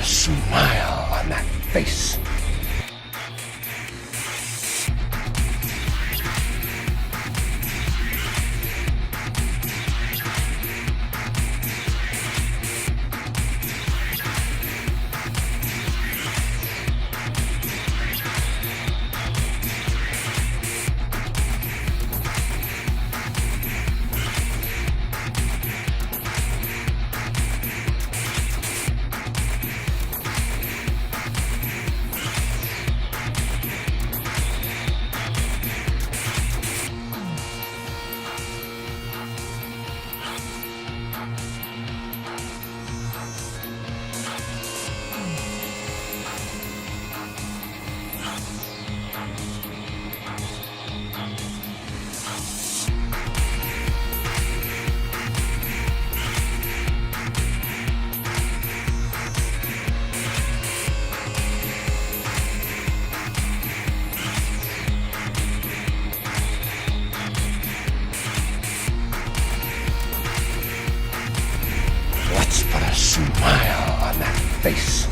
smile on that face. Let's put a smile on that face.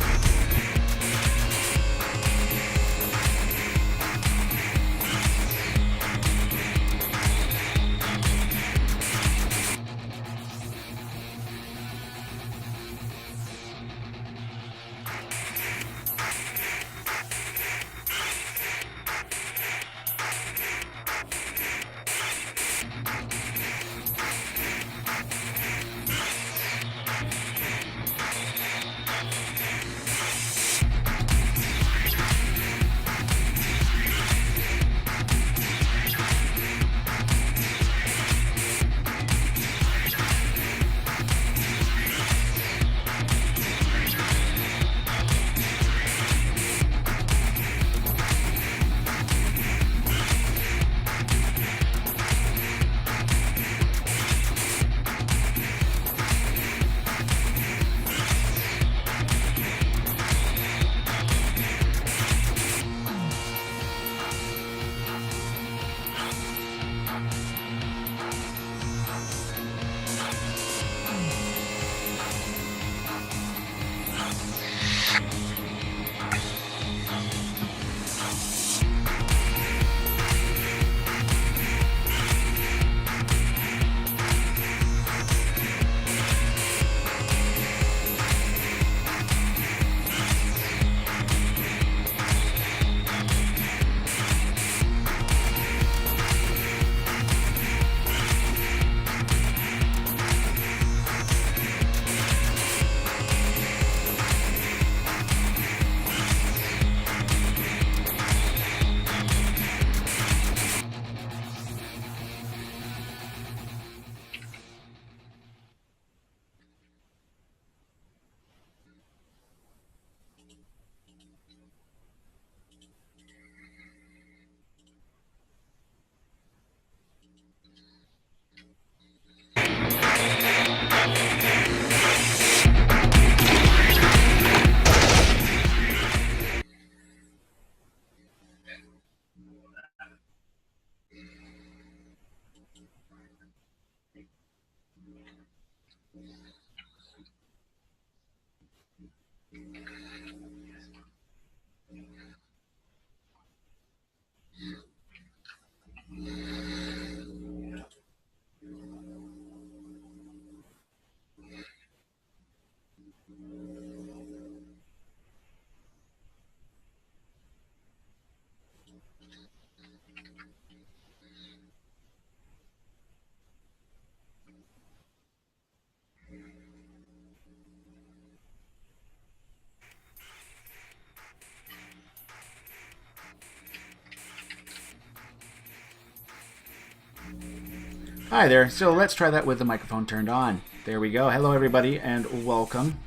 Hi there. So let's try that with the microphone turned on. There we go. Hello everybody and welcome.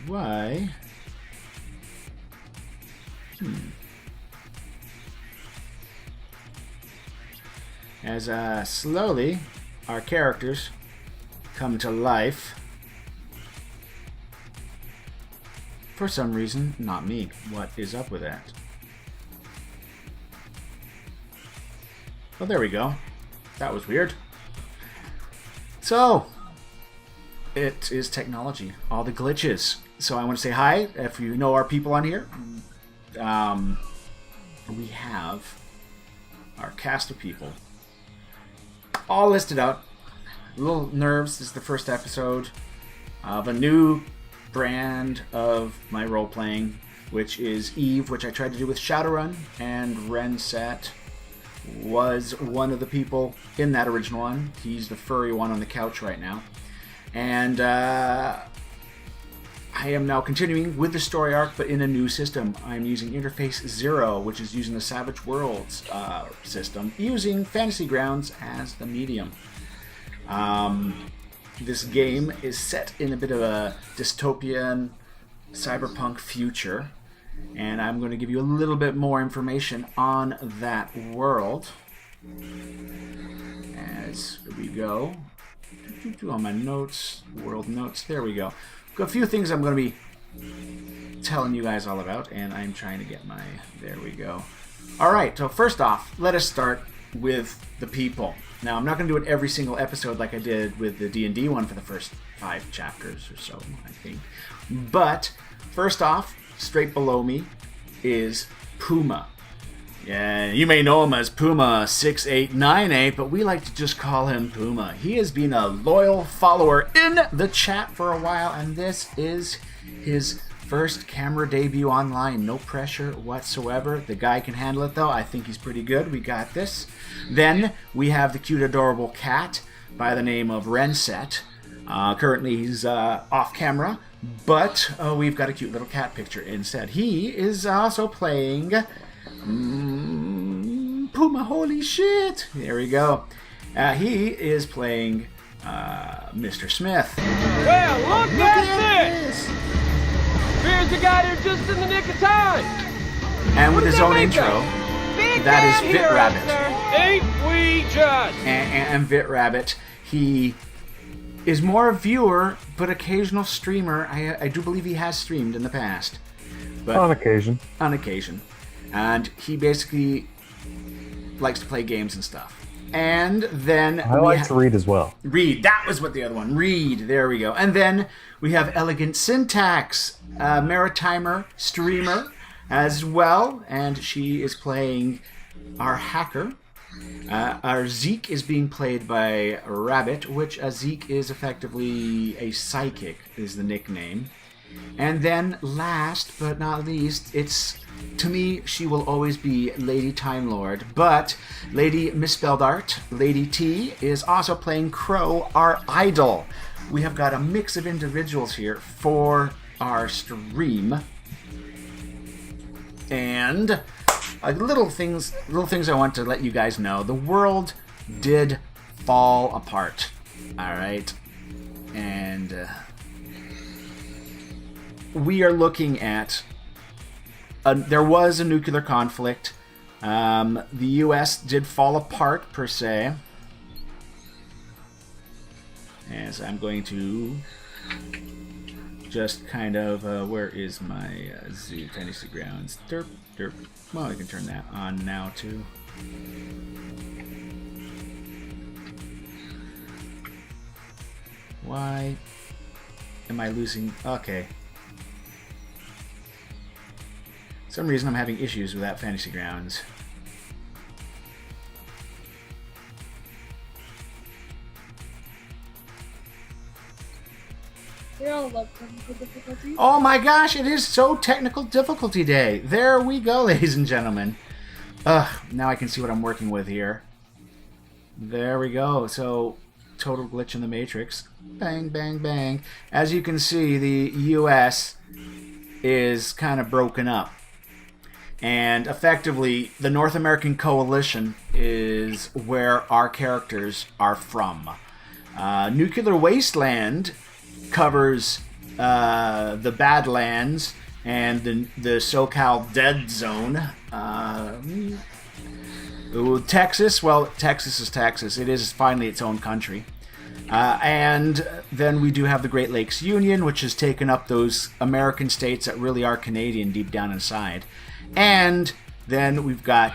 Why? As slowly our characters come to life. For some reason, not me. What is up with that? Oh, there we go. That was weird. So, it is technology. All the glitches. So I want to say hi. If you know our people on here, we have our cast of people all listed out. Little Nerves is the first episode of a new brand of my role-playing, which is Eve, which I tried to do with Shadowrun, and Renset was one of the people in that original one. He's the furry one on the couch right now. And I am now continuing with the story arc, but in a new system. I'm using Interface 0, which is using the Savage Worlds system, using Fantasy Grounds as the medium. This game is set in a bit of a dystopian cyberpunk future, and I'm going to give you a little bit more information on that world as we go. On my notes, world notes, there we go. Got a few things I'm going to be telling you guys all about, and I'm trying to get my... There we go. Alright, so first off, let us start with the people. Now, I'm not going to do it every single episode like I did with the D&D one for the first 5 chapters or so, I think. But, first off, straight below me is Puma. Yeah, you may know him as Puma 6898, but we like to just call him Puma. He has been a loyal follower in the chat for a while, and this is his first camera debut online. No pressure whatsoever. The guy can handle it, though. I think he's pretty good. We got this. Then we have the cute, adorable cat by the name of Renset. Currently, he's off camera, but we've got a cute little cat picture instead. He is also playing... Puma, holy shit! There we go. He is playing Mr. Smith. Well, look at this! Here's the guy there just in the nick of time. And with his own intro, that is Vit Rabbit. Ain't we just? And Vit Rabbit, he is more a viewer, but occasional streamer. I do believe he has streamed in the past. But on occasion. On occasion. And he basically likes to play games and stuff. And then I like to read as well. Read. That was what the other one. Read. There we go. And then we have Elegant Syntax, a Maritimer streamer as well. And she is playing our hacker. Our Zeke is being played by Rabbit, which Zeke is effectively a psychic, is the nickname. And then last but not least, it's... To me, she will always be Lady Time Lord, but Lady Misspelled Art, Lady T, is also playing Crow, our idol. We have got a mix of individuals here for our stream. And little things I want to let you guys know. The world did fall apart. Alright? And we are looking at... there was a nuclear conflict. The U.S. did fall apart, per se. As I'm going to just kind of... where is my zoo? Fantasy Grounds. Derp, derp. Well, I can turn that on now, too. Why am I losing... Okay. For some reason I'm having issues with that Fantasy Grounds. We all love technical difficulty. Oh my gosh, it is so technical difficulty day. There we go, ladies and gentlemen. Ugh, now I can see what I'm working with here. There we go. So, total glitch in the Matrix. Bang, bang, bang. As you can see, the US is kind of broken up. And effectively, the North American Coalition is where our characters are from. Nuclear Wasteland covers the Badlands and the SoCal Dead Zone. Texas, well, Texas is Texas. It is finally its own country. And then we do have the Great Lakes Union, which has taken up those American states that really are Canadian deep down inside. And then we've got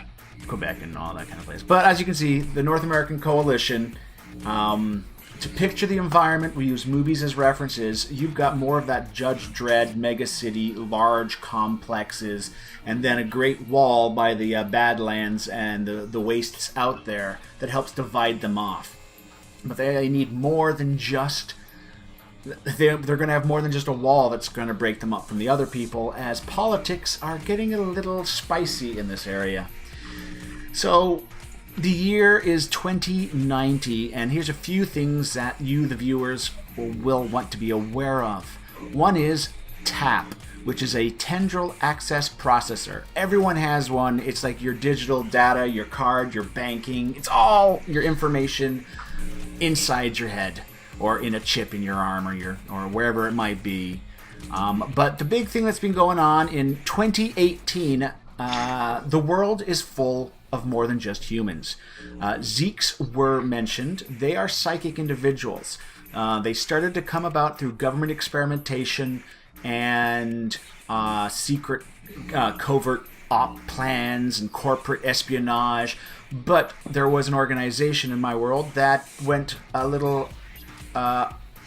Quebec and all that kind of place. But as you can see, the North American Coalition to picture the environment, we use movies as references. You've got more of that Judge Dredd mega city, large complexes, and then a great wall by the Badlands and the wastes out there that helps divide them off. But they need more than just... They're going to have more than just a wall that's going to break them up from the other people, as politics are getting a little spicy in this area. So... the year is 2090, and here's a few things that you, the viewers, will want to be aware of. One is TAP, which is a Tendril Access Processor. Everyone has one. It's like your digital data, your card, your banking. It's all your information inside your head, or in a chip in your arm, or wherever it might be. But the big thing that's been going on in 2018, the world is full of more than just humans. Zeeks were mentioned. They are psychic individuals. They started to come about through government experimentation and secret covert op plans and corporate espionage. But there was an organization in my world that went a little...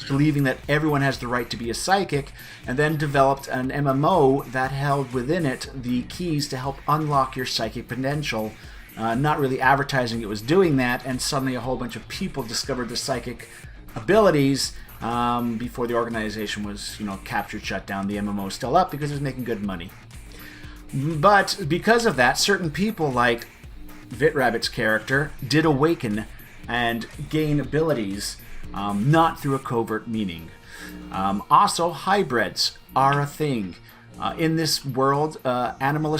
believing that everyone has the right to be a psychic, and then developed an MMO that held within it the keys to help unlock your psychic potential. Not really advertising it was doing that, and suddenly a whole bunch of people discovered the psychic abilities before the organization was, captured, shut down. The MMO is still up because it was making good money. But because of that, certain people like VitRabbit's character did awaken and gain abilities, not through a covert meaning. Also, hybrids are a thing. In this world, animal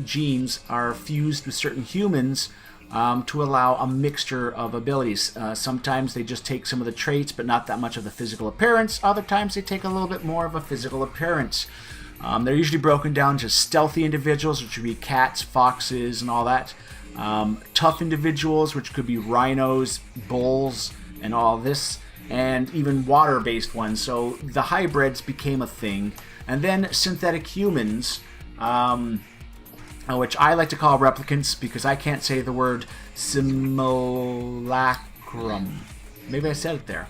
genes are fused with certain humans to allow a mixture of abilities. Sometimes they just take some of the traits, but not that much of the physical appearance. Other times they take a little bit more of a physical appearance. They're usually broken down to stealthy individuals, which would be cats, foxes, and all that. Tough individuals, which could be rhinos, bulls, and all this. And even water-based ones. So the hybrids became a thing. And then synthetic humans, which I like to call replicants because I can't say the word simulacrum. Maybe I said it there.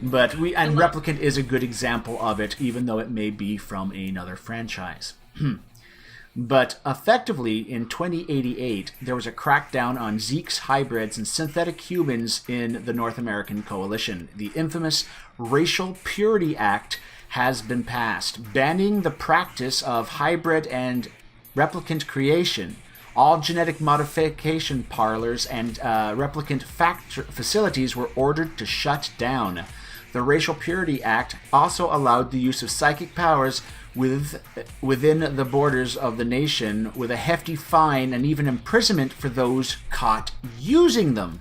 But replicant is a good example of it, even though it may be from another franchise. But effectively, in 2088, there was a crackdown on Zeeks, hybrids, and synthetic humans in the North American coalition. The infamous Racial Purity Act has been passed, banning the practice of hybrid and replicant creation. All genetic modification parlors and replicant facilities were ordered to shut down. The Racial Purity Act also allowed the use of psychic powers within the borders of the nation, with a hefty fine and even imprisonment for those caught using them.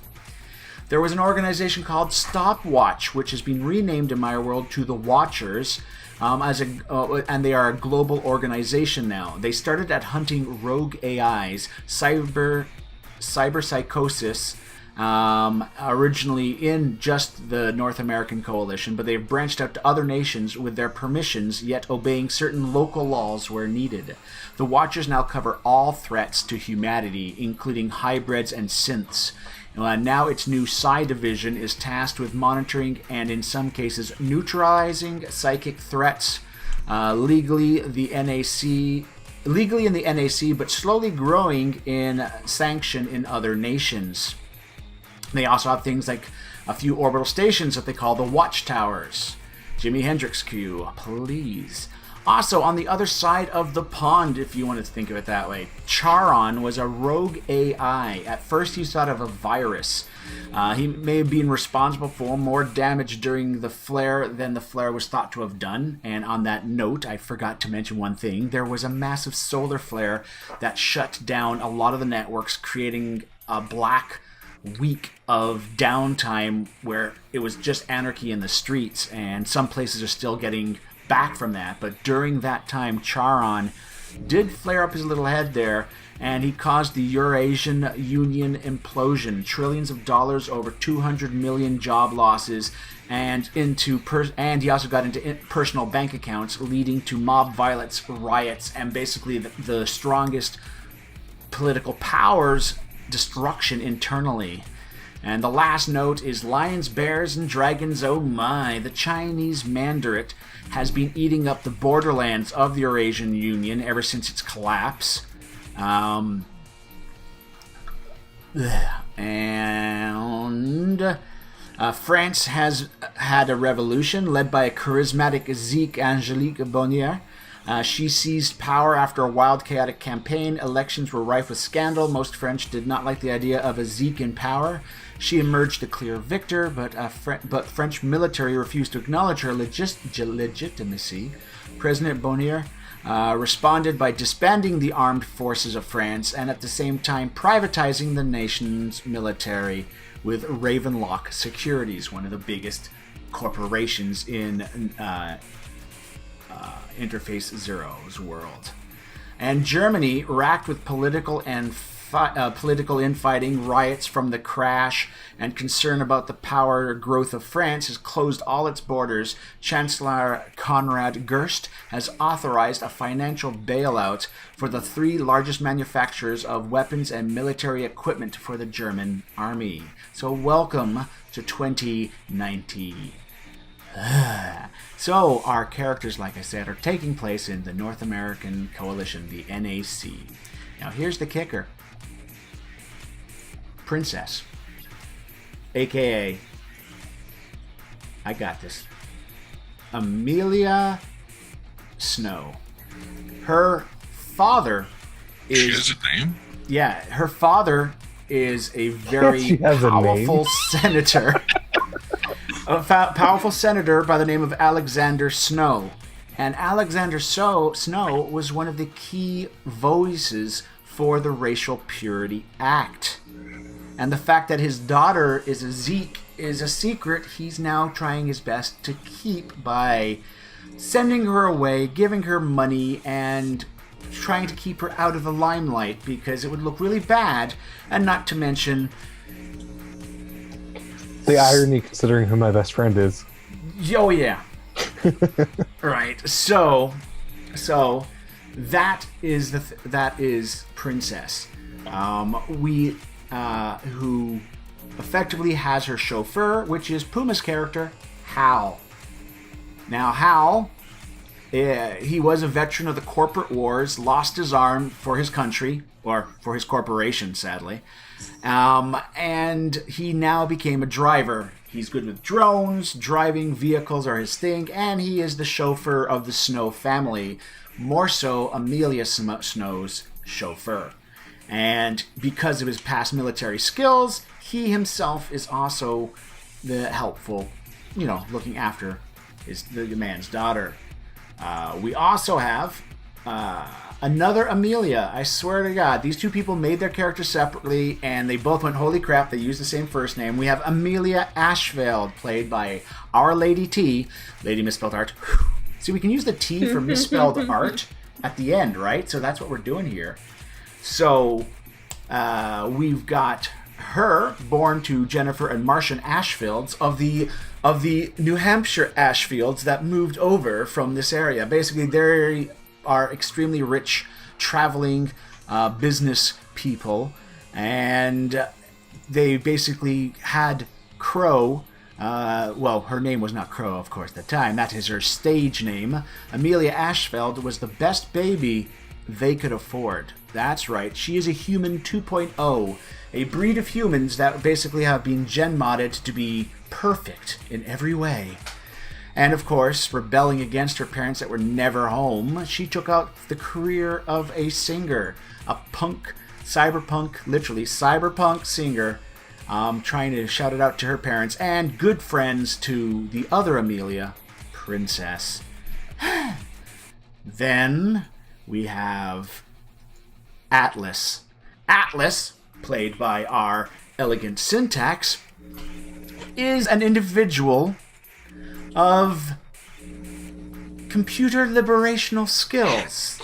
There was an organization called Stopwatch, which has been renamed in my world to the Watchers, and they are a global organization now. They started at hunting rogue AIs, cyber psychosis, originally in just the North American coalition, but they've branched out to other nations with their permissions, yet obeying certain local laws where needed. The Watchers now cover all threats to humanity, including hybrids and synths. Now its new Psi division is tasked with monitoring and in some cases neutralizing psychic threats, legally in the NAC, but slowly growing in sanction in other nations. They also have things like a few orbital stations that they call the Watchtowers. Jimi Hendrix cue, please. Also, on the other side of the pond, if you want to think of it that way, Charon was a rogue AI. At first, he thought of a virus. He may have been responsible for more damage during the flare than the flare was thought to have done. And on that note, I forgot to mention one thing. There was a massive solar flare that shut down a lot of the networks, creating a black week of downtime where it was just anarchy in the streets, and some places are still getting back from that. But during that time, Charon did flare up his little head there, and he caused the Eurasian Union implosion, trillions of dollars, over 200 million job losses, and he also got into personal bank accounts, leading to mob violence, riots, and basically the strongest political powers destruction internally. And the last note is lions, bears, and dragons, oh my. The Chinese Mandarin has been eating up the borderlands of the Eurasian Union ever since its collapse. And France has had a revolution led by a charismatic Zeke Angelique Bonnier. She seized power after a wild, chaotic campaign. Elections were rife with scandal. Most French did not like the idea of a Zeke in power. She emerged a clear victor, but French military refused to acknowledge her legitimacy. President Bonnier responded by disbanding the armed forces of France and at the same time privatizing the nation's military with Ravenlock Securities, one of the biggest corporations in Interface Zero's world. And Germany, racked with political infighting, riots from the crash, and concern about the power growth of France, has closed all its borders. Chancellor Konrad Gerst has authorized a financial bailout for the 3 largest manufacturers of weapons and military equipment for the German army. So welcome to 2019. So our characters, like I said, are taking place in the North American Coalition, the NAC. Now here's the kicker. Princess, aka, I got this, Amelia Snow. Her father is... She has a name? Yeah, her father is a very powerful senator. A powerful senator by the name of Alexander Snow. And Alexander Snow was one of the key voices for the Racial Purity Act. And the fact that his daughter is a Zeke is a secret he's now trying his best to keep by sending her away, giving her money, and trying to keep her out of the limelight because it would look really bad, and not to mention... The irony, considering who my best friend is. Oh yeah. Right. So that is Princess. Who effectively has her chauffeur, which is Puma's character, Hal. Now Hal, he was a veteran of the corporate wars, lost his arm for his country, or for his corporation, sadly. And he now became a driver. He's good with drones, driving vehicles are his thing, and he is the chauffeur of the Snow family, more so Amelia Snow's chauffeur. And because of his past military skills, he himself is also the helpful, looking after the man's daughter. We also have another Amelia. I swear to God, these two people made their characters separately, and they both went, holy crap, they used the same first name. We have Amelia Ashfeld, played by Our Lady T, Lady Misspelled Art. See, we can use the T for misspelled art at the end, right? So that's what we're doing here. So we've got her, born to Jennifer and Martian Ashfields of the New Hampshire Ashfields that moved over from this area. Basically, they are extremely rich, traveling business people, and they basically had Crow. Her name was not Crow, of course, at the time. That is her stage name. Amelia Ashfeld was the best baby they could afford. That's right, she is a human 2.0, a breed of humans that basically have been gen-modded to be perfect in every way. And of course, rebelling against her parents that were never home, she took out the career of a singer, a cyberpunk singer, trying to shout it out to her parents, and good friends to the other Amelia, Princess. Then we have Atlas. Atlas, played by our elegant Syntax, is an individual of computer liberational skills.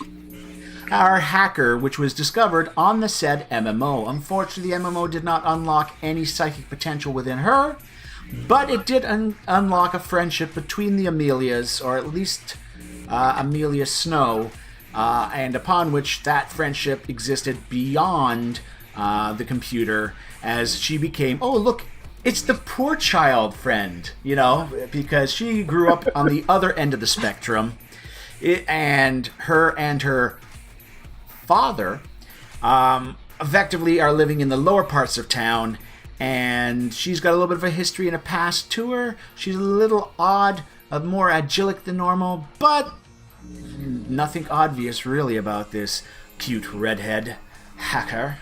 Our hacker, which was discovered on the said MMO. Unfortunately, the MMO did not unlock any psychic potential within her, but it did unlock a friendship between the Amelias, or at least Amelia Snow, and upon which that friendship existed beyond the computer as she became, oh, look, it's the poor child friend, you know, because she grew up on the other end of the spectrum. And her father effectively are living in the lower parts of town, and she's got a little bit of a history and a past to her. She's a little odd, more agilic than normal, but nothing obvious really about this cute redhead hacker.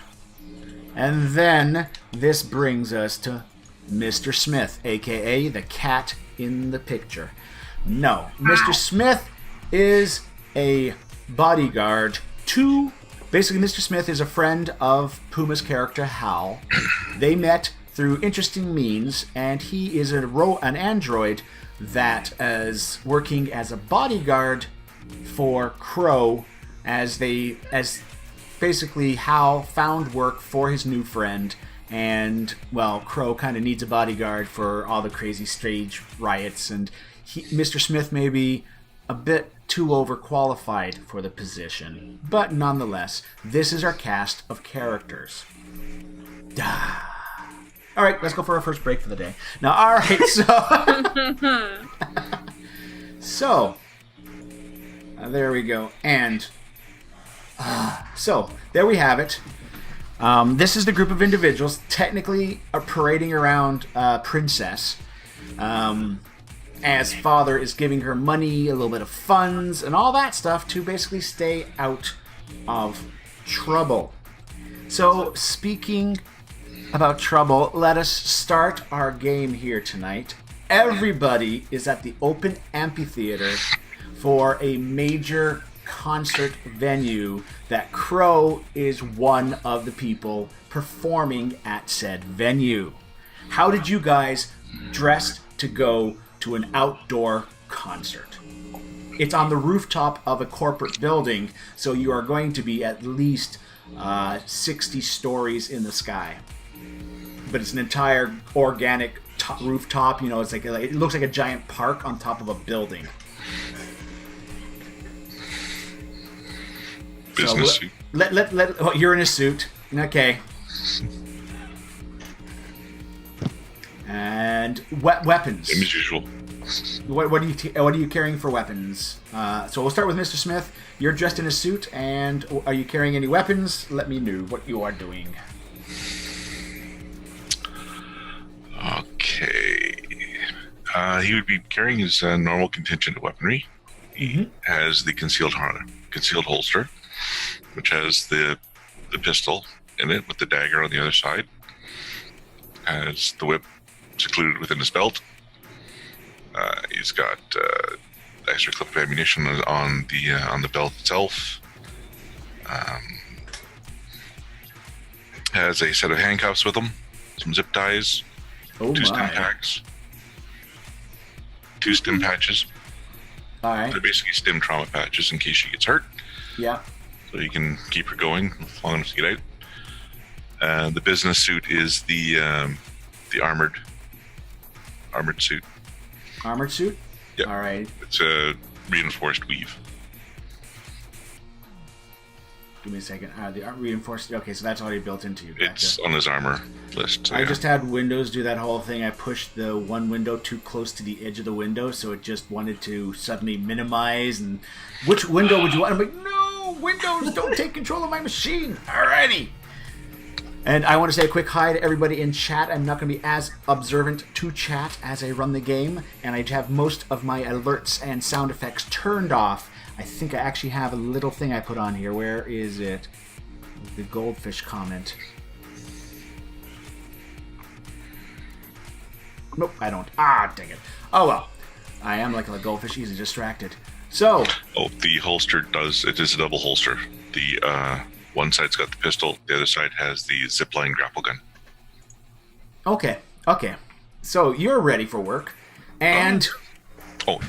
And then this brings us to Mr. Smith, aka the cat in the picture. No, Mr. Smith is a bodyguard to... Basically, Mr. Smith is a friend of Puma's character, Hal. They met through interesting means, and he is an android that is working as a bodyguard for Crow as basically Hal found work for his new friend, and, well, Crow kind of needs a bodyguard for all the crazy stage riots, and Mr. Smith may be a bit too overqualified for the position. But nonetheless, this is our cast of characters. Alright, let's go for our first break for the day. Now, alright, so... there we go. And... so, there we have it. This is the group of individuals technically parading around Princess. As father is giving her money, a little bit of funds, and all that stuff to basically stay out of trouble. So, speaking about trouble, let us start our game here tonight. Everybody is at the open amphitheater for a major concert venue that Crow is one of the people performing at said venue. How did you guys dress to go to an outdoor concert? It's on the rooftop of a corporate building, so you are going to be at least 60 stories in the sky. But it's an entire organic rooftop. You know, it's like it looks like a giant park on top of a building. Business so, suit. Oh, you're in a suit. Okay. And weapons. Same as usual. What are you carrying for weapons? So we'll start with Mr. Smith. You're dressed in a suit, and are you carrying any weapons? Let me know what you are doing. Okay. He would be carrying his normal contingent of weaponry. He has the concealed holster, which has the pistol in it with the dagger on the other side. Has the whip secluded within his belt. He's got extra clip of ammunition on the belt itself. Has a set of handcuffs with him, some zip ties, two stim packs, two stim patches. All right. They're basically stim trauma patches in case she gets hurt. Yeah. So you can keep her going long enough to get out. The business suit is the armored suit. Armored suit? Yep. All right. It's a reinforced weave. Give me a second. The reinforced... Okay, so that's already built into you. Gotcha. It's on his armor list. So I just had Windows do that whole thing. I pushed the one window too close to the edge of the window, so it just wanted to suddenly minimize. And which window would you want? I'm like, no! Windows, don't take control of my machine! Alrighty! And I want to say a quick hi to everybody in chat. I'm not going to be as observant to chat as I run the game, and I have most of my alerts and sound effects turned off. I think I actually have a little thing I put on here. Where is it? The goldfish comment. Nope, I don't. Ah, dang it. Oh well. I am like a goldfish, easily distracted. So. Oh, the holster it is a double holster. The one side's got the pistol, the other side has the zipline grapple gun. Okay. So you're ready for work. And.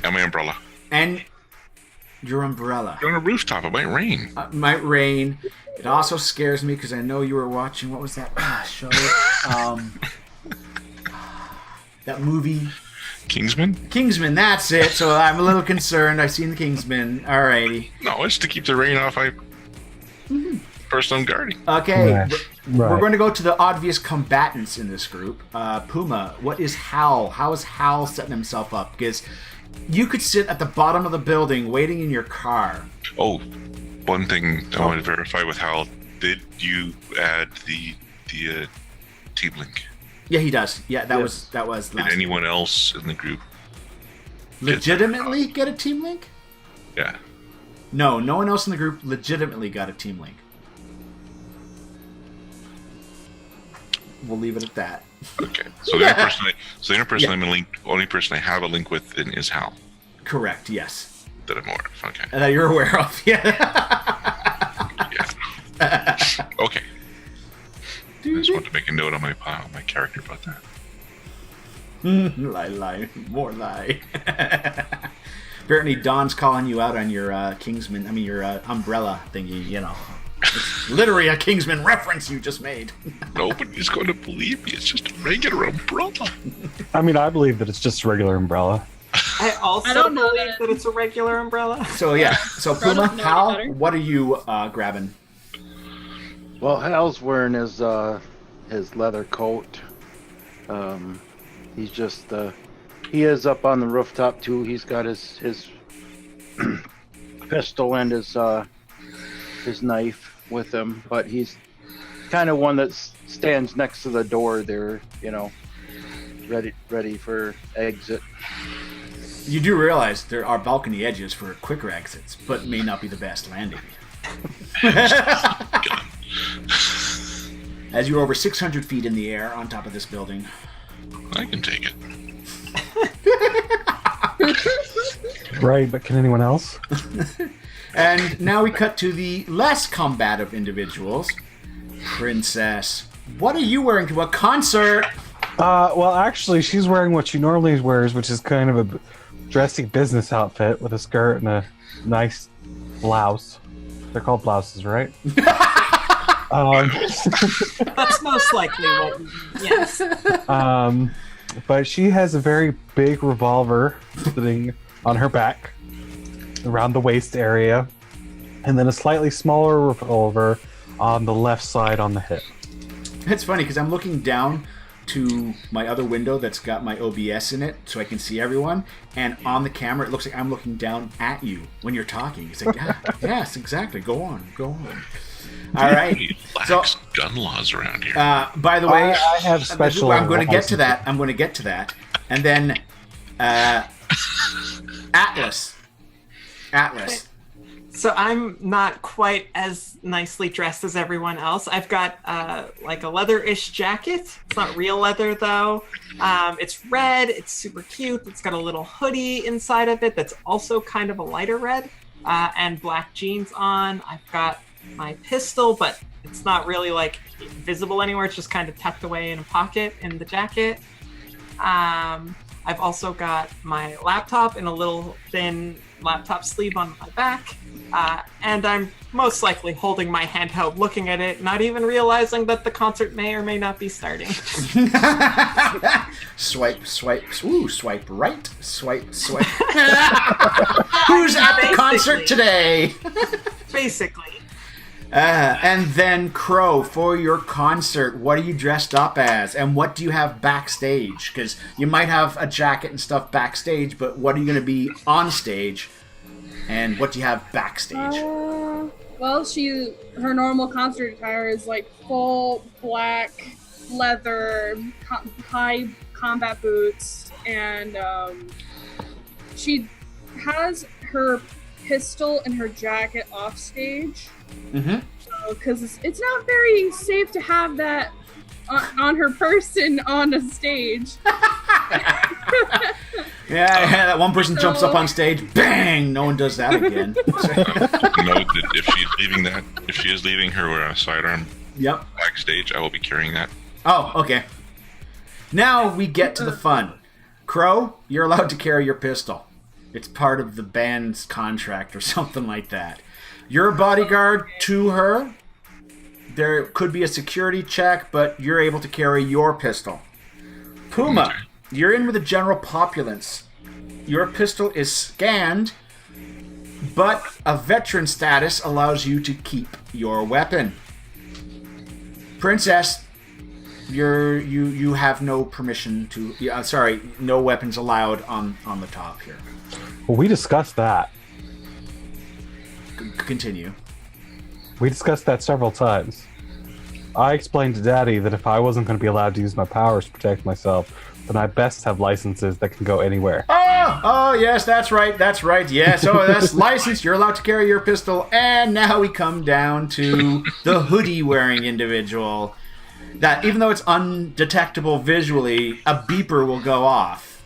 And my umbrella. And your umbrella. You're on a rooftop, it might rain. Might rain. It also scares me because I know you were watching, what was that show? That movie. Kingsman, that's it. So I'm a little concerned. I've seen the Kingsman. Alrighty. No, it's to keep the rain off. First I'm guarding. Okay, Right. We're going to go to the obvious combatants in this group. Puma, what is Hal? How is Hal setting himself up? Because you could sit at the bottom of the building waiting in your car. Oh, one thing I want to verify with Hal. Did you add the team link? Yeah, he does. Yeah, that was last. Did anyone else in the group legitimately get a team link? Yeah. No one else in the group legitimately got a team link. We'll leave it at that. Okay. So the only person I'm a link, only person I have a link with then is Hal. Correct. Yes. That I'm aware of. Okay. That you're aware of. Yeah. Yeah. Okay. I just want to make a note on my character about that. Lie, more lie. Apparently, Don's calling you out on your your umbrella thingy. You know, it's literally a Kingsman reference you just made. Nobody's going to believe me. It's just a regular umbrella. I mean, I believe that it's just a regular umbrella. I also don't know believe that it's a regular umbrella. So yeah. So Bro Puma, doesn't know any Hal, better. what are you grabbing? Well, Hal's wearing his leather coat. He's just he is up on the rooftop too. He's got his pistol and his knife with him, but he's kind of one that stands next to the door there, you know, ready for exit. You do realize there are balcony edges for quicker exits, but may not be the best landing. As you're over 600 feet in the air on top of this building. I can take it. Right, but can anyone else? And now we cut to the less combative individuals. Princess, what are you wearing to a concert? Well, actually, she's wearing what she normally wears, which is kind of a dressy business outfit with a skirt and a nice blouse. They're called blouses, right? That's most likely what. Yes. But she has a very big revolver sitting on her back around the waist area, and then a slightly smaller revolver on the left side on the hip. It's funny because I'm looking down to my other window that's got my OBS in it so I can see everyone, and on the camera it looks like I'm looking down at you when you're talking. It's like, yeah, yes, exactly. Go on. All right. So, gun laws around here. By the way, I have special. I'm going to get to that. And then Atlas. So I'm not quite as nicely dressed as everyone else. I've got like a leather-ish jacket. It's not real leather though. It's red. It's super cute. It's got a little hoodie inside of it that's also kind of a lighter red, and black jeans on. I've got my pistol, but it's not really like visible anywhere. It's just kind of tucked away in a pocket in the jacket. I've also got my laptop in a little thin laptop sleeve on my back, and I'm most likely holding my handheld, looking at it, not even realizing that the concert may or may not be starting. Swipe. Ooh, swipe right. Swipe. Who's at the concert today? Basically. And then Crow, for your concert, what are you dressed up as, and what do you have backstage? Because you might have a jacket and stuff backstage, but what are you going to be on stage, and what do you have backstage? Well, her normal concert attire is like full black leather, high combat boots, and she has her pistol and her jacket off stage. Mm-hmm. Because it's not very safe to have that on her person on a stage. Yeah, that one person jumps up on stage, bang! No one does that again. Note that if she is leaving her sidearm Yep. backstage, I will be carrying that. Oh, okay. Now we get to the fun. Crow, you're allowed to carry your pistol. It's part of the band's contract or something like that. You're a bodyguard to her. There could be a security check, but you're able to carry your pistol. Puma, you're in with the general populace. Your pistol is scanned, but a veteran status allows you to keep your weapon. Princess, you have no permission to. Sorry, no weapons allowed on the top here. Well, we discussed that. Continue. We discussed that several times. I explained to Daddy that if I wasn't going to be allowed to use my powers to protect myself, then I best have licenses that can go anywhere. Oh, yes, that's right. Yes, that's licensed. You're allowed to carry your pistol. And now we come down to the hoodie-wearing individual. That, even though it's undetectable visually, a beeper will go off.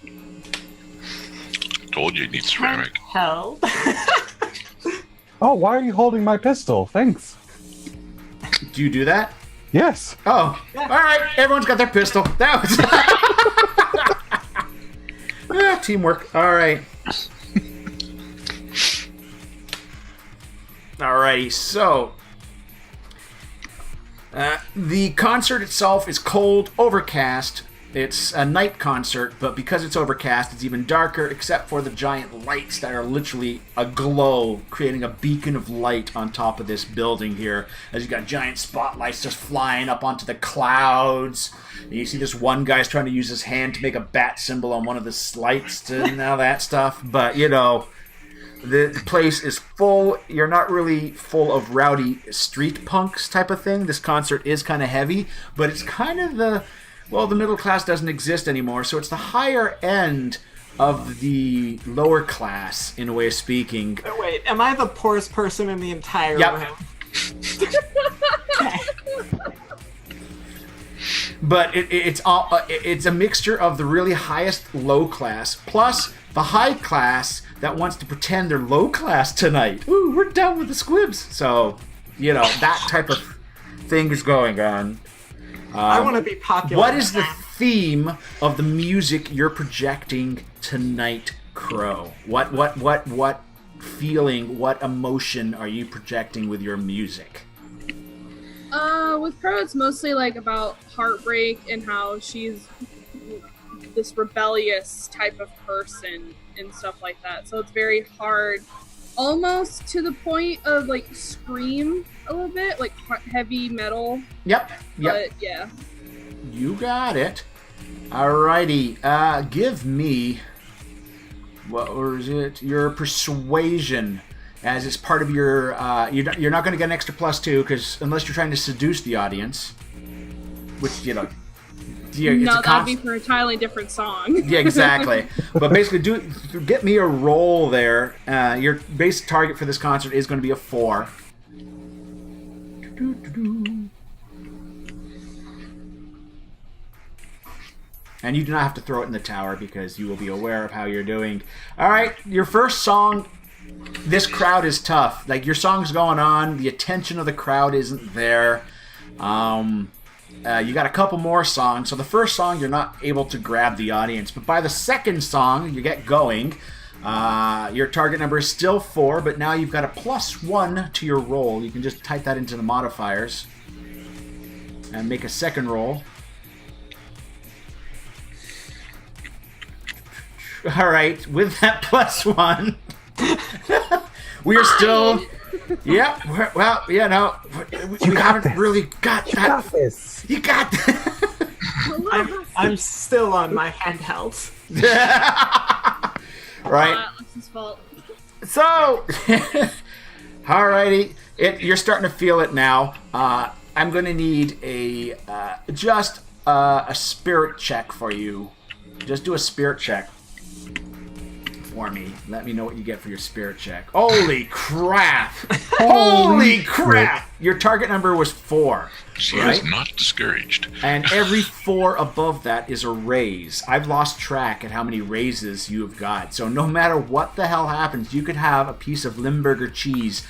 Told you need ceramic. Hell. Oh, why are you holding my pistol? Thanks. Do you do that? Yes. Oh, all right. Everyone's got their pistol. That was teamwork. All right. Alrighty. So the concert itself is cold, overcast. It's a night concert, but because it's overcast, it's even darker, except for the giant lights that are literally aglow, creating a beacon of light on top of this building here. As you got giant spotlights just flying up onto the clouds. And you see this one guy's trying to use his hand to make a bat symbol on one of the lights and all that stuff. But, you know, the place is full. You're not really full of rowdy street punks type of thing. This concert is kind of heavy, but it's kind of the middle class doesn't exist anymore, so it's the higher end of the lower class, in a way of speaking. Wait, am I the poorest person in the entire room? Okay. But it's a mixture of the really highest low class, plus the high class that wants to pretend they're low class tonight. Ooh, we're down with the squibs. So, you know, that type of thing is going on. I want to be popular. What is the theme of the music you're projecting tonight, Crow? What feeling, what emotion are you projecting with your music? With Crow, it's mostly like about heartbreak and how she's this rebellious type of person and stuff like that. So it's very hard, almost to the point of like scream a little bit, like heavy metal. Yep. But yeah. You got it. Alrighty. Give me, what was it? Your persuasion, as it's part of your. You're not going to get an extra +2 because unless you're trying to seduce the audience, which you know. No, that'd be for an entirely different song. Yeah, exactly. But basically, get me a roll there. Your base target for this concert is going to be a 4. And you do not have to throw it in the tower because you will be aware of how you're doing. All right, your first song. This crowd is tough. Like, your song's going on, the attention of the crowd isn't there. You got a couple more songs. So the first song, you're not able to grab the audience. But by the second song, you get going. Your target number is still 4, but now you've got a +1 to your roll. You can just type that into the modifiers and make a second roll. All right, with that +1, we are still. Yeah, well, you know, we haven't really got that. You got this. You got this. I'm still on my handheld. Right. That's his fault. So, alrighty, you're starting to feel it now. I'm going to need just a spirit check for you. Just do a spirit check for me. Let me know what you get for your spirit check. Holy crap! Holy crap! Your target number was 4. She right? is not discouraged. And every 4 above that is a raise. I've lost track at how many raises you have got. So no matter what the hell happens, you could have a piece of Limburger cheese,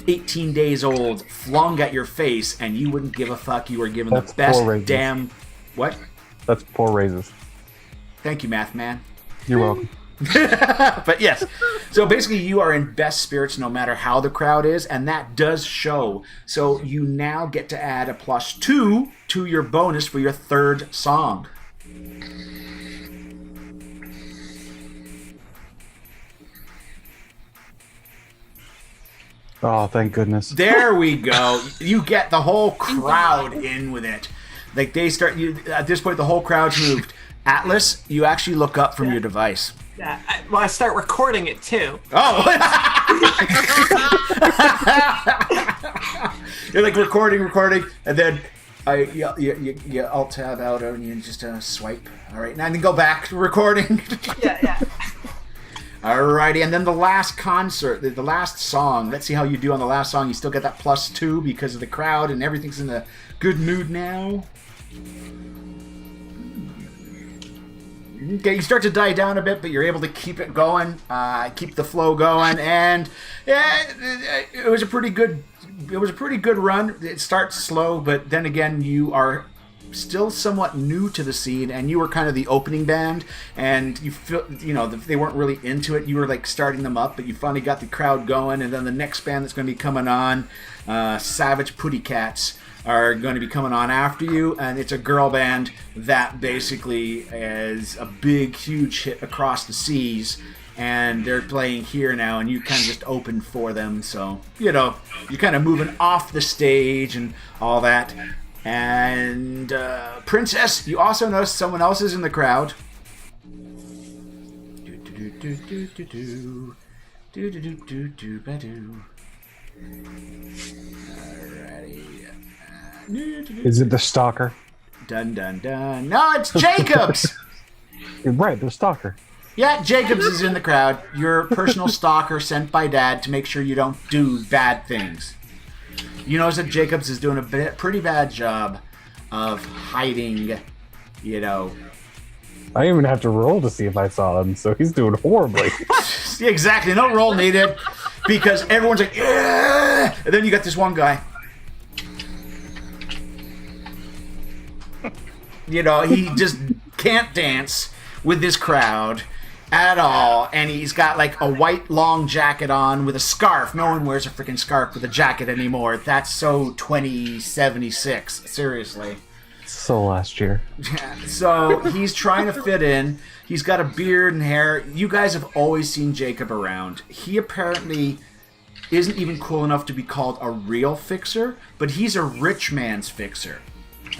18 days old, flung at your face, and you wouldn't give a fuck. You were given That's the best 4 raises. damn... What? That's 4 raises. Thank you, math man. You're welcome. But yes, so basically you are in best spirits no matter how the crowd is, and that does show. So you now get to add a +2 to your bonus for your third song. Oh, thank goodness. There we go. You get the whole crowd in with it. Like they start. At this point, the whole crowd's moved. Atlas, you actually look up from your device. Yeah, I start recording it too. Oh! You're like recording, and then you alt tab out and you just swipe. All right, now then go back to recording. Yeah. Alrighty, and then the last concert, the last song. Let's see how you do on the last song. You still get that +2 because of the crowd and everything's in a good mood now. Okay, you start to die down a bit, but you're able to keep it going, keep the flow going, and yeah, it was a pretty good. It was a pretty good run. It starts slow, but then again, you are still somewhat new to the scene, and you were kind of the opening band, and you feel, they weren't really into it. You were like starting them up, but you finally got the crowd going, and then the next band that's going to be coming on, Savage Putty Cats, are going to be coming on after you, and it's a girl band that basically is a big, huge hit across the seas, and they're playing here now, and you kind of just opened for them, so, you're kind of moving off the stage and all that. And Princess, you also notice someone else is in the crowd. Is it the stalker? Dun dun dun. No, it's Jacobs! You're right, the stalker. Yeah, Jacobs is in the crowd. Your personal stalker sent by Dad to make sure you don't do bad things. You notice that Jacobs is doing a pretty bad job of hiding, I didn't even have to roll to see if I saw him, so he's doing horribly. Yeah, exactly. No roll needed because everyone's like, yeah! And then you got this one guy. He just can't dance with this crowd at all, and he's got like a white long jacket on with a scarf. No one wears a freaking scarf with a jacket anymore. That's so 2076. Seriously. So last year. Yeah, so he's trying to fit in. He's got a beard and hair. You guys have always seen Jacob around. He apparently isn't even cool enough to be called a real fixer, but he's a rich man's fixer.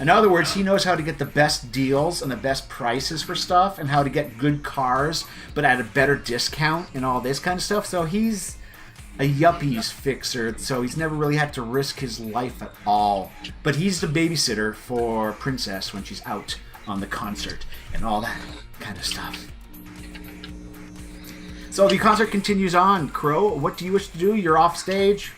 In other words, he knows how to get the best deals and the best prices for stuff and how to get good cars, but at a better discount and all this kind of stuff. So he's a yuppies fixer, so he's never really had to risk his life at all. But he's the babysitter for Princess when she's out on the concert and all that kind of stuff. So the concert continues on. Crow, what do you wish to do? You're off stage.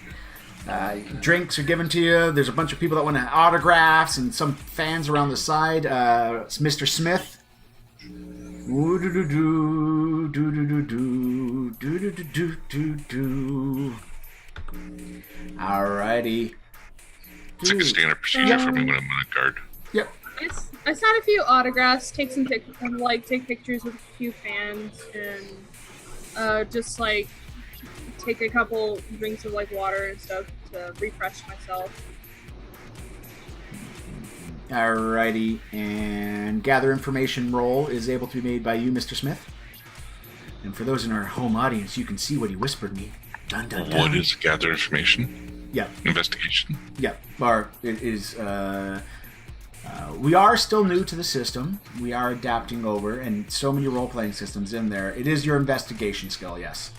Drinks are given to you. There's a bunch of people that want autographs and some fans around the side. It's Mr. Smith. Alrighty. It's like a standard procedure for me when I'm on a guard. Yep. I signed a few autographs, take pictures with a few fans, and just like take a couple drinks of like water and stuff to refresh myself. Alrighty, and gather information roll is able to be made by you, Mr. Smith. And for those in our home audience, you can see what he whispered me. Dun dun dun. What is gather information? Yep. Investigation. Yep. Or it is. We are still new to the system. We are adapting over, and so many role-playing systems in there. It is your investigation skill, yes.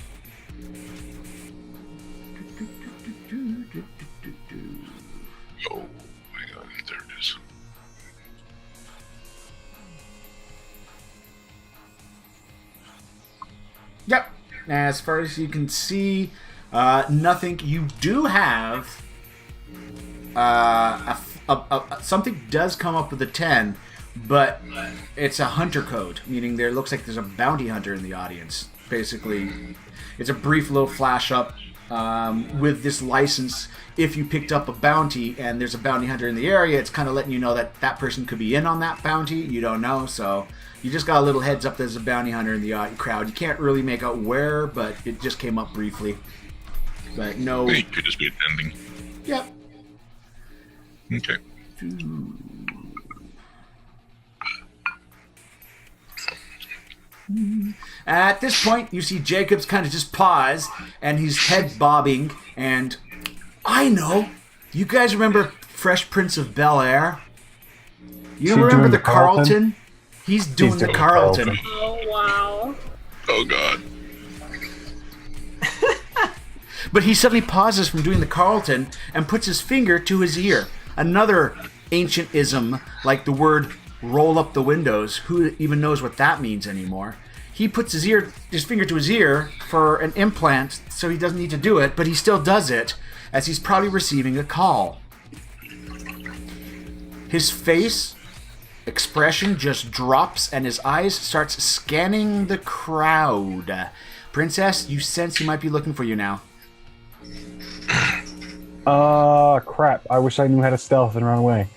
Oh, hang on. There it is. Yep. As far as you can see, nothing. You do have something does come up with a 10, but it's a hunter code, meaning there looks like there's a bounty hunter in the audience. Basically, it's a brief little flash up with this license. If you picked up a bounty and there's a bounty hunter in the area, it's kind of letting you know that that person could be in on that bounty. You don't know, so you just got a little heads up there's a bounty hunter in the crowd. You can't really make out where, but it just came up briefly. But no. He could just be attending. Yep. Okay. At this point, you see Jacobs kind of just pause, and his head bobbing, And I know. You guys remember Fresh Prince of Bel-Air? You She remember doing the the Carlton? Carlton? He's doing the doing Carlton. Carlton. Oh wow. Oh God. But he suddenly pauses from doing the Carlton and puts his finger to his ear. Another ancient ism, like the word roll up the windows. Who even knows what that means anymore? He puts his finger to his ear for an implant, so he doesn't need to do it, but he still does it, as he's probably receiving a call. His face expression just drops, and his eyes starts scanning the crowd. Princess, you sense he might be looking for you now. Crap. I wish I knew how to stealth and run away.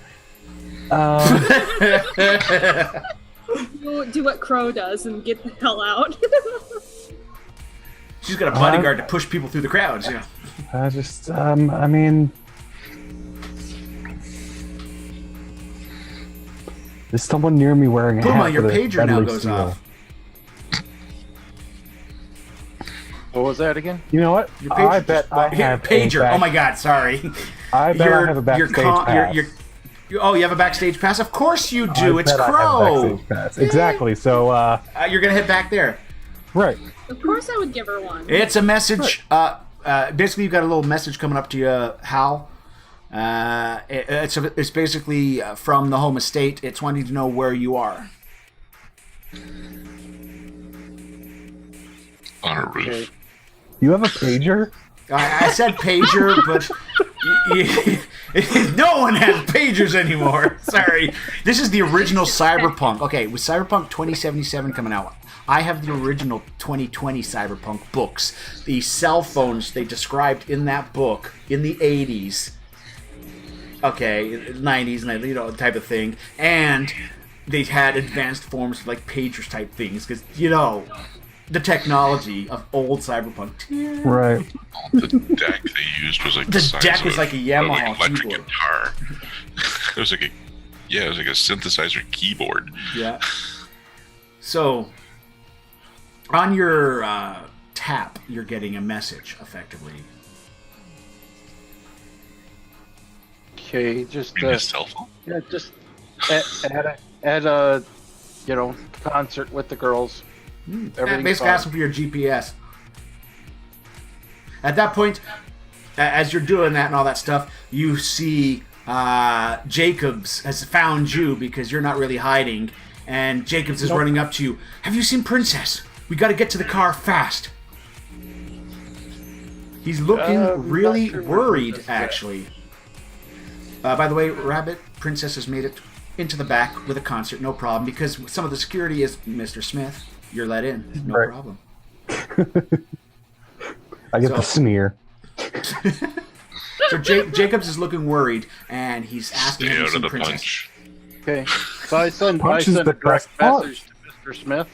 Do what Crow does and get the hell out. She's got a bodyguard to push people through the crowds, yeah. I mean... Is someone near me wearing a Puma, hat? your with a pager now deadly goes seal? off. What was that again? You know what? Your pager I bet I Here, have pager. Oh my God, sorry. I bet I have a backstage pass. Oh, you have a backstage pass? Of course you do. I It's bet I have a Crow. backstage pass. Exactly. So, You're gonna head back there. right. Of course I would give her one. It's a message. Basically, you've got a little message coming up to you, Hal. It's basically from the home estate. It's wanting to know where you are. On a roof. Okay. You have a pager? I said pager, but no one has pagers anymore. Sorry. This is the original Cyberpunk. Okay, with Cyberpunk 2077 coming out, I have the original 2020 Cyberpunk books. The cell phones they described in that book in the 80s. Okay, 90s, type of thing. And they had advanced forms like pagers type things because, the technology of old Cyberpunk. Right. The deck they used was like The size deck of was like a Yamaha an electric keyboard. guitar. It was like a synthesizer keyboard. Yeah. So, on your tap, you're getting a message, effectively. Okay, just You mean his cell phone? yeah, just at a concert with the girls. Everything's Basically fine. asking for your GPS. At that point, as you're doing that and all that stuff, you see Jacobs has found you because you're not really hiding, and Jacobs is running up to you. Have you seen Princess? We got to get to the car fast. He's looking really not sure where worried, Princess is. actually. By the way, Rabbit, Princess has made it into the back with a concert, no problem, because some of the security is Mr. Smith. You're let in, no Right. problem. I get the sneer. So Jacobs is looking worried, and he's asking Stay if out he's of seen the Princess. punch. Okay, so I send Punch is a the direct best part. message to Mr. Smith.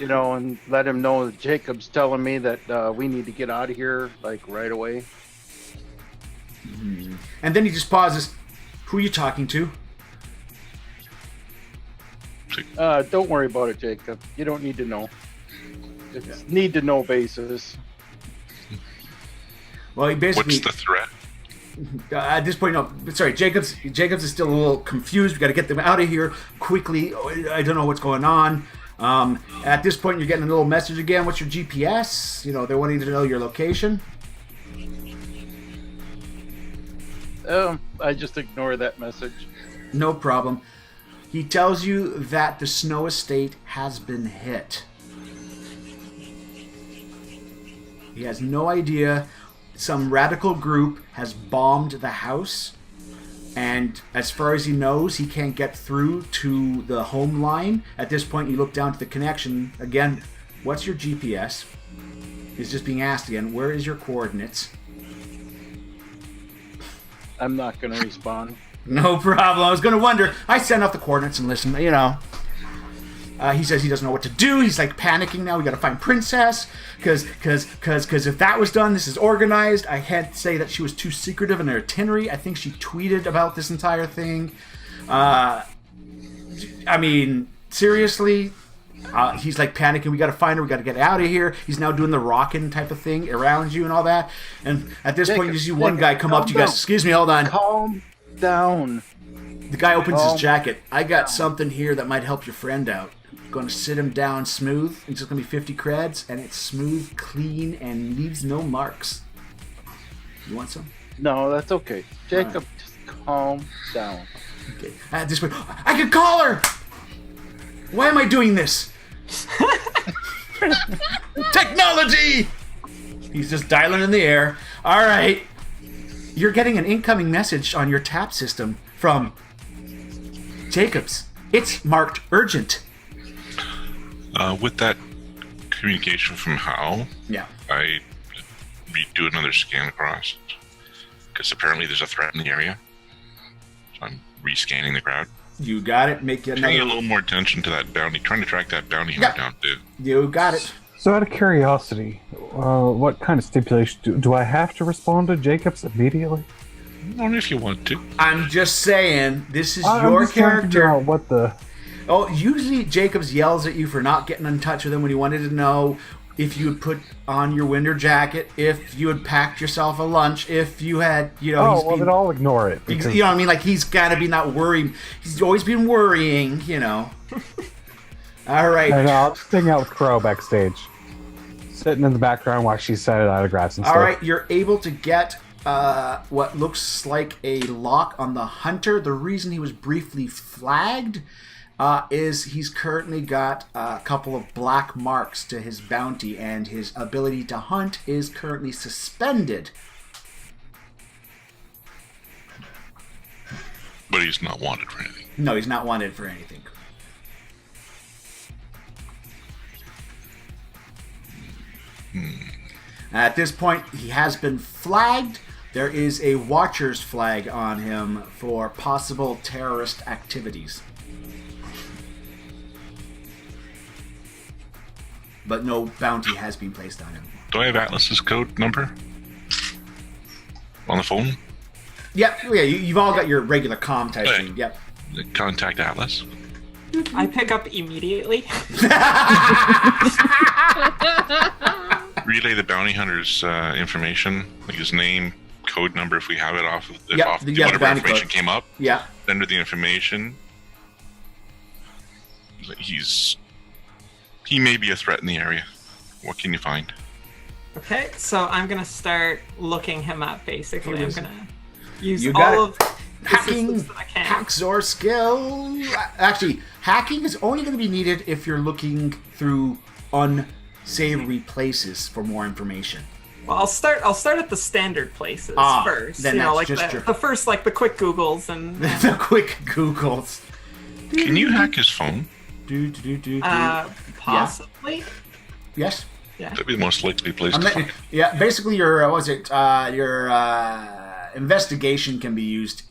And let him know that Jacob's telling me that we need to get out of here like right away. And then he just pauses. Who are you talking to? Don't worry about it, Jacob. You don't need to know. It's need to know basis. Well, he basically What's the threat? at this point, no. Sorry, Jacobs is still a little confused. We got to get them out of here quickly. I don't know what's going on. At this point, you're getting a little message again. What's your GPS? They're wanting to know your location. I just ignore that message. No problem. He tells you that the Snow Estate has been hit. He has no idea. Some radical group has bombed the house, and as far as he knows, he can't get through to the home line. At this point, you look down to the connection. Again, what's your GPS? He's just being asked again, where is your coordinates? I'm not going to respond. No problem. I was going to wonder. I sent off the coordinates and listen, he says he doesn't know what to do. He's like panicking now. We got to find Princess because if that was done, this is organized. I can't say that she was too secretive in her itinerary. I think she tweeted about this entire thing. I mean, seriously, He's like panicking. We got to find her. We got to get out of here. He's now doing the rocking type of thing around you and all that. And at this point, you see one guy come up to you guys. Excuse me, hold on. Calm down. The guy opens his jacket. I got something here that might help your friend out. Going to sit him down smooth. It's just going to be 50 creds, and it's smooth, clean, and leaves no marks. You want some? No, that's okay. Jacob, just calm down. Okay. At this point, I can call her! Why am I doing this? Technology! He's just dialing in the air. All right. You're getting an incoming message on your tap system from Jacobs. It's marked urgent. With that communication from Hal, Yeah. I do another scan across. Because apparently there's a threat in the area. So I'm rescanning the crowd. You got it. Make it Paying a another. little more attention to that bounty, trying to track that bounty hunter down too. You got it. So, out of curiosity, what kind of stipulation do I have to respond to Jacobs immediately? Only if you want to. I'm just saying, this is I'm your just trying to figure character. out what the. Oh, usually Jacobs yells at you for not getting in touch with him when he wanted to know if you had put on your winter jacket, if you had packed yourself a lunch, if you had, you know. Oh, well, then I'll ignore it. You Because, know what I mean? Like, he's got to be not worrying. He's always been worrying, you know. All right. I know, I'll just hang out with Crow backstage. Sitting in the background while she's signing autographs and stuff. All right, you're able to get what looks like a lock on the hunter. The reason he was briefly flagged is he's currently got a couple of black marks to his bounty, and his ability to hunt is currently suspended. But he's not wanted for anything. No, he's not wanted for anything. At this point, he has been flagged. There is a Watcher's flag on him for possible terrorist activities. But no bounty has been placed on him. Do I have Atlas's code number? On the phone? Yep, yeah, you've all got your regular comm type Hey. thing. Yep. Contact Atlas. I pick up immediately. Relay the bounty hunter's information, like his name, code number if we have it off of Yep, off the whatever bounty information code. came up. Yeah. Send her the information. He may be a threat in the area. What can you find? Okay, so I'm gonna start looking him up. Basically, I'm gonna use You got all it. of the Hacking, systems that I can. Hacksaw skill. Actually, hacking is only going to be needed if you're looking through unsavory places for more information. Well, I'll start at the standard places first. then You know, that's like just your- the first, like the quick Googles and The quick Googles. Can you hack his phone? possibly. Yes. That'd be the most likely place I'm to not- find. yeah, basically your investigation can be used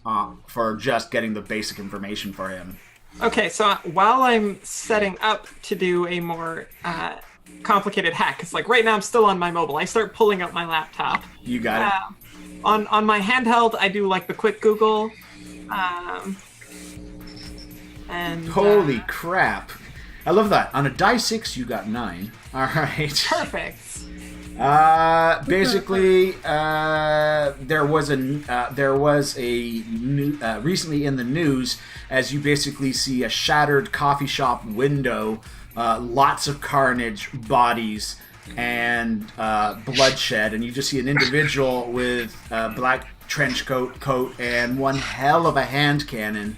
for just getting the basic information for him. Okay, so while I'm setting up to do a more complicated hack, because like right now I'm still on my mobile, I start pulling up my laptop. You got it. On my handheld, I do like the quick Google. And Holy crap. I love that. On a die 6, you got 9. All right. perfect. Basically, there was a recently in the news, as you basically see a shattered coffee shop window, lots of carnage, bodies, and bloodshed, and you just see an individual with a black trench coat, and one hell of a hand cannon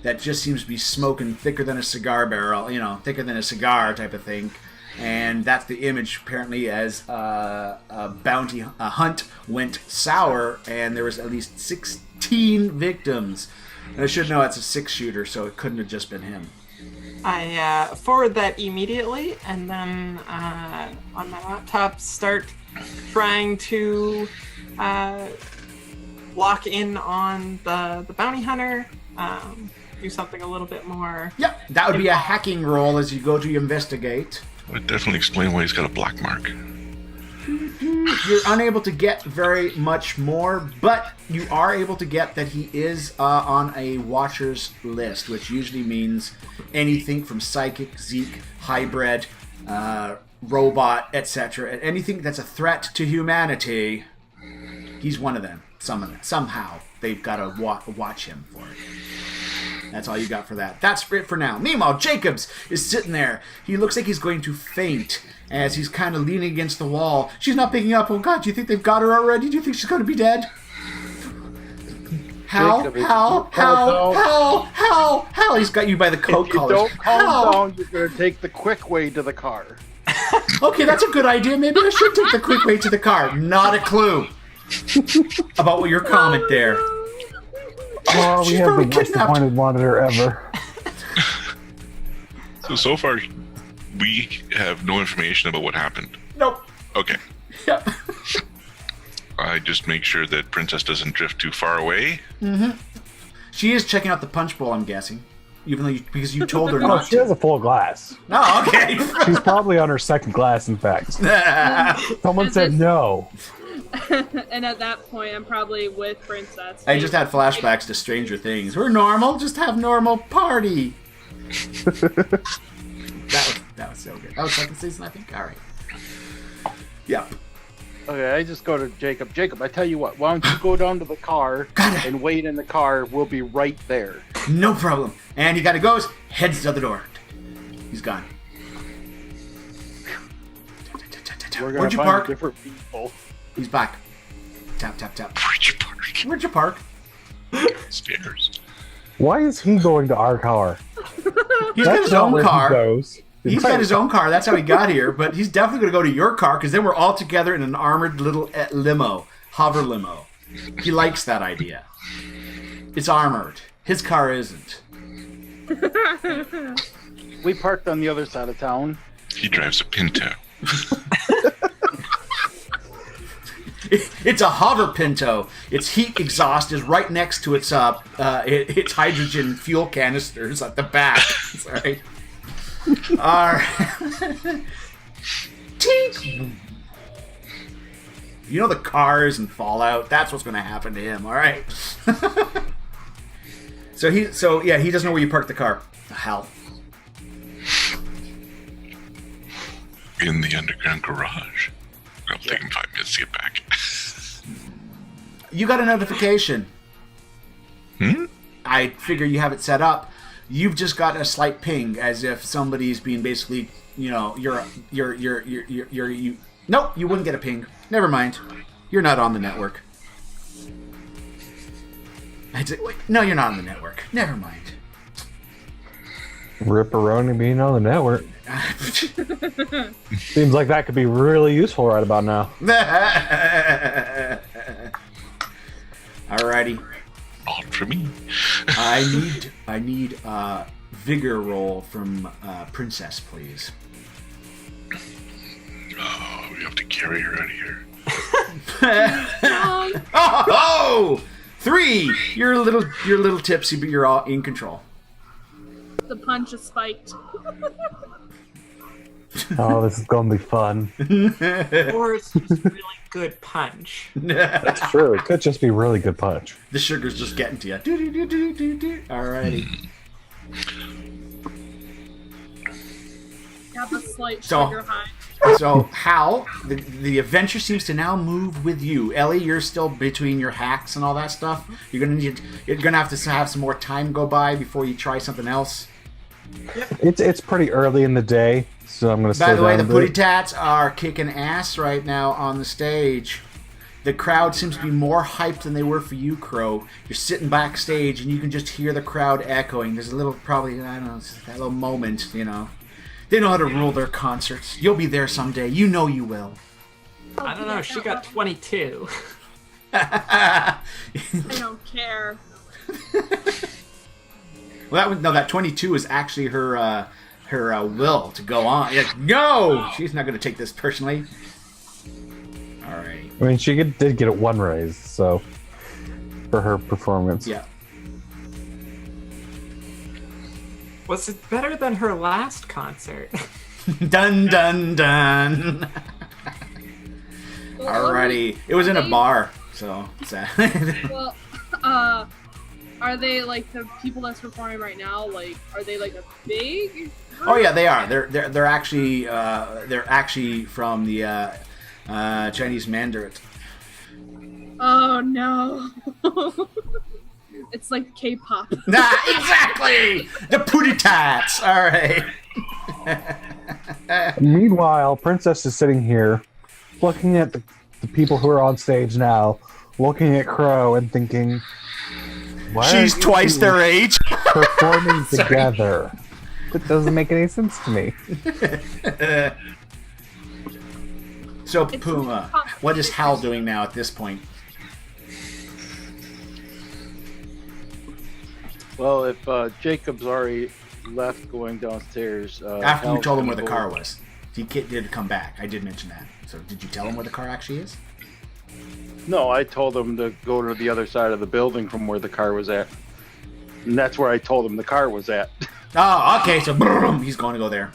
that just seems to be smoking thicker than a cigar barrel, thicker than a cigar type of thing. And that's the image, apparently, as a hunt went sour, and there was at least 16 victims. And I should know it's a 6-shooter, so it couldn't have just been him. I forward that immediately, and then on my laptop start trying to lock in on the bounty hunter. Do something a little bit more. Yep, that would be a hacking roll as you go to investigate. That would definitely explain why he's got a black mark. You're unable to get very much more, but you are able to get that he is on a Watcher's list, which usually means anything from Psychic, Zeke, Hybrid, Robot, etc. Anything that's a threat to humanity, he's one of them. Somehow. They've got to watch him for it. That's all you got for that. That's it for now. Meanwhile, Jacobs is sitting there. He looks like he's going to faint as he's kind of leaning against the wall. She's not picking up. Oh, God, do you think they've got her already? Do you think she's going to be dead? Hal? He's got you by the coat If you collar. don't calm down, you're going to take the quick way to the car. Okay, that's a good idea. Maybe I should take the quick way to the car. Not a clue about what your comment there. Oh, we She's have the probably most kidnapped. disappointed monitor ever. So far, we have no information about what happened. Nope. Okay. Yep. I just make sure that Princess doesn't drift too far away. She is checking out the punch bowl, I'm guessing. Even though because you told her Oh, not she to. has a full glass. Oh, okay. She's probably on her second glass, in fact. Someone said no. And at that point, I'm probably with Princess. I just had flashbacks to Stranger Things. We're normal, just have normal party. that was so good. That was second season, I think. All right. Yep. Okay, I just go to Jacob. Jacob, I tell you what, why don't you go down to the car and wait in the car? We'll be right there. No problem. And he kind of goes, heads to the door. He's gone. We're Where'd going to you find park? different people. He's back. Tap, tap, tap. Where'd you park? Where'd you park? Stairs. Why is he going to our car? He's got his not own where car. He goes. He's got his own car. That's how he got here. But he's definitely going to go to your car because then we're all together in an armored little limo, hover limo. He likes that idea. It's armored. His car isn't. We parked on the other side of town. He drives a Pinto. It's a hover Pinto. Its heat exhaust is right next to its its hydrogen fuel canisters at the back. Sorry. All right. Tink. You know the cars and Fallout. That's what's going to happen to him. All right. he doesn't know where you parked the car. Hell. In the underground garage. It'll take him 5 minutes to get back. You got a notification. I figure you have it set up. You've just got a slight ping, as if somebody's being basically, Nope, you wouldn't get a ping. Never mind. You're not on the network. Wait, no, you're not on the network. Never mind. Ripperoni being on the network. Seems like that could be really useful right about now. Alrighty. All for me. I need a vigor roll from Princess, please. Oh, we have to carry her out of here. Oh! 3! You're a little tipsy, but you're all in control. The punch is spiked. Oh, this is going to be fun. Or it's just really good punch. That's true. It could just be really good punch. The sugar's just getting to you. Alrighty. Got the slight So- sugar high. So, Hal, the adventure seems to now move with you. Ellie, you're still between your hacks and all that stuff. You're gonna have to have some more time go by before you try something else. It's pretty early in the day, so I'm going to slow By the way, down the a Booty bit. Tats are kicking ass right now on the stage. The crowd seems to be more hyped than they were for you, Crow. You're sitting backstage and you can just hear the crowd echoing. There's a little, probably, I don't know, it's that little moment, They know how to rule their concerts. You'll be there someday. You know you will. I don't know. She got 22. I don't care. Well, that 22 is actually her will to go on. No, she's not going to take this personally. All right. I mean, she did get it one raise, so for her performance. Yeah. Was it better than her last concert? Dun dun dun. Alrighty. It was in a bar, so sad. Well, are they like the people that's performing right now? Like, are they like a big? Oh yeah, they are. They're actually from the Chinese Mandarin. Oh no! It's like K-pop. Nah, exactly. The Pootie Tats. All right. Meanwhile, Princess is sitting here, looking at the people who are on stage now, looking at Crow and thinking, why She's are you twice two their age. performing together. It doesn't make any sense to me. So Puma, what is Hal doing now at this point? Well, if Jacob's already left going downstairs, After you Hal's told him where gonna the go- car was, he did come back. I did mention that. So did you tell him where the car actually is? No, I told him to go to the other side of the building from where the car was at, and that's where I told him the car was at. Oh, okay. So he's going to go there.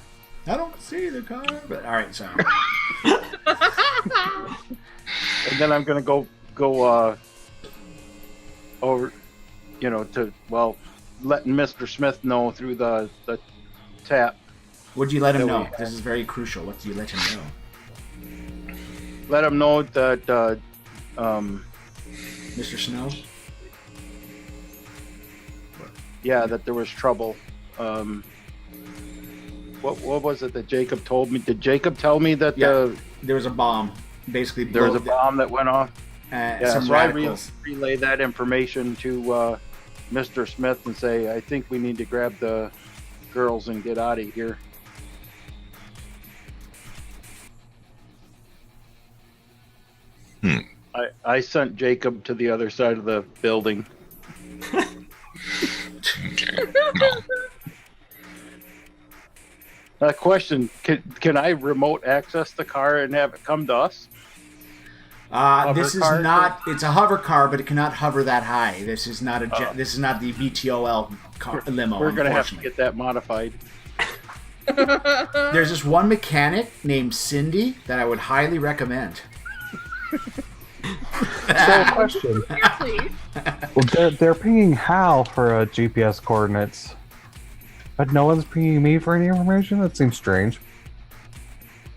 I don't see the car, but all right. So And then I'm gonna go over, letting Mr. Smith know through the tap. what'd you let him That know? we- This is very crucial. What do you let him know? Let him know that Mr. Snow? that there was trouble. What was it that Jacob told me? Did Jacob tell me that Yeah. There was a bomb. Basically, there was a bomb that went off? some So radicals. I relay that information to Mr. Smith and say, I think we need to grab the girls and get out of here. I sent Jacob to the other side of the building. Okay. No. Question: Can I remote access the car and have it come to us? This is car? not. It's a hover car, but it cannot hover that high. This is not a jet. This is not the VTOL car, limo. We're gonna have to unfortunately. get that modified. There's this one mechanic named Cindy that I would highly recommend. So, question. Seriously. Well, they're pinging Hal for GPS coordinates, but no one's pinging me for any information? That seems strange.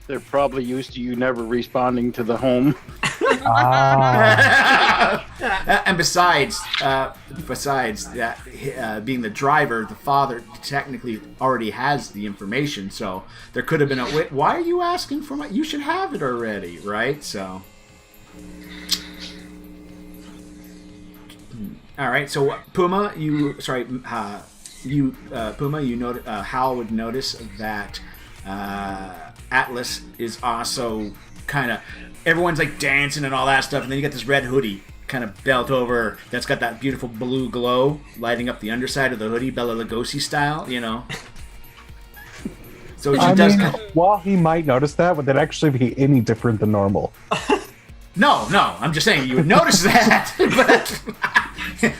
They're probably used to you never responding to the home. And besides that, being the driver, the father technically already has the information. So there could have been a. Wait, why are you asking for my? You should have it already, right? So. All right. So Puma, Puma, you noted. Hal would notice that Atlas is also kind of. Everyone's like dancing and all that stuff, and then you got this red hoodie kind of belt over that's got that beautiful blue glow lighting up the underside of the hoodie, Bela Lugosi style, you know. So she does. While he might notice that, would that actually be any different than normal? No, I'm just saying you would notice that. But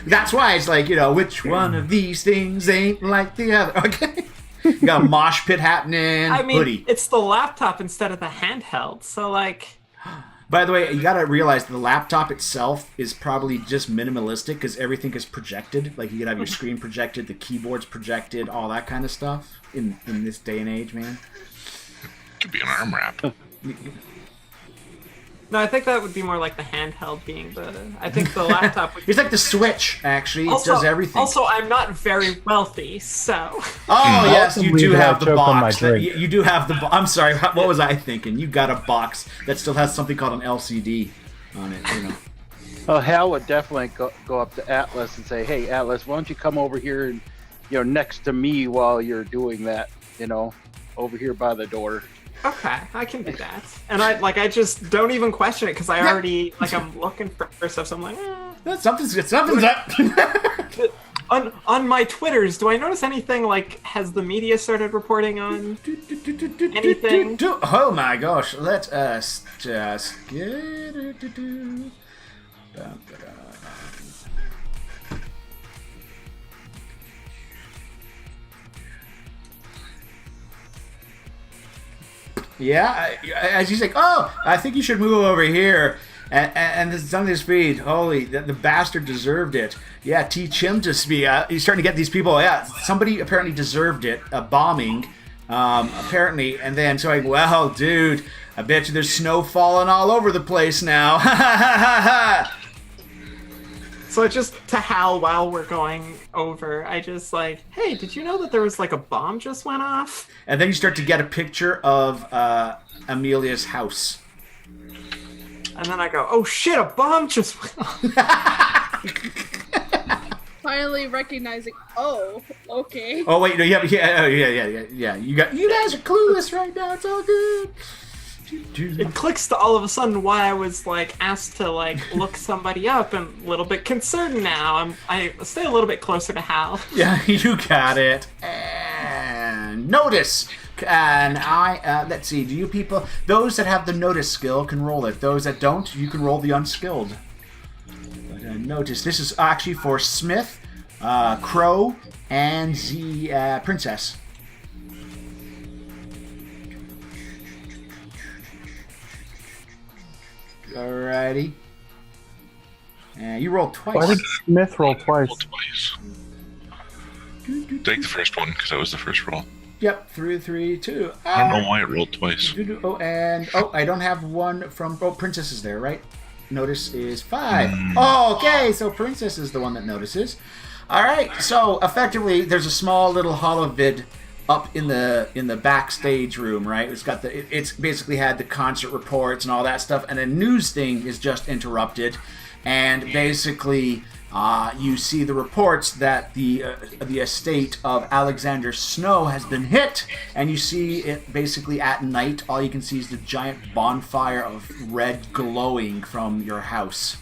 that's why it's like, which one of these things ain't like the other? Okay. You got a mosh pit happening. I mean, hoodie. it's the laptop instead of the handheld, so like. By the way, you gotta realize the laptop itself is probably just minimalistic because everything is projected. Like you could have your screen projected, the keyboard's projected, all that kind of stuff in this day and age, man. Could be an arm wrap. No, I think that would be more like the handheld being the. I think the laptop would. It's like the Switch, actually. It does everything. Also, I'm not very wealthy, so. Oh yes, you do Ultimately, have the choke on my box. drink. You do have the. I'm sorry. What was I thinking? You got a box that still has something called an LCD on it. Well, Hal would definitely go up to Atlas and say, "Hey, Atlas, why don't you come over here and, next to me while you're doing that? Over here by the door." Okay, I can do that. And I just don't even question it because I already I'm looking for stuff. So I'm like, Something's up. on my Twitters, do I notice anything like has the media started reporting on anything? Oh my gosh! Let us just get it. Yeah, as he's like, oh, I think you should move over here. And this is on his feed. Holy, the bastard deserved it. Yeah, teach him to speak. He's starting to get these people. Yeah, somebody apparently deserved it. A bombing, apparently. And then so like, well, dude, I bet you there's snow falling all over the place now. So just to Hal while we're going over, I just like, hey, did you know that there was like a bomb just went off? And then you start to get a picture of Amelia's house. And then I go, oh shit, a bomb just went off. Finally recognizing, oh, okay. Oh wait, no, yeah. You guys are clueless right now. It's all good. It clicks to all of a sudden why I was like asked to like look somebody up and a little bit concerned now. I stay a little bit closer to Hal. Yeah, you got it. And notice. And let's see, do you people, those that have the notice skill can roll it. Those that don't, you can roll the unskilled. But notice, this is actually for Smith, Crow, and the princess. Alrighty. And you rolled twice. Why did Smith roll twice? Roll twice. Take the first one, because that was the first roll. Yep, 3, 2. I don't know why it rolled twice. Oh, and I don't have one from. Oh, Princess is there, right? Notice is 5. Oh, okay, so Princess is the one that notices. All right, so effectively, there's a small little holovid up in the backstage room, right? It's basically had the concert reports and all that stuff, and a news thing is just interrupted, and basically. You see the reports that the estate of Alexander Snow has been hit, and you see it basically at night. All you can see is the giant bonfire of red glowing from your house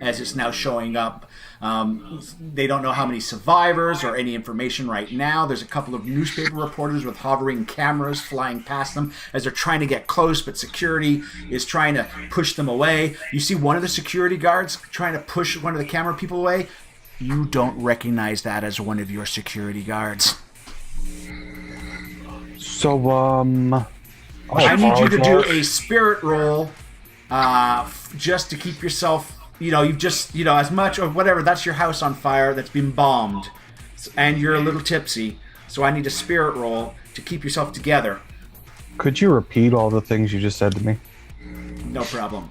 as it's now showing up. They don't know how many survivors or any information right now. There's a couple of newspaper reporters with hovering cameras flying past them as they're trying to get close, but security is trying to push them away. You see one of the security guards trying to push one of the camera people away. You don't recognize that as one of your security guards. So, I need you to do a spirit roll just to keep yourself... as much or whatever, that's your house on fire that's been bombed. And you're a little tipsy. So I need a spirit roll to keep yourself together. Could you repeat all the things you just said to me? No problem.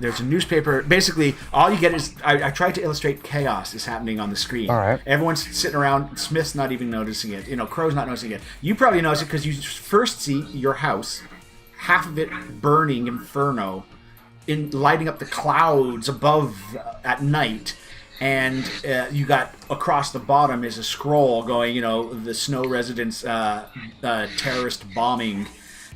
There's a newspaper. Basically, all you get is... I tried to illustrate chaos is happening on the screen. All right. Everyone's sitting around. Smith's not even noticing it. Crow's not noticing it. You probably notice it because you first see your house. Half of it burning inferno. Lighting up the clouds above at night, and you got across the bottom is a scroll going, the Snow residents terrorist bombing,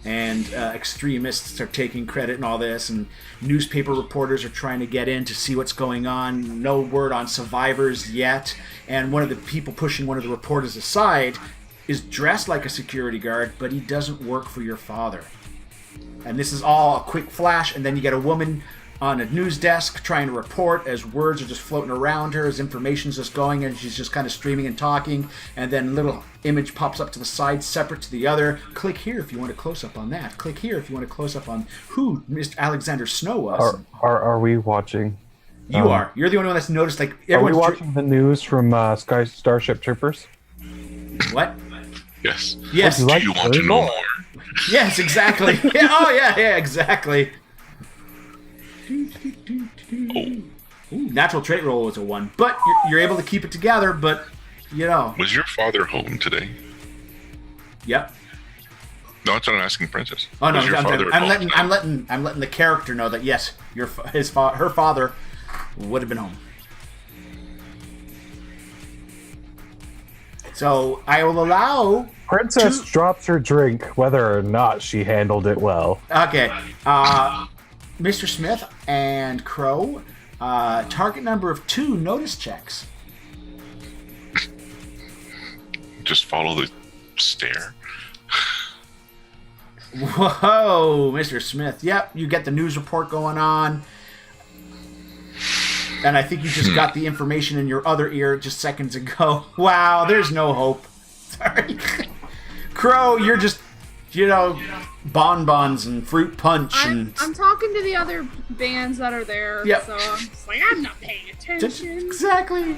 and extremists are taking credit and all this, and newspaper reporters are trying to get in to see what's going on. No word on survivors yet, and one of the people pushing one of the reporters aside is dressed like a security guard, but he doesn't work for your father. And this is all a quick flash, and then you get a woman on a news desk trying to report as words are just floating around her, as information's just going, and she's just kind of streaming and talking, and then a little image pops up to the side separate to the other. Click here if you want a close-up on that. Click here if you want a close-up on who Mr. Alexander Snow was. Are we watching? You are. You're the only one that's noticed, like, Are we everyone's... watching the news from Starship Troopers? What? Yes. Yes. Do you want to know more? Yes, exactly. Yeah, oh, yeah, exactly. Ooh, natural trait roll was a 1, but you're able to keep it together. But was your father home today? Yep. No, that's what I'm asking, Princess. Oh no, Was your father at home I'm letting the character know that yes, her father would have been home. So I will allow. Princess drops her drink, whether or not she handled it well. Okay, Mr. Smith and Crow, target number of 2 notice checks. Just follow the stare. Whoa, Mr. Smith. Yep, you get the news report going on. And I think you just got the information in your other ear just seconds ago. Wow, there's no hope. Sorry. Crow, you're just bonbons and fruit punch and. I'm talking to the other bands that are there. Yep. So I'm just like, I'm not paying attention. Exactly.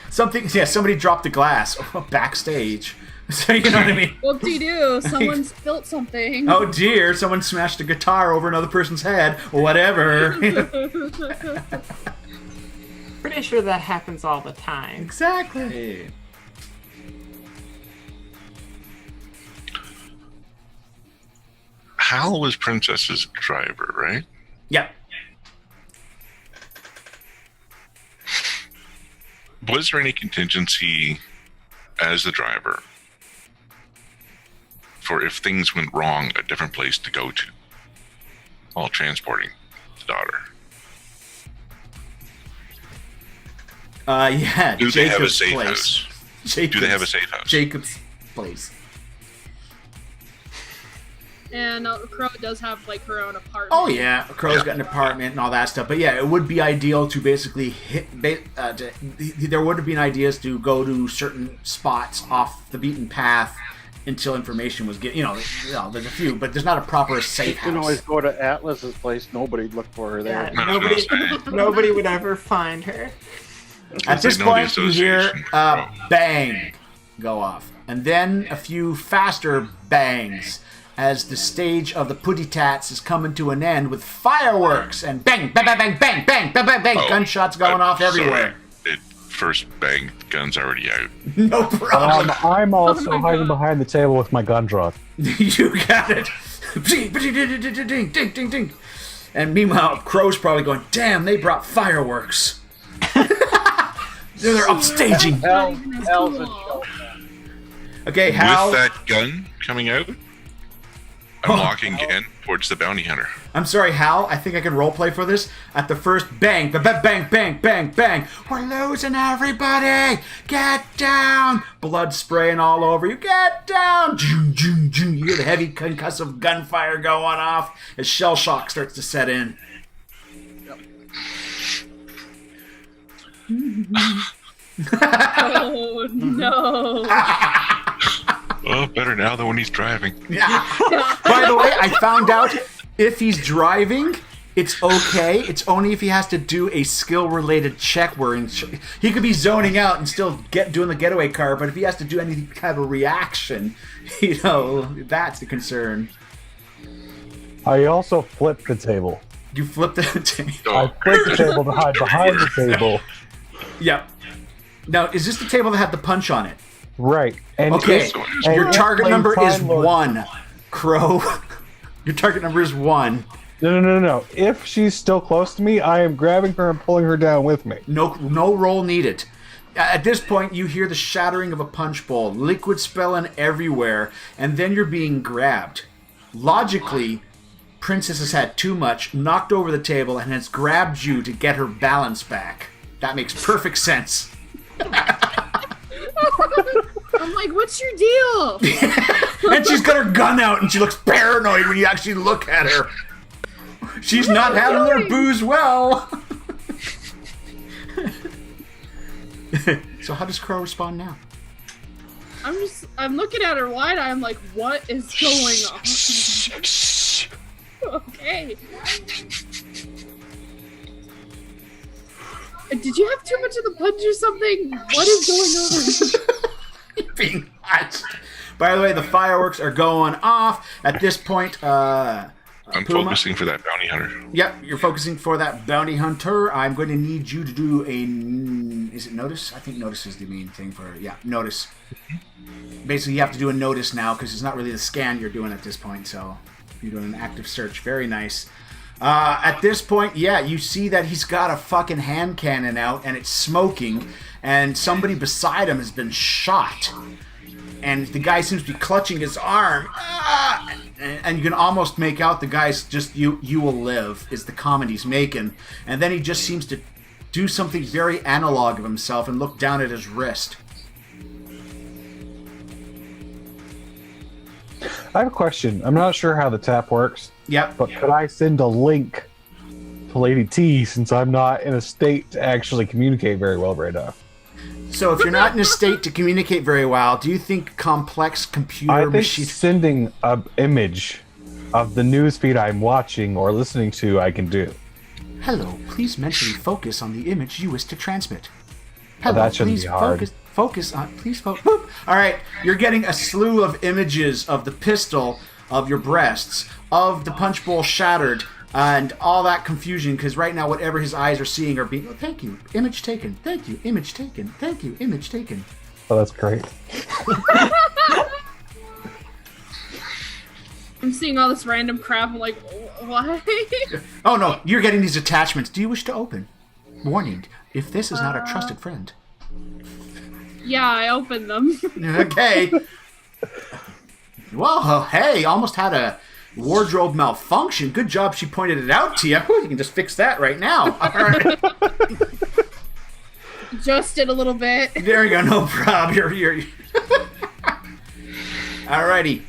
Somebody dropped a glass backstage. So you know what I mean? Whoop-de-doo, someone spilt something. Oh dear, someone smashed a guitar over another person's head, or whatever. Pretty sure that happens all the time. Exactly. Hal was Princess's driver, right? Yep. Was there any contingency as the driver for if things went wrong, a different place to go to while transporting the daughter? Yeah. Do they have a Jacob's safe place. house? Jacob's, Do they have a safe house? Jacob's place. And Crow does have like her own apartment. Oh yeah, Crow's got an apartment and all that stuff. But yeah, it would be ideal to basically there would have been ideas to go to certain spots off the beaten path until information was getting. There's a few, but there's not a proper safe You can house. always go to Atlas's place. Nobody'd look for her there. Yeah, nobody would ever find her. At this They know the point, you hear association. bang go off, and then a few faster bangs as the stage of the Putty Tats is coming to an end with fireworks and bang, bang, bang, bang, bang, bang, bang, bang, bang, gunshots going off everywhere. Sorry. First bang, gun's already out. No problem. I'm also my hiding God. behind the table with my gun drawn. You got it. Ding, ding, ding, ding, ding. And meanwhile, Crow's probably going, damn, they brought fireworks. They're upstaging. Hal's in show. Okay, Hal. With that gun coming out, I'm walking in towards the bounty hunter. I'm sorry, Hal. I think I can roleplay for this. At the first bang, bang, bang, bang, bang, bang. We're losing everybody. Get down. Blood spraying all over you. Get down. Joom, joom, joom. You hear the heavy concussive gunfire going off as shell shock starts to set in. Oh no. Oh, better now than when he's driving. Yeah. By the way, I found out if he's driving, it's okay. It's only if he has to do a skill-related check where he could be zoning out and still doing the getaway car, but if he has to do any kind of reaction, that's the concern. I also flipped the table. You flip the table. I flipped the table to hide behind the table. Yep. Now, is this the table that had the punch on it? Right. And Okay. and Your if target playing number is Time Lord- 1. Crow. Your target number is 1. No. If she's still close to me, I am grabbing her and pulling her down with me. No roll needed. At this point, you hear the shattering of a punch bowl, liquid spilling everywhere, and then you're being grabbed. Logically, Princess has had too much, knocked over the table, and has grabbed you to get her balance back. That makes perfect sense. I'm like, what's your deal? And she's got her gun out, and she looks paranoid when you actually look at her. She's not handling her booze well. So how does Crow respond now? I'm looking at her wide eye. I'm like, what is going on? Okay. Did you have too much of the punch or something? What is going on? Being punched. By the way, the fireworks are going off. At this point, I'm Puma? focusing for that bounty hunter. Yep, you're focusing for that bounty hunter. I'm going to need you to do is it notice? I think notice is the main thing for notice. Basically, you have to do a notice now because it's not really the scan you're doing at this point. So you're doing an active search. Very nice. At this point, you see that he's got a fucking hand cannon out and it's smoking, and somebody beside him has been shot. And the guy seems to be clutching his arm. And you can almost make out the guy's just, you will live, is the comment he's making. And then he just seems to do something very analog of himself and look down at his wrist. I have a question. I'm not sure how the tap works, Yep. but could I send a link to Lady T since I'm not in a state to actually communicate very well right now? So if you're not in a state to communicate very well, do you think complex computer I think machine... sending an image of the news feed I'm watching or listening to, I can do. Hello, please mentally focus on the image you wish to transmit. Hello, that shouldn't please be hard. focus on... Please focus... Boop. All right, you're getting a slew of images of the pistol, of your breasts, of the punch bowl shattered, and all that confusion, because right now whatever his eyes are seeing are being... Oh, thank you, image taken. Thank you, image taken. Thank you, image taken. Oh, that's great. I'm seeing all this random crap. I'm like, why? Oh no, you're getting these attachments. Do you wish to open? Warning, if this is not a trusted friend. Yeah, I opened them. Okay. Well, hey, almost had a wardrobe malfunction. Good job she pointed it out to you. Whew, you can just fix that right now. All right. Adjusted a little bit. There you go, no problem. You're... Alrighty.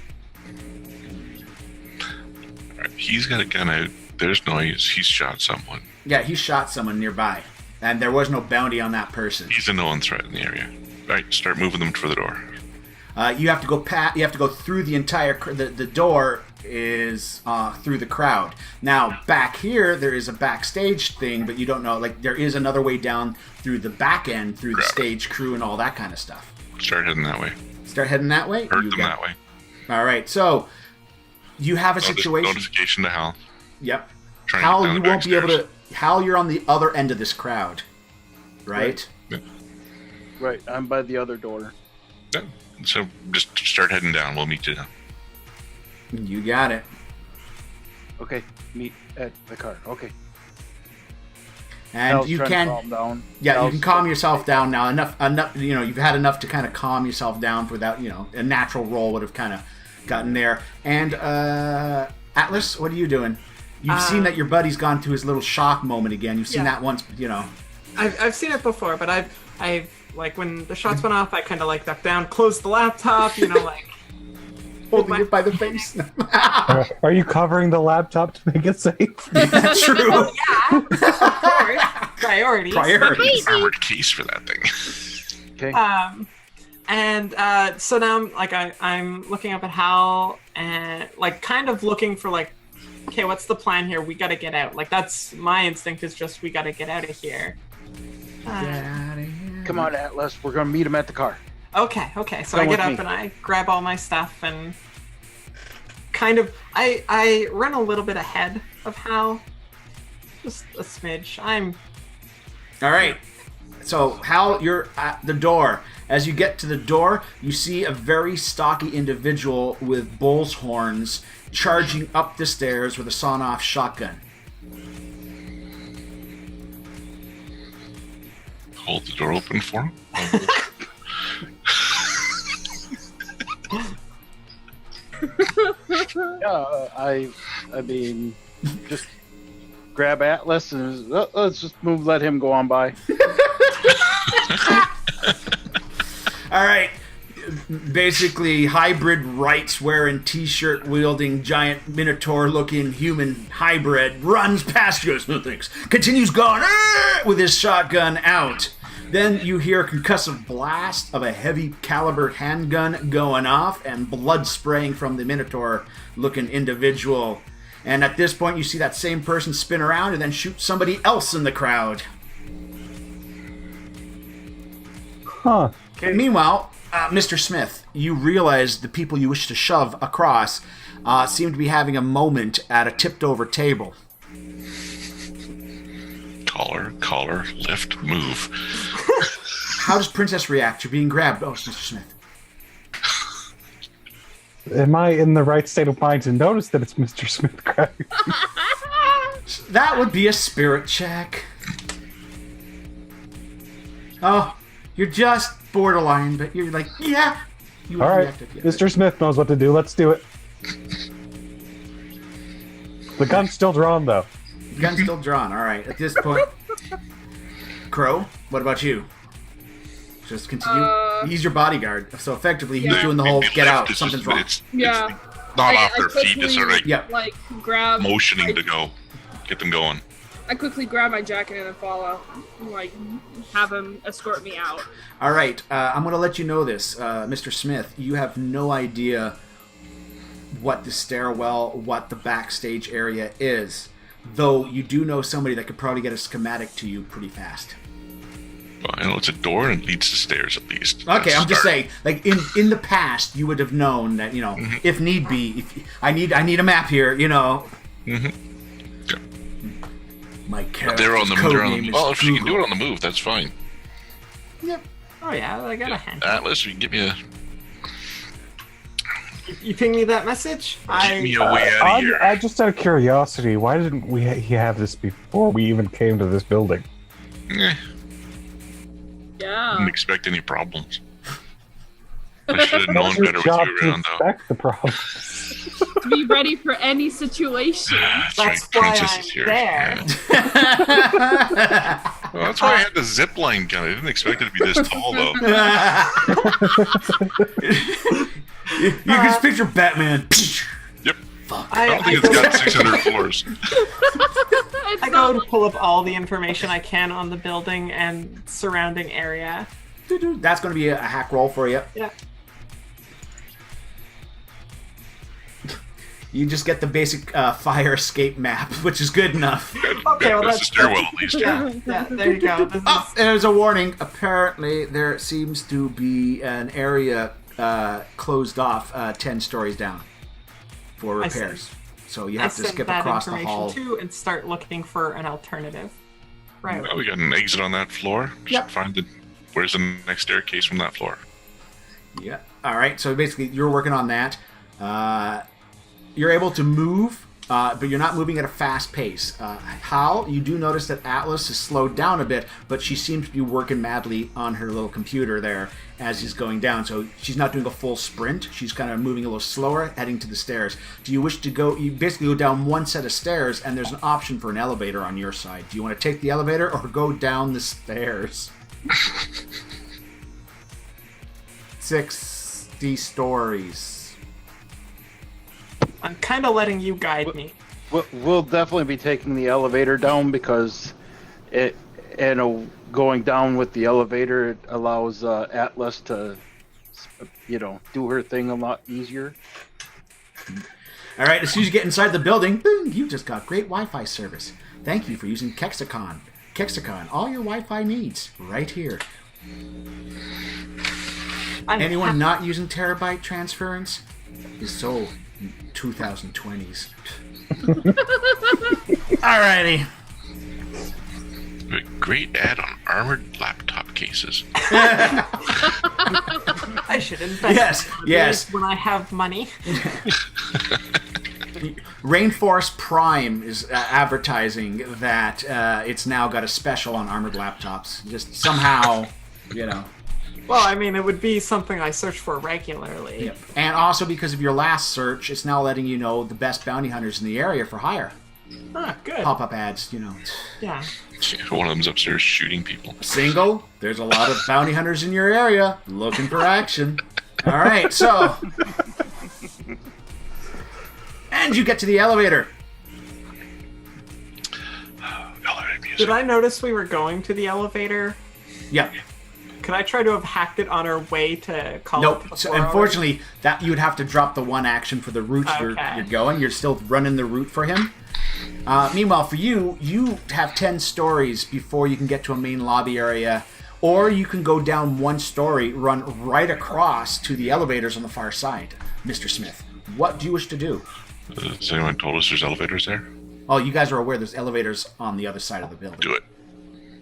All right, he's got a gun out. There's noise. He's shot someone. Yeah, he shot someone nearby. And there was no bounty on that person. He's a known threat in the area. All right, start moving them for the door. You have to go you have to go through the entire... The door is through the crowd. Now, back here, there is a backstage thing, but you don't know... Like, there is another way down through the back end, through the stage crew and all that kind of stuff. Start heading that way. Start heading that way? Hurt them that way. All right, so you have a situation... Notification to Hal. Yep. Trying Hal, to get you down won't be able backstairs. to... Hal, you're on the other end of this crowd, right? Right, I'm by the other door. Yeah. So just start heading down. We'll meet you down. You got it. Okay, meet at the car. Okay. And Hal's you trying to can... calm down. Yeah, you Hal's can calm yourself down now. Enough, you know, you've had enough to kind of calm yourself down without, you know, a natural roll would have kind of gotten there. And, Atlas, what are you doing? You've seen that your buddy's gone through his little shock moment again. You've seen that once, you know. I've seen it before, but I've like when the shots went off, I kind of like ducked down, closed the laptop, you know, like Holding it by the face. Are you covering the laptop to make it safe? True. Oh, yeah, of course. Priorities. Armored case for that thing. Okay. So now I'm looking up at Hal and like kind of looking for like, okay, what's the plan here? We got to get out. Like that's my instinct is just we got to get out of here. Come on, Atlas. We're gonna meet him at the car. Okay. So Come I get with up me. and I grab all my stuff and kind of I run a little bit ahead of Hal, just a smidge. All right. So, Hal, you're at the door. As you get to the door, you see a very stocky individual with bull's horns charging up the stairs with a sawn-off shotgun. Hold the door open for him. Yeah, I mean, just grab Atlas and let's just let him go on by. All right. Basically, hybrid rights wearing t-shirt wielding giant minotaur looking human hybrid runs past you. No thanks. Continues going with his shotgun out. Then you hear a concussive blast of a heavy caliber handgun going off and blood spraying from the minotaur looking individual. And at this point, you see that same person spin around and then shoot somebody else in the crowd. Huh. Meanwhile, Mr. Smith, you realize the people you wish to shove across seem to be having a moment at a tipped-over table. Collar, lift, move. How does Princess react? You're being grabbed. Oh, it's Mr. Smith. Am I in the right state of mind to notice that it's Mr. Smith grabbing? That would be a spirit check. Oh, you're just borderline, but you're like, yeah. You All right, react if you- Mr. Smith knows what to do. Let's do it. The gun's still drawn, though. Gun's still drawn. All right. At this point, Crow, what about you? Just continue. He's your bodyguard, so effectively he's doing the whole Maybe get lift out. is Something's just- wrong. It's Yeah. not I off their feet, just sort of Yeah. like grab. motioning to go. Get them going. I quickly grab my jacket and then follow. Like, have him escort me out. All right, I'm going to let you know this, Mr. Smith. You have no idea what the stairwell, what the backstage area is, though you do know somebody that could probably get a schematic to you pretty fast. Well, I know it's a door and it leads to stairs at least. Okay, That's I'm just start. saying, like in the past, you would have known that, if need be, I need a map here, Okay. My But character's they're on the code they're on name the, is well, if you can do Google. it on the move, that's fine. Oh yeah, I got a hand. Atlas, you can give me You ping me that message? a way out of here. I just out of curiosity, why didn't he have this before we even came to this building? Yeah. Didn't expect any problems. I should have known It's your better with job you to around, though. inspect the problems. To be ready for any situation. That's That's right, why Princess I'm is here. there. Yeah. Well, that's why I had the zip line gun. I didn't expect it to be this tall, though. You can just picture Batman. Yep. I don't think it's got 600 floors. I go to pull up all the information I can on the building and surrounding area. That's going to be a hack roll for you. Yeah. You just get the basic fire escape map, which is good enough. Okay, well That's that's the stairwell, at least. Yeah, there you go. This Oh, is, there's a warning. Apparently, there seems to be an area closed off 10 stories down for I see. repairs. So you I have to send skip that across the information hall. too and start looking for an alternative. Right. Well, we got an exit on that floor. Just Yep. find where's the next staircase from that floor. Yeah. All right. So basically, you're working on that. You're able to move, but you're not moving at a fast pace. Hal, you do notice that Atlas has slowed down a bit, but she seems to be working madly on her little computer there as he's going down. So she's not doing a full sprint. She's kind of moving a little slower, heading to the stairs. Do you wish to go? You basically go down one set of stairs, and there's an option for an elevator on your side. Do you want to take the elevator or go down the stairs? 60 stories. I'm kind of letting you guide me. We'll definitely be taking the elevator down because going down with the elevator, it allows Atlas to, do her thing a lot easier. All right, as soon as you get inside the building, boom, you just got great Wi-Fi service. Thank you for using Kexicon. Kexicon, all your Wi-Fi needs, right here. Anyone not using terabyte transference is sold in 2020s. Alrighty. A great ad on armored laptop cases. I should invest Yes. when I have money. Rainforest Prime is advertising that it's now got a special on armored laptops. Just somehow, Well, I mean, it would be something I search for regularly. And also because of your last search, it's now letting you know the best bounty hunters in the area for hire. Ah, good. Pop-up ads, Yeah. One of them's upstairs shooting people. Single, there's a lot of bounty hunters in your area looking for action. All right, so... And you get to the elevator. Elevator music. Did I notice we were going to the elevator? Yeah. Could I try to have hacked it on our way to call Nope. it So before unfortunately, that you would have to drop the one action for the route you're going. You're still running the route for him. Meanwhile, for you, you have 10 stories before you can get to a main lobby area, or you can go down one story, run right across to the elevators on the far side. Mr. Smith, what do you wish to do? Has anyone told us there's elevators there? Oh, you guys are aware there's elevators on the other side of the building. Do it.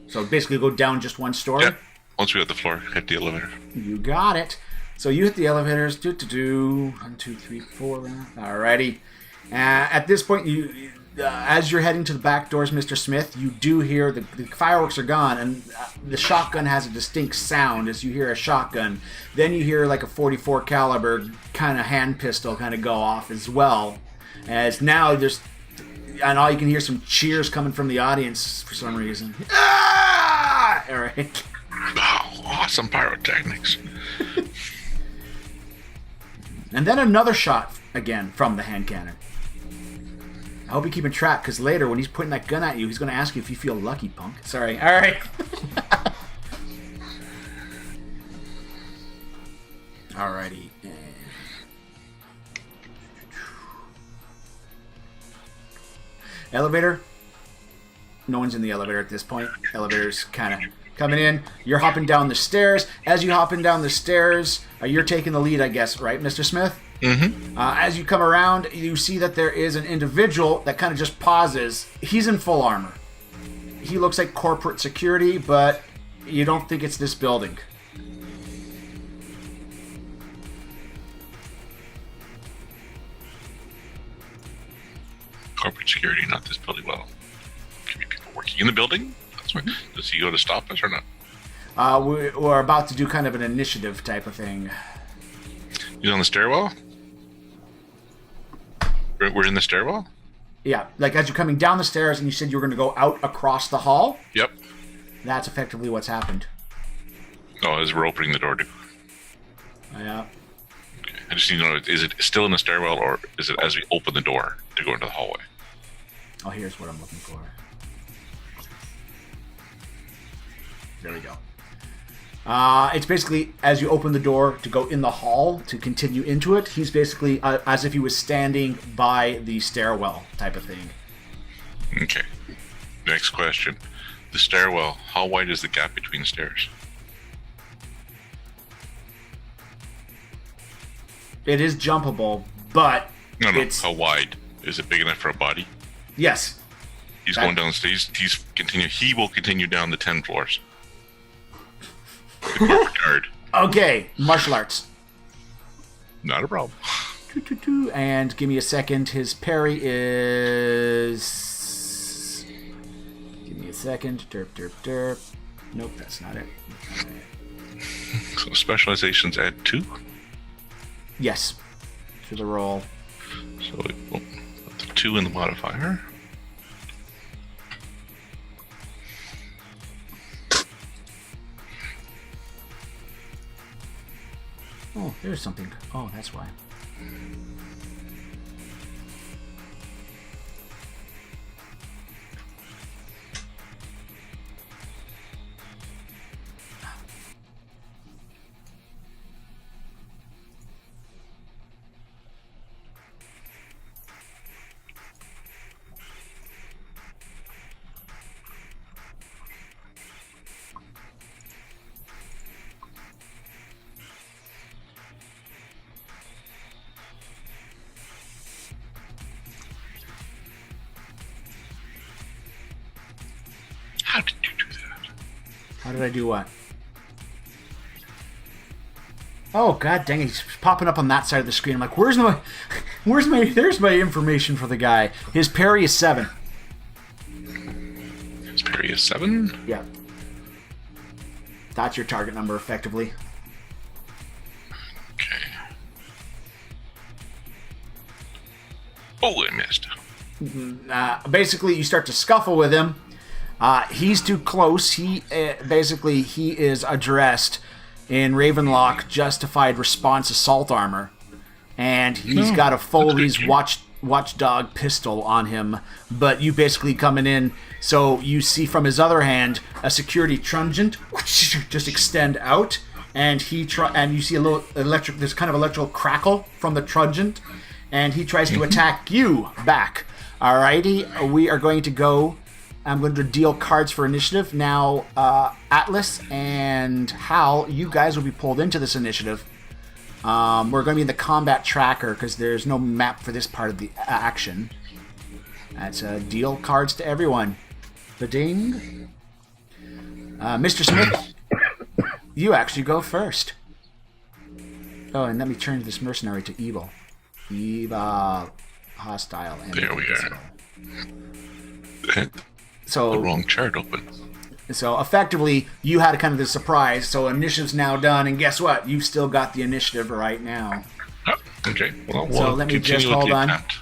So basically go down just one story? Yeah. Once we hit the floor, hit the elevator. You got it. So you hit the elevators. 1, 2, 3, 4. Alrighty. At this point, you, as you're heading to the back doors, Mr. Smith, you do hear the fireworks are gone, and the shotgun has a distinct sound as you hear a shotgun. Then you hear like a 44 caliber kind of hand pistol kind of go off as well. As now there's, and all you can hear some cheers coming from the audience for some reason. Ah! All right. Oh, awesome pyrotechnics. And then another shot again from the hand cannon. hope you're keeping track, because later when he's putting that gun at you, he's going to ask you if you feel lucky, punk. Sorry. All right. Alrighty. Elevator. No one's in the elevator at this point. Elevator's kind of coming in. You're hopping down the stairs. As you hopping down the stairs, you're taking the lead, I guess, right, Mr. Smith? Mm-hmm. As you come around, you see that there is an individual that kind of just pauses. He's in full armor. He looks like corporate security, but you don't think it's this building. Corporate security, not this building. Well, could be people working in the building. That's why. Does he go to stop us or not? We're about to do kind of an initiative type of thing. He's on the stairwell. We're in the stairwell. Yeah, like as you're coming down the stairs and you said you were going to go out across the hall. Yep. That's effectively what's happened. Oh, as we're opening the door to. Yeah. Okay. I just need to know: is it still in the stairwell, or is it as we open the door to go into the hallway? Oh, here's what I'm looking for. There we go. It's basically as you open the door to go in the hall to continue into it. He's basically as if he was standing by the stairwell type of thing. Okay. Next question: the stairwell. How wide is the gap between stairs? It is jumpable, but No. it's How wide? Is it big enough for a body? yes. He's going down the stairs. He will continue down the 10 floors. The corporate yard. Okay, martial arts. Not a problem. And give me a second. His parry is. Give me a second. Derp, derp, derp. Nope, that's not it. So specializations add 2. Yes, to the roll. So we'll put the 2 in the modifier. Oh, there's something. Oh, that's why. How did you do that? How did I do what? Oh, god dang it, he's popping up on that side of the screen. I'm like, there's my information for the guy. His parry is 7. His parry is 7. Yeah. That's your target number, effectively. Okay. Oh, I missed. Basically, you start to scuffle with him. He's too close. He is addressed in Ravenlock Justified Response Assault Armor, and he's got a Foley's Watchdog pistol on him. But you basically coming in, so you see from his other hand a security truncheon just extend out, and you see a little electric. There's kind of electrical crackle from the truncheon, and he tries to attack you back. Alrighty, we are going to go. I'm going to deal cards for initiative. Now, Atlas and Hal, you guys will be pulled into this initiative. We're going to be in the combat tracker because there's no map for this part of the action. That's deal cards to everyone. Ba-ding. Mr. Smith, you actually go first. Oh, and let me turn this mercenary to evil. Evil. Hostile. And There we are. So The wrong chart open. So effectively, you had a kind of the surprise. So initiative's now done, and guess what? You've still got the initiative right now. Oh, okay. Well, So we'll let me continue just with hold the on. attempt.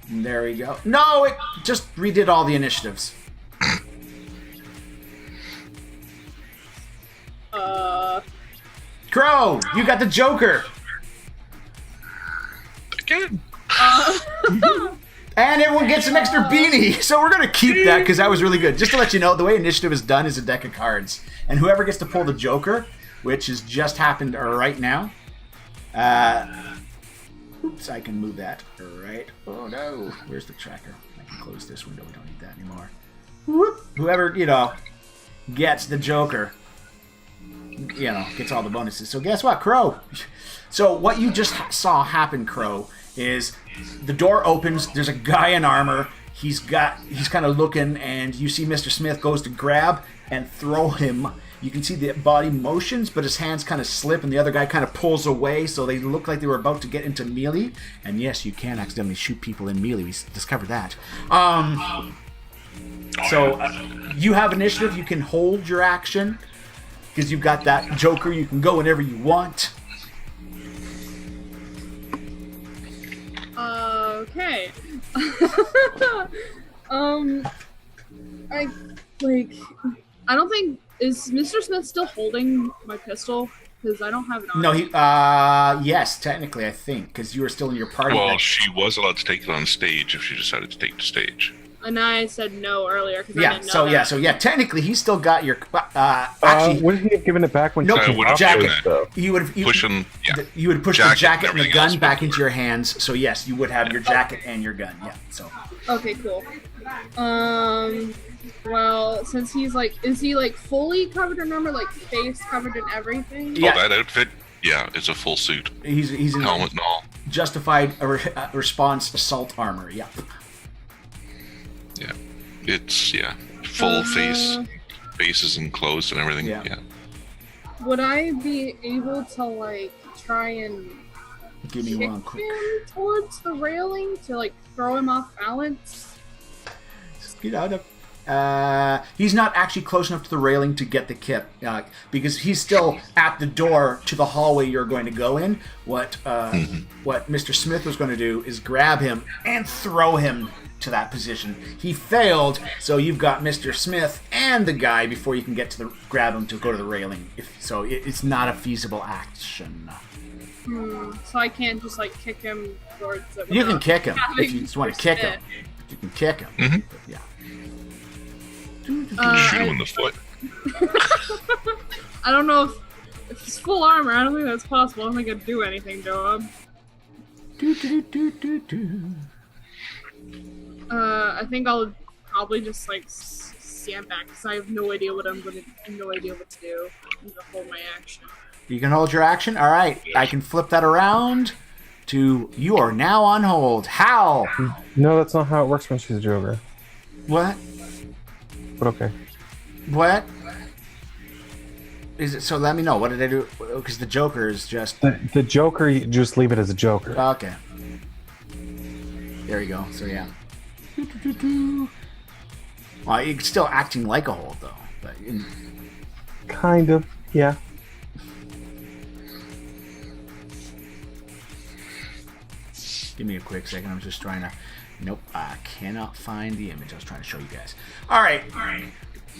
There we go. No, it just redid all the initiatives. Crow, you got the Joker. Again. And everyone gets an extra beanie. So we're going to keep that because that was really good. Just to let you know, the way initiative is done is a deck of cards. And whoever gets to pull the Joker, which has just happened right now. Oops, I can move that right. Oh, no. Where's the tracker? I can close this window. We don't need that anymore. Whoop. Whoever, gets the Joker, gets all the bonuses. So guess what, Crow? So what you just saw happen, Crow, is the door opens. There's a guy in armor. He's kind of looking, and you see Mr. Smith goes to grab and throw him. You can see the body motions, but his hands kind of slip, and the other guy kind of pulls away, so they look like they were about to get into melee. And yes, you can accidentally shoot people in melee. We discovered that. So you have initiative. You can hold your action because you've got that Joker. You can go whenever you want. Okay. I don't think, is Mr. Smith still holding my pistol? Because I don't have it on. No, yes, technically, I think, because you were still in your party. Well, she was allowed to take it on stage if she decided to take the stage. And I said no earlier because I didn't know that. Technically, he's still got your. Actually, would he have given it back when? Nope, she would have jacket. given it. You would have you would push the jacket and the gun back into your hands. So yes, you would have your jacket and your gun. Yeah. So. Okay, cool. Well, since he's is he fully covered in armor, face covered in everything? Yeah. Oh, that outfit? Yeah, it's a full suit. He's in helmet and all. Justified response assault armor. Yeah. Yeah, it's full face is enclosed and everything. Yeah. Would I be able to try and give me one quick him towards the railing to throw him off balance? Just get out of. He's not actually close enough to the railing to get the kip because he's still at the door to the hallway you're going to go in. What Mr. Smith was going to do is grab him and throw him to that position. He failed, so you've got Mr. Smith and the guy before you can get to grab him to go to the railing. So it's not a feasible action. So I can't just kick him towards it. You can kick him if you just want to kick him. You can kick him. Mm-hmm. Yeah. Shoot him in the foot. I don't know if it's full armor. I don't think that's possible. I don't think I'd do anything to him. I think I'll probably just stand back because I have no idea what to do. I'm going to hold my action. You can hold your action? All right. I can flip that around to you are now on hold. How? No, that's not how it works when she's a Joker. What? But okay. What? Is it? So let me know. What did I do? Because the Joker is just... The Joker, you just leave it as a Joker. Okay. There you go. So yeah. Well, it's still acting like a hold, though. But kind of, yeah. Give me a quick second. I'm just trying to... Nope, I cannot find the image I was trying to show you guys. All right.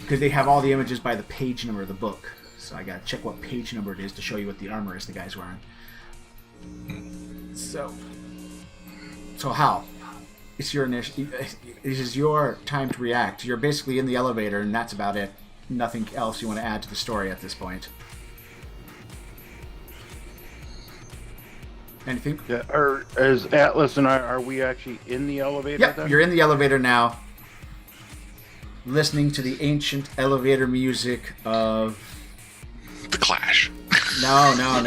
Because they have all the images by the page number of the book. So I got to check what page number it is to show you what the armor is the guy's wearing. So how? It's your initiative. This is your time to react. You're basically in the elevator, and that's about it. Nothing else you want to add to the story at this point. Anything? Yeah, or as Atlas and I, are we actually in the elevator? Yep, then? you're in the elevator now. Listening to the ancient elevator music of... The Clash. No. I'm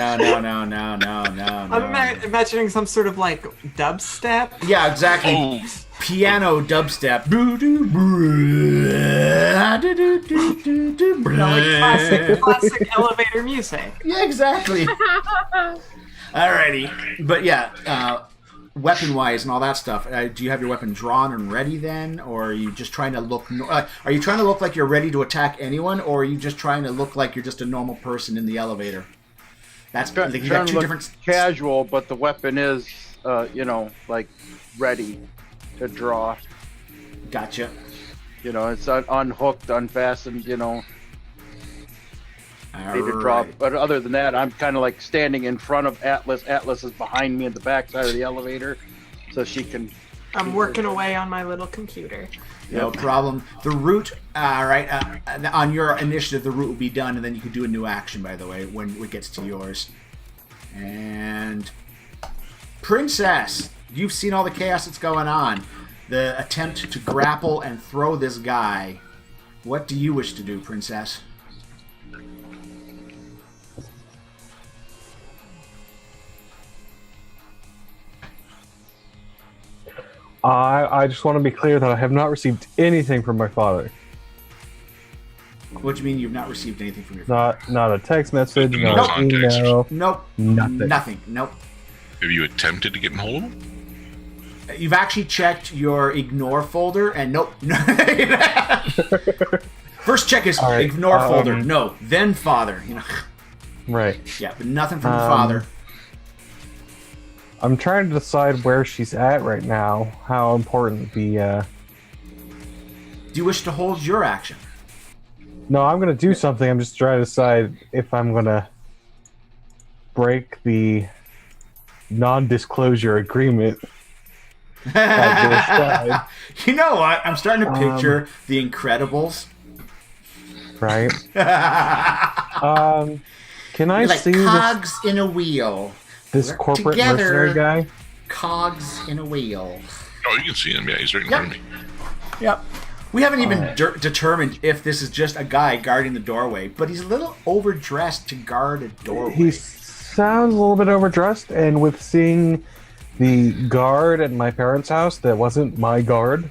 imagining some sort of dubstep. Yeah, exactly. Oh. Piano dubstep. Classic elevator music. Yeah, exactly. Alrighty. But yeah, weapon-wise and all that stuff, do you have your weapon drawn and ready then? Or are you just trying to look... are you trying to look like you're ready to attack anyone? Or are you just trying to look like you're just a normal person in the elevator? That's... Trying you got to two look different... casual, but the weapon is, ready to draw. Gotcha. It's unhooked, unfastened, ready to draw. Alright. But other than that, I'm kind of standing in front of Atlas. Atlas is behind me at the back side of the elevator, so she can I'm working away on my little computer. No problem. The route, on your initiative, the route will be done, and then you can do a new action, by the way, when it gets to yours. And Princess, you've seen all the chaos that's going on. The attempt to grapple and throw this guy. What do you wish to do, Princess? I just want to be clear that I have not received anything from my father. What do you mean you've not received anything from your father? Not a text message, No not an context. email. Nope. Nothing. Nope. Have you attempted to get in hold of him? You've actually checked your ignore folder, and nope. First check is right, ignore folder. No, then father. Right. Yeah, but nothing from your father. I'm trying to decide where she's at right now. How important the. Do you wish to hold your action? No, I'm gonna do something. I'm just trying to decide if I'm gonna break the non-disclosure agreement. At this time, You know what? I'm starting to picture The Incredibles. right? Can I Like see cogs in a wheel. this Work corporate together. mercenary guy? Cogs in a wheel. Oh, you can see him. Yeah, he's right in front of me. Yep. We haven't even determined if this is just a guy guarding the doorway, but he's a little overdressed to guard a doorway. He sounds a little bit overdressed, and with seeing the guard at my parents' house that wasn't my guard.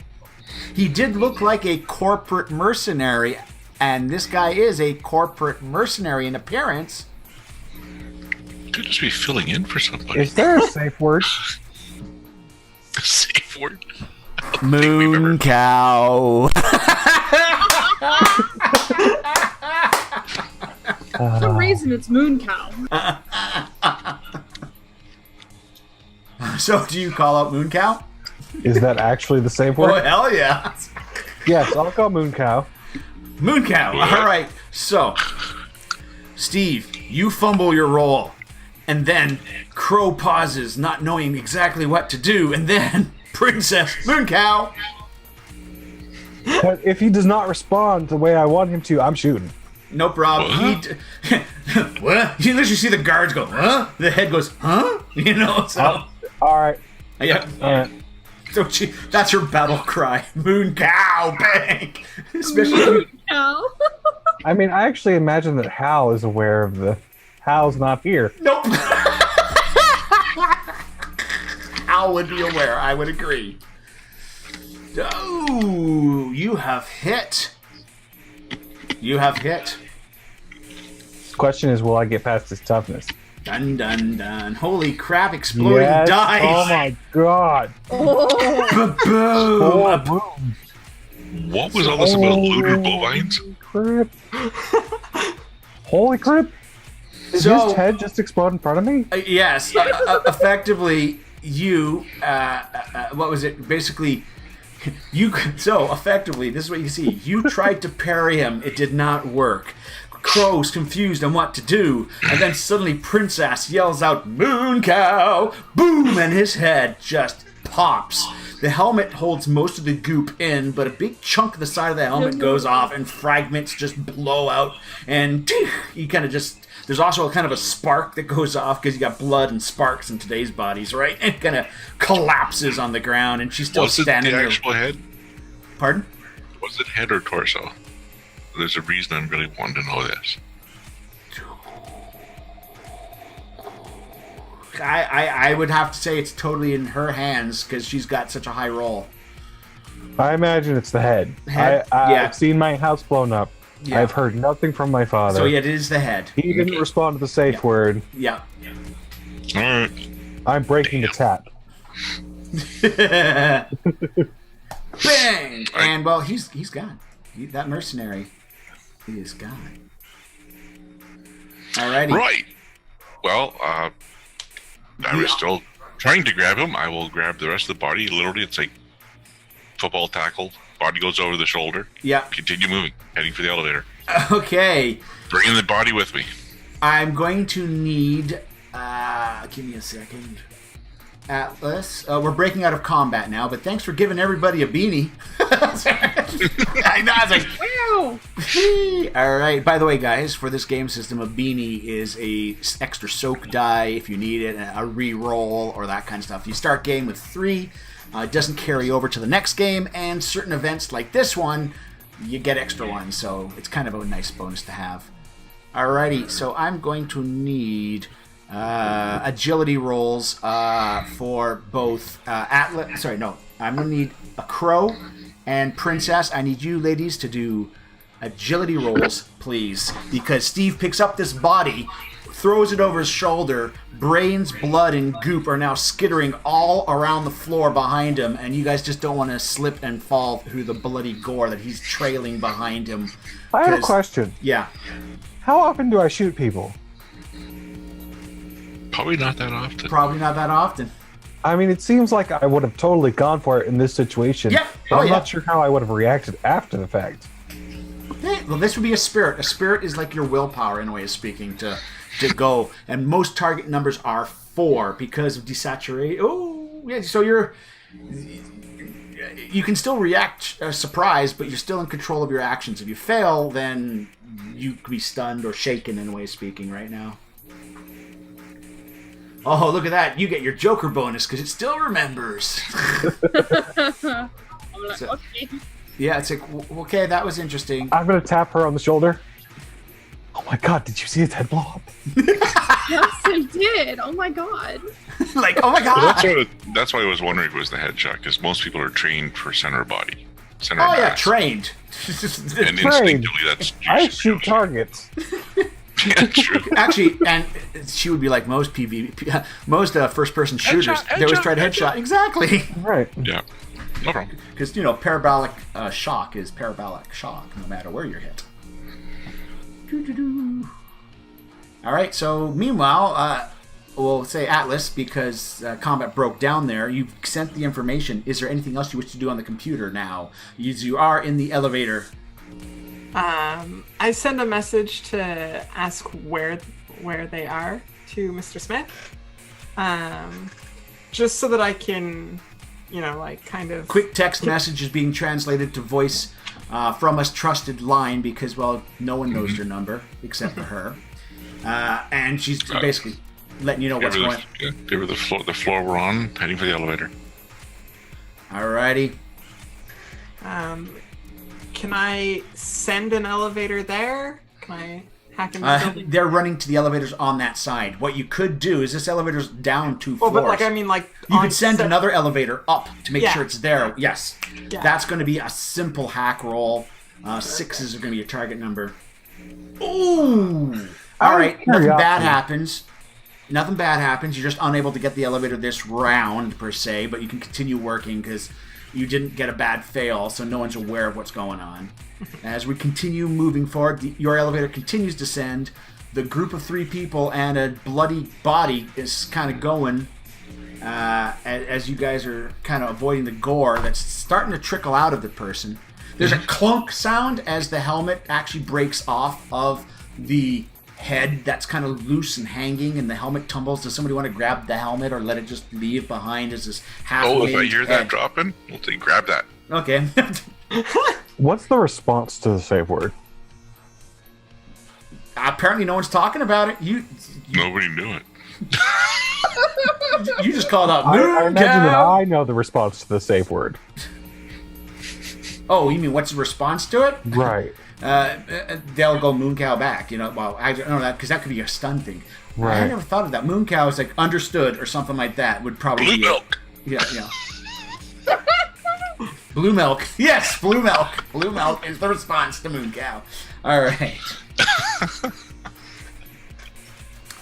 He did look like a corporate mercenary, and this guy is a corporate mercenary in appearance. Could just be filling in for somebody. Is there a safe word? Safe word. Moon cow. For some reason, it's Moon Cow. So, do you call out Moon Cow? Is that actually the safe Oh, word? hell yeah. Yes, I'll call Moon Cow. Moon Cow. All right. So, Steve, you fumble your roll. And then Crow pauses, not knowing exactly what to do. And then Princess Moon Cow. But if he does not respond the way I want him to, I'm shooting. No problem. What? You literally see the guards go, huh? The head goes, huh? So. All right. Yeah. All right. So that's her battle cry. Moon Cow. Bang. Especially Moon Cow. I mean, I actually imagine that Hal is aware of the. Hal's not here. Nope. Al would be aware. I would agree. Oh, you have hit. You have hit. The question is, will I get past his toughness? Dun dun dun. Holy crap, exploding Yes. dice. Oh my god. Ba-boom. Oh, boom. What was all this about looter bovines? Crap. Holy crap. Did So- his head just explode in front of me? Yes, effectively, you, what was it? Basically, so effectively, this is what you see. You tried to parry him, it did not work. Crow's confused on what to do, and then suddenly Princess yells out, Moon Cow! Boom! And his head just pops. The helmet holds most of the goop in, but a big chunk of the side of the helmet goes off, and fragments just blow out, and you kind of just... There's also kind of a spark that goes off because you got blood and sparks in today's bodies, right? And it kind of collapses on the ground, and she's still Was it standing the there. actual head? Pardon? Was it head or torso? There's a reason I'm really wanting to know this. I would have to say it's totally in her hands because she's got such a high roll. I imagine it's the head. Head? I've Yeah. seen my house blown up. Yeah. I've heard nothing from my father. So yeah, it is the head. He didn't respond to the safe word. Yeah. All right. I'm breaking the tap. Bang! And well, he's gone. That mercenary, he is gone. Alrighty. Right. Well, I was still trying to grab him. I will grab the rest of the body. Literally, it's like football tackle. Body goes over the shoulder. Yeah. Continue moving. Heading for the elevator. Okay. Bringing the body with me. I'm going to need. Give me a second. Atlas. We're breaking out of combat now, but thanks for giving everybody a beanie. I know, I was like, Wow. all right. By the way, guys, for this game system, a beanie is a extra soak die if you need it, a re-roll or that kind of stuff. You start game with 3. It doesn't carry over to the next game, and certain events like this one, you get extra ones. So it's kind of a nice bonus to have. Alrighty, so I'm going to need agility rolls for both Atlas. Sorry, no. I'm going to need a crow and princess. I need you ladies to do agility rolls, please. Because Steve picks up this body, throws it over his shoulder, brains, blood, and goop are now skittering all around the floor behind him, and you guys just don't want to slip and fall through the bloody gore that he's trailing behind him. I have a question. Yeah. How often do I shoot people? Probably not that often. Probably not that often. I mean, it seems like I would have totally gone for it in this situation. Yeah. But Oh, I'm yeah. not sure how I would have reacted after the fact. Hey, well, this would be a spirit. A spirit is like your willpower, in a way of speaking, to go. And most target numbers are 4 because of desaturation. Oh, yeah. So you can still react surprised, but you're still in control of your actions. If you fail, then you could be stunned or shaken, in a way of speaking, right now. Oh, look at that. You get your Joker bonus because it still remembers. I'm like, So- okay. Yeah, it's like, okay, that was interesting. I'm going to tap her on the shoulder. Oh my god, did you see his head blow up? Yes, I did. Oh my god. Like, oh my Well, god. that's why I was wondering if it was the headshot, because most people are trained for center body. Center Oh, yeah, mass. trained. And instinctively, that's... I shoot targets. Yeah, true. Actually, and she would be like most most first-person shooters. They always try to headshot. Exactly. Right. Yeah, no problem. Because, parabolic shock is parabolic shock, no matter where you're hit. Doo-doo-doo. All right, so meanwhile, we'll say Atlas, because combat broke down there. You've sent the information. Is there anything else you wish to do on the computer now? You are in the elevator. I send a message to ask where they are to Mr. Smith, just so that I can, kind of Quick text message is being translated to voice from a trusted line because, well, no one knows your number except for her. And she's basically letting you know what's going on. Give her the floor we're on, heading for the elevator. Alrighty. Can I send an elevator there? Can I hack into the building? They're running to the elevators on that side. What you could do is this elevator's down 2 Well, floors. but You could send another elevator up to make Yeah. sure it's there. Yes. Yeah. That's going to be a simple hack roll. 6s are going to be your target number. Ooh! Alright, nothing bad happens. Nothing bad happens. You're just unable to get the elevator this round, per se, but you can continue working because you didn't get a bad fail, so no one's aware of what's going on. As we continue moving forward, your elevator continues to descend. The group of 3 people and a bloody body is kind of going as you guys are kind of avoiding the gore that's starting to trickle out of the person. There's a clunk sound as the helmet actually breaks off of the head that's kind of loose and hanging, and the helmet tumbles. Does somebody want to grab the helmet or let it just leave behind as this half? Oh, if I hear that dropping, we'll say grab that. Okay. What's the response to the save word? Apparently, no one's talking about it. Nobody knew it. You just called out. I "Moon imagine that cow." I know the response to the save word. Oh, you mean what's the response to it? Right. They'll go moon cow back. Well, I don't know that because that could be a stun thing. I Right. never thought of that. Moon cow is like understood or something like that. Would probably Blue be milk. Yeah. Blue milk. Yes, blue milk. Blue milk is the response to moon cow. All right.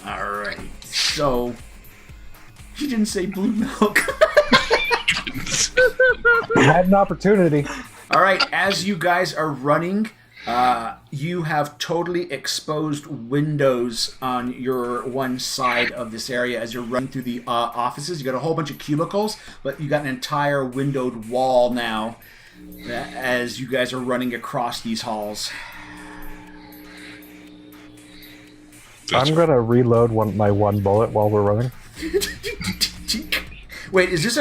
All right. So you didn't say blue milk. I had an opportunity. All right, as you guys are running, you have totally exposed windows on your one side of this area as you're running through the offices. You got a whole bunch of cubicles, but you got an entire windowed wall now as you guys are running across these halls. I'm going to reload my one bullet while we're running. Wait, is this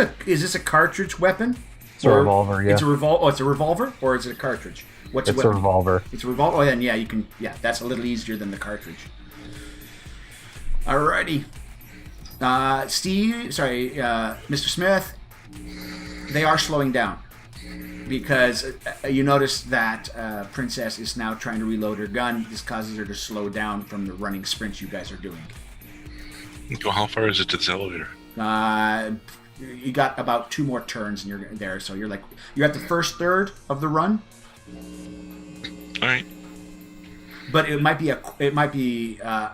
a cartridge weapon? It's a revolver, yeah. It's a revolver. Oh, it's a revolver, or is it a cartridge? What's It's a revolver. It's a revolver. Oh, then yeah, you can. Yeah, that's a little easier than the cartridge. Alrighty, Mr. Smith. They are slowing down because you notice that Princess is now trying to reload her gun. This causes her to slow down from the running sprints you guys are doing. Well, how far is it to the elevator? You got about 2 more turns and you're there, so you're at the first third of the run. All right. But it might be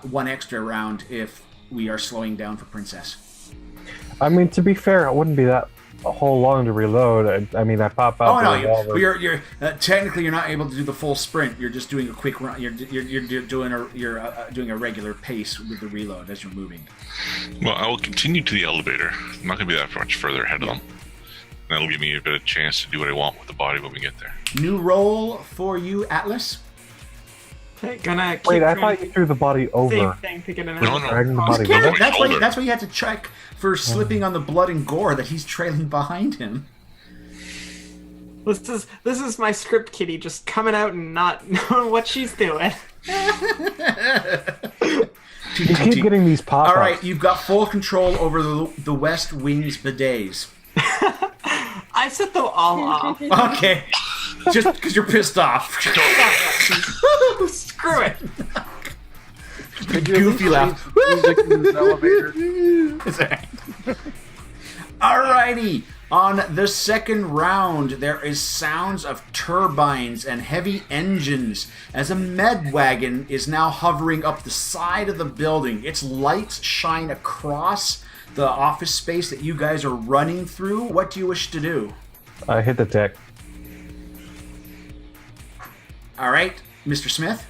one extra round if we are slowing down for Princess. I mean, to be fair, it wouldn't be that a whole long to reload. I mean, I pop out the revolver. You're technically you're not able to do the full sprint. You're just doing a quick run. You're doing a regular pace with the reload as you're moving. Well, I will continue to the elevator. I'm not going to be that much further ahead of them. That'll give me a bit of chance to do what I want with the body when we get there. New roll for you, Atlas. Okay, gonna keep Wait, I thought you threw the body over. same thing to get an No, Dragging the no. body Yeah, over. that's why you had to check for slipping on the blood and gore that he's trailing behind him. This is my script kitty just coming out and not knowing what she's doing. You keep getting these pop-ups. All right, you've got full control over the West Wing's bidets. I set them all off. Okay, just because you're pissed off. Screw it. Goofy laugh. Music in this elevator. Alrighty, on the second round, there is sounds of turbines and heavy engines as a med wagon is now hovering up the side of the building. Its lights shine across the office space that you guys are running through. What do you wish to do? Hit the deck. All right, Mr. Smith.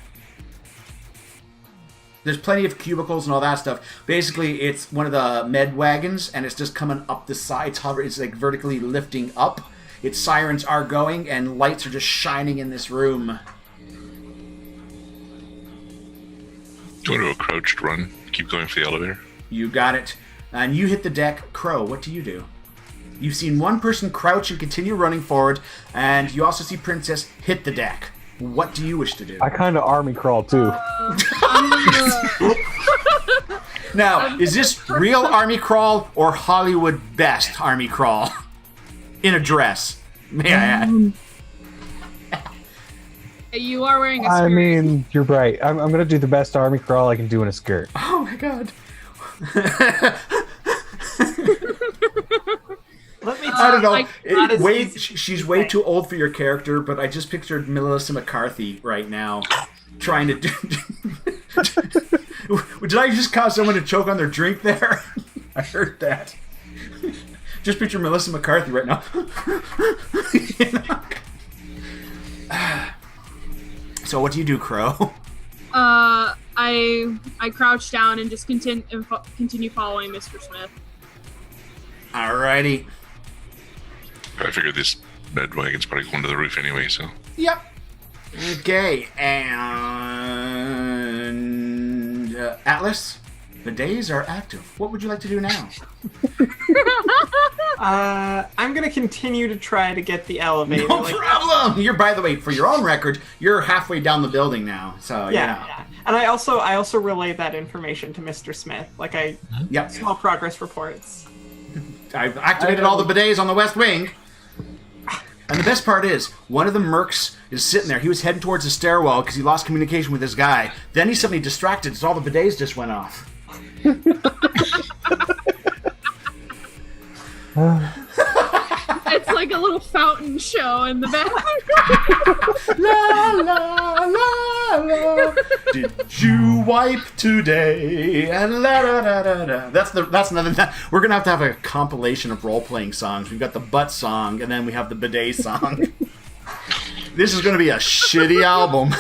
There's plenty of cubicles and all that stuff. Basically, it's one of the med wagons, and it's just coming up the side. It's like vertically lifting up. Its sirens are going, and lights are just shining in this room. Do you want to do a crouched run? Keep going for the elevator? You got it. And you hit the deck. Crow, what do you do? You've seen one person crouch and continue running forward, and you also see Princess hit the deck. What do you wish to do? I kind of army crawl too. Now, is this real army crawl or Hollywood best army crawl? In a dress, may I add. You are wearing a skirt. I mean, you're right. I'm going to do the best army crawl I can do in a skirt. Oh my god. Let me I don't know. like, not as easy She's as way you too old for your character, but I just pictured Melissa McCarthy right now trying to do. Did I just cause someone to choke on their drink there? I heard that. Just picture Melissa McCarthy right now. You know? So what do you do, Crow? I crouch down and just continue following Mr. Smith. Alrighty. I figured this med wagon's probably going to the roof anyway, so. Yep. Okay, and Atlas, the days are active. What would you like to do now? I'm gonna continue to try to get the elevator. No problem. You're, by the way, for your own record, you're halfway down the building now. So Yeah. And I also relay that information to Mr. Smith. Like Yep. small progress reports. I've activated all the bidets on the West Wing. And the best part is, one of the mercs is sitting there. He was heading towards the stairwell because he lost communication with this guy. Then he's suddenly distracted because all the bidets just went off. It's like a little fountain show in the back. La la la la. Did you wipe today? And la da da da da. That's another. We're gonna have to have a compilation of role playing songs. We've got the butt song, and then we have the bidet song. This is gonna be a shitty album.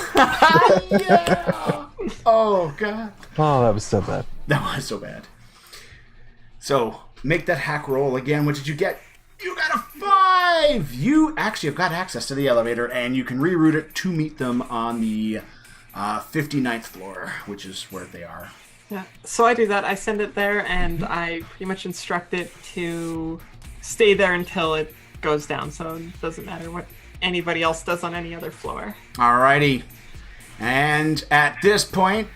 Yeah. Oh god. Oh, that was so bad. That was so bad. So make that hack roll again. What did you get? You got a 5! You actually have got access to the elevator, and you can reroute it to meet them on the 59th floor, which is where they are. Yeah. So I do that. I send it there, and I pretty much instruct it to stay there until it goes down. So it doesn't matter what anybody else does on any other floor. Alrighty. And at this point,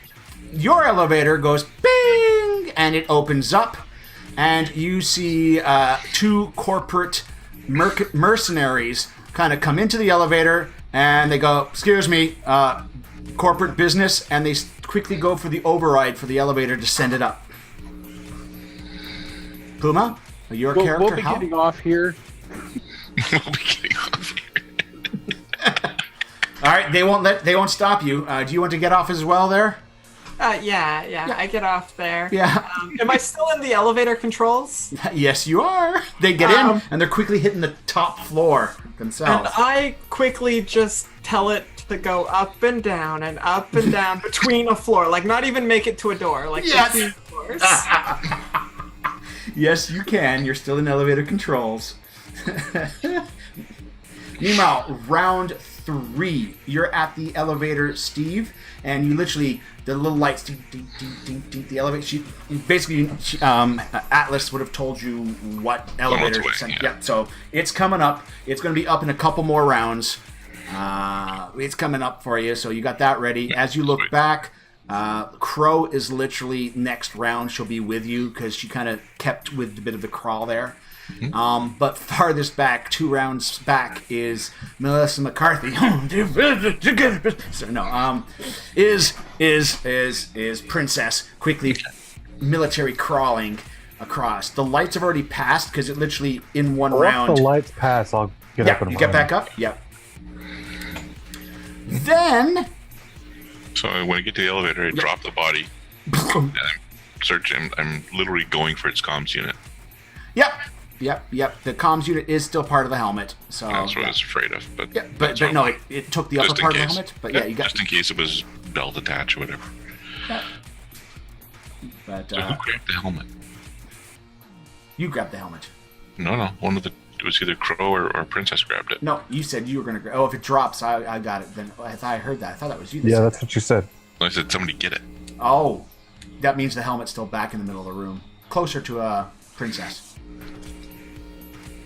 your elevator goes bing, and it opens up, and you see two corporate mercenaries kind of come into the elevator, and they go, "Excuse me, corporate business," and they quickly go for the override for the elevator to send it up. Puma, are you a character? We'll be getting off here. We'll be getting off here. All right, they won't stop you. Do you want to get off as well there? Yeah. I get off there. Yeah. Am I still in the elevator controls? Yes, you are. They get in, and they're quickly hitting the top floor themselves. And I quickly just tell it to go up and down between a floor. Like, not even make it to a door. Like, Yes. between floors. Yes, you can. You're still in elevator controls. Meanwhile, round 3. You're at the elevator, Steve, and you literally, the little lights, ding, ding, ding, ding, ding, the elevator. Atlas would have told you what elevator to send. Yeah, so it's coming up. It's going to be up in a couple more rounds. It's coming up for you, so you got that ready. As you look back, Crow is literally next round. She'll be with you because she kind of kept with a bit of the crawl there. But farthest back, 2 rounds back, is Melissa McCarthy. So no, is Princess quickly military crawling across. The lights have already passed because it literally in one round. Once the lights pass, I'll get up and you run. get back up. Yep. Then. So when I get to the elevator, I drop the body. And I'm searching. I'm literally going for its comms unit. Yep. The comms unit is still part of the helmet, so That's what I was afraid of. But yeah, but no, it took the upper just in part of the case. helmet. But yeah, you got. Just in case it was belt attached or whatever. But So who grabbed the helmet? you grabbed the helmet. No. It was either Crow or Princess grabbed it. No, you said you were gonna. Oh, if it drops, I got it. Then I thought I heard that. I thought that was you. That Yeah, said that's that. what you said. I said somebody get it. Oh, that means the helmet's still back in the middle of the room, closer to Princess.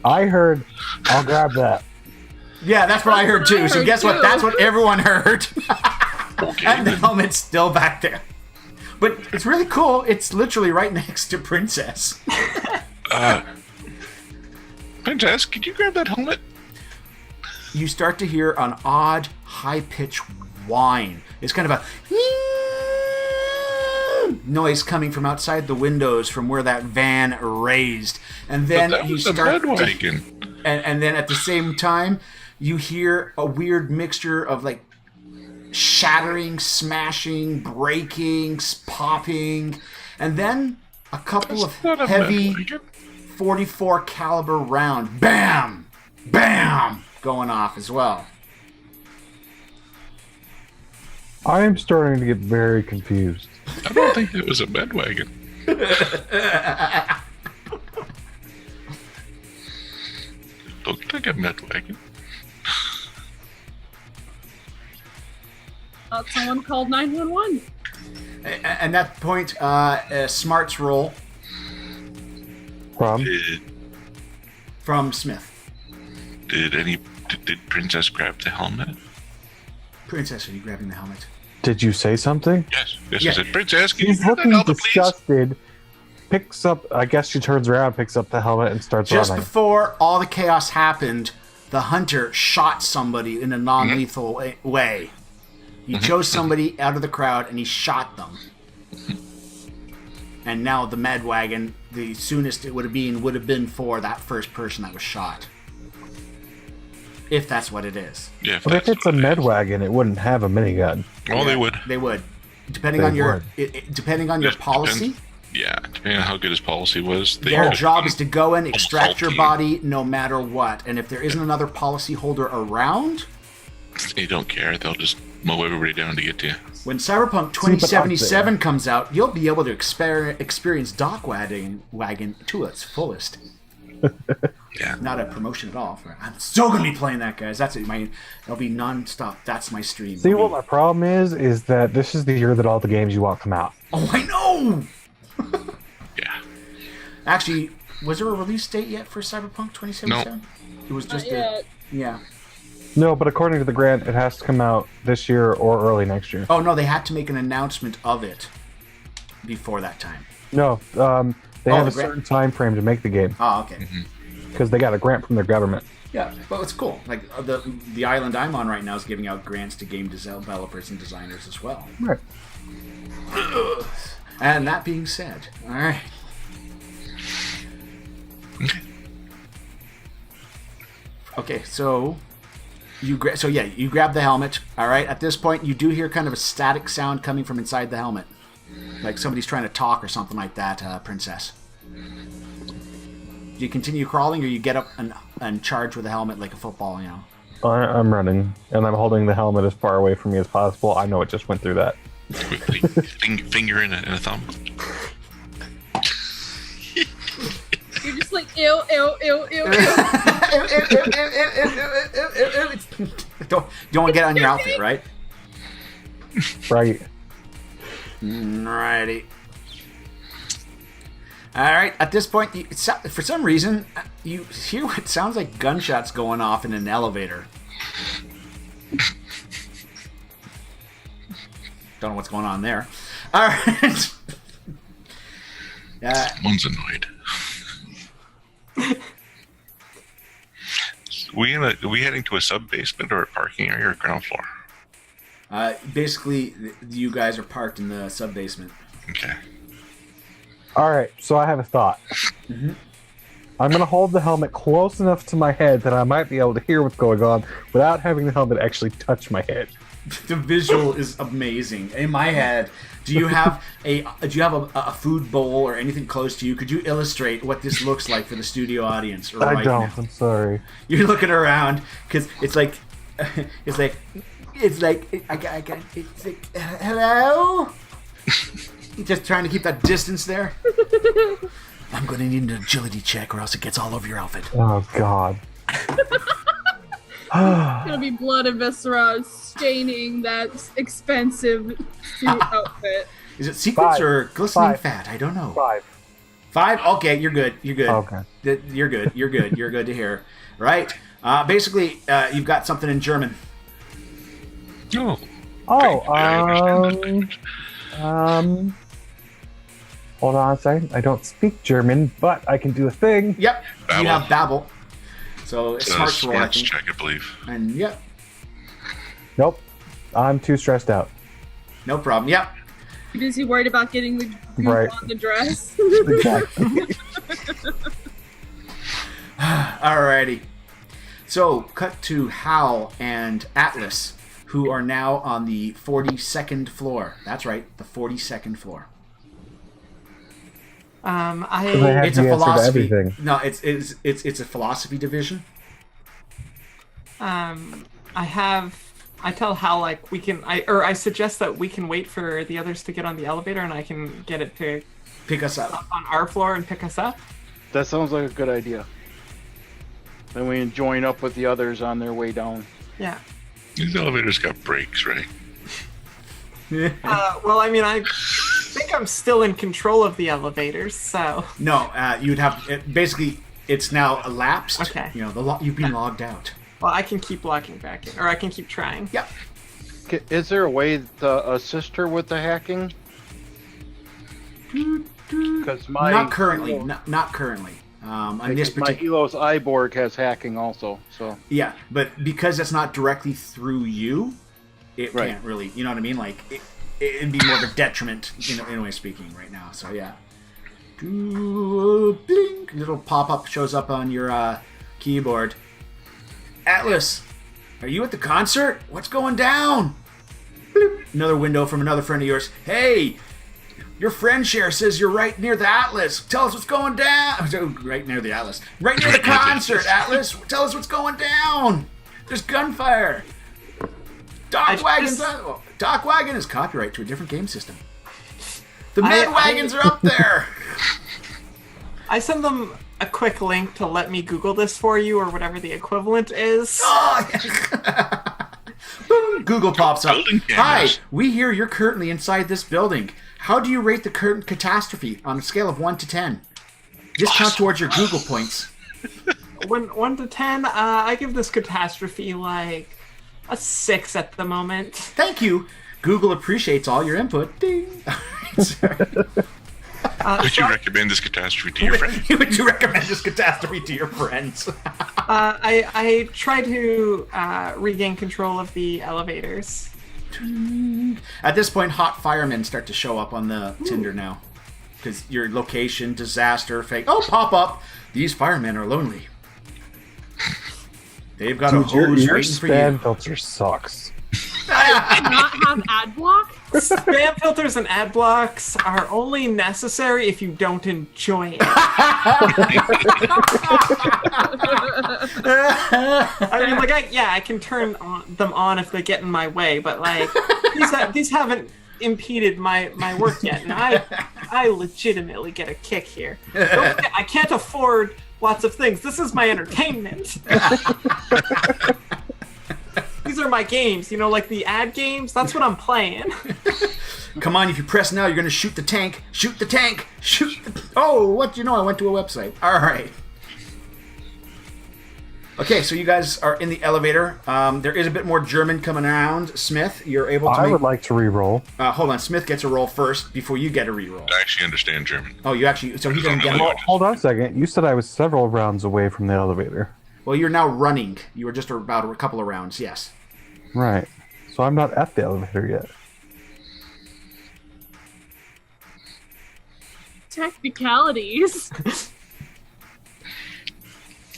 I heard, I'll grab that. Yeah, that's what I heard too. So guess what? That's what everyone heard. Okay. And the helmet's still back there. But it's really cool. It's literally right next to Princess. Princess, could you grab that helmet? You start to hear an odd, high-pitched whine. It's kind of a noise coming from outside the windows from where that van raised. And then But that you was the start bed to, wagon. and then at the same time, you hear a weird mixture of like shattering, smashing, breaking, popping, and then a couple That's of not a heavy bed wagon. 44 caliber round, bam, bam, going off as well. I am starting to get very confused. I don't think it was a bed wagon. Looked like a bed wagon. Thought someone called 911. At that point, a smarts roll From from Smith. Did Princess grab the helmet? Princess, are you grabbing the helmet? did you say something? Yes. Yeah. I said, Princess, can you She's grab that looking helmet, please? disgusted. Picks up. I guess she turns around, picks up the helmet, and starts Just running. before all the chaos happened, the hunter shot somebody in a non-lethal way. He chose somebody out of the crowd and he shot them. And now the med wagon, the soonest it would have been for that first person that was shot. If that's what it is. Yeah, But if that's it's a what it med is. wagon, it wouldn't have a minigun. Oh, they would. They would. Depending They on your would. depending on your Just policy. depends. Yeah, depending on how good his policy was. They Their could- job is to go in, extract Almost your all body no matter what. And if there isn't another policy holder around, They don't care. They'll just mow everybody down to get to you. when Cyberpunk 2077 comes out, you'll be able to experience Dock Wagon to its fullest. Yeah. Not a promotion at all. I'm still gonna be playing that, guys. That's it. It'll be non-stop. That's my stream. See, what my problem is that this is the year that all the games you want come out. Oh, I know. Yeah. Actually, was there a release date yet for Cyberpunk 2077? It was just yeah. No, but according to the grant, it has to come out this year or early next year. Oh no, they had to make an announcement of it before that time. No, they have the a grant. certain time frame to make the game Oh, okay. because they got a grant from their government. Yeah, but it's cool. Like the island I'm on right now is giving out grants to game developers and designers as well. Right. And that being said, all right. Okay, so you grab the helmet. All right. At this point, you do hear kind of a static sound coming from inside the helmet, like somebody's trying to talk or something like that. Princess. Do you continue crawling, or you get up and charge with the helmet like a football? You know. I'm running, and I'm holding the helmet as far away from me as possible. I know it just went through that. Quickly. Finger and a thumb. You're just like, ew, ew, ew, ew, ew. Don't want to get on your outfit, right? Right. Alrighty. Alright, at this point, for some reason, you hear what sounds like gunshots going off in an elevator. Don't know what's going on there. Alright. Someone's annoyed. Are we heading to a sub-basement or a parking area or ground floor? Basically, you guys are parked in the sub-basement. Okay. All right, so I have a thought. I'm going to hold the helmet close enough to my head that I might be able to hear what's going on without having the helmet actually touch my head. The visual is amazing. In my head, do you have a food bowl or anything close to you? Could you illustrate what this looks like for the studio audience? I don't. Now? I'm sorry. You're looking around because it's like hello. Just trying to keep that distance there. I'm going to need an agility check or else it gets all over your outfit. Oh, God. It's gonna be blood and viscera staining that expensive suit outfit. Is it sequins 5. or glistening 5. fat? I don't know. 5. 5? Okay, you're good. You're good. Okay. You're good. You're good. You're good to hear. Right. Basically, you've got something in German. Oh. Oh, I understand that. Hold on a second. I don't speak German, but I can do a thing. Yep. Babble. You have Babel. So it's smart roll, I Smarts think. check, I believe. And yep. Nope. I'm too stressed out. No problem. Yep. Is he worried about getting the goop Right. on the dress? Exactly. Alrighty. So, cut to Hal and Atlas, who are now on the 42nd floor. That's right, the 42nd floor. They have It's a the answer to philosophy. everything. No, it's a philosophy division. I tell Hal like I suggest that we can wait for the others to get on the elevator and I can get it to Pick us up. on our floor and pick us up. That sounds like a good idea. Then we can join up with the others on their way down. Yeah. These elevators got brakes, right? Well, I mean, I think I'm still in control of the elevators, so. No, you'd have basically. It's now elapsed. Okay. You know, you've been logged out. Well, I can keep logging back in, or I can keep trying. Yep. Is there a way to assist her with the hacking? Because Not currently. Not currently. On this my particular. Elos iBorg has hacking also. So Yeah, but because it's not directly through you, it Right. can't really. You know what I mean? Like it'd be more of a detriment, in a way speaking, right now. So yeah. Blink, little pop-up shows up on your keyboard. Atlas, are you at the concert? What's going down? Bloop. Another window from another friend of yours. Hey, your friend share says you're right near the Atlas. Tell us what's going down. Right near the Atlas. Right near the concert, Atlas. Tell us what's going down. There's gunfire. Dock Wagon is copyright to a different game system. The Med Wagons are up there. I send them a quick link to let me Google this for you, or whatever the equivalent is. Boom, Google pops up. Building Hi, cameras. we hear you're currently inside this building. How do you rate the current catastrophe on a scale of 1 to 10? Discount towards your Google points. 1 to 10, I give this catastrophe like a 6 at the moment. Thank you. Google appreciates all your input. Ding. Would you recommend this catastrophe to your friend? Would you recommend this catastrophe to your friends? I try to regain control of the elevators. At this point, hot firemen start to show up on the Tinder now. Because your location, disaster, fake. Oh, pop up. These firemen are lonely. They've got a Dude, your hose waiting for spam you. filter sucks. Not have ad block? Spam filters and ad blocks are only necessary if you don't enjoy it. I mean, like, I can turn them on if they get in my way, but like, these haven't impeded my work yet, and I legitimately get a kick here. Don't forget, I can't afford lots of things. This is my entertainment. These are my games, like the ad games. That's what I'm playing. Come on, if you press now, you're going to shoot the tank. Shoot the tank. Shoot the... Oh, what do you know? I went to a website. All right. Okay, so you guys are in the elevator. There is a bit more German coming around. Smith, you're able to I would like to re-roll. hold on, Smith gets a roll first before you get a reroll. I actually understand German. Oh, you actually... So he doesn't get a Well, roll. hold on a second. You said I was several rounds away from the elevator. Well, you're now running. You were just about a couple of rounds, yes. Right. So I'm not at the elevator yet. Technicalities.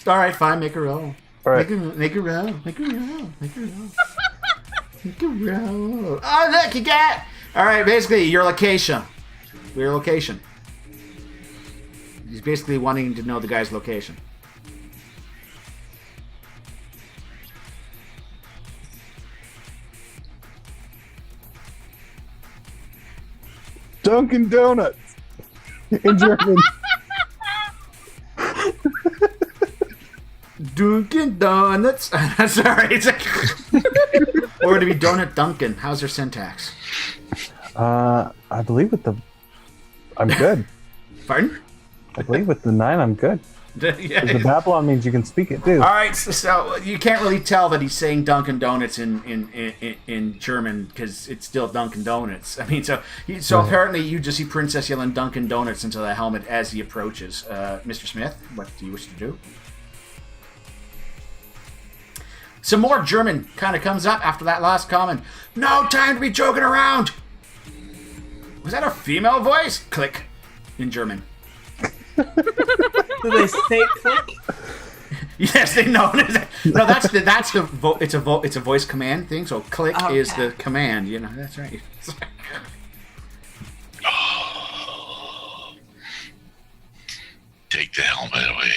All right, fine. Make a roll. All right. Make a roll. Make a roll. Make a roll. Make a roll. Oh, look, you got. All right, basically your location. Your location. He's basically wanting to know the guy's location. Dunkin' Donuts in German. Dunkin' Donuts. Sorry, it's like... Or to be Donut Dunkin'. How's their syntax? I believe with the... I'm good. Pardon? I believe with the 9, I'm good. Yeah. The Babylon means you can speak it too. All right, so you can't really tell that he's saying Dunkin' Donuts in German because it's still Dunkin' Donuts. I mean, so apparently you just see Princess yelling Dunkin' Donuts into the helmet as he approaches. Mr. Smith, what do you wish to do? Some more German kind of comes up after that last comment. No time to be joking around. Was that a female voice? Click in German. Do they say click? Yes, they know. No, it's a voice command thing. So click is the command. That's right. Take the helmet away.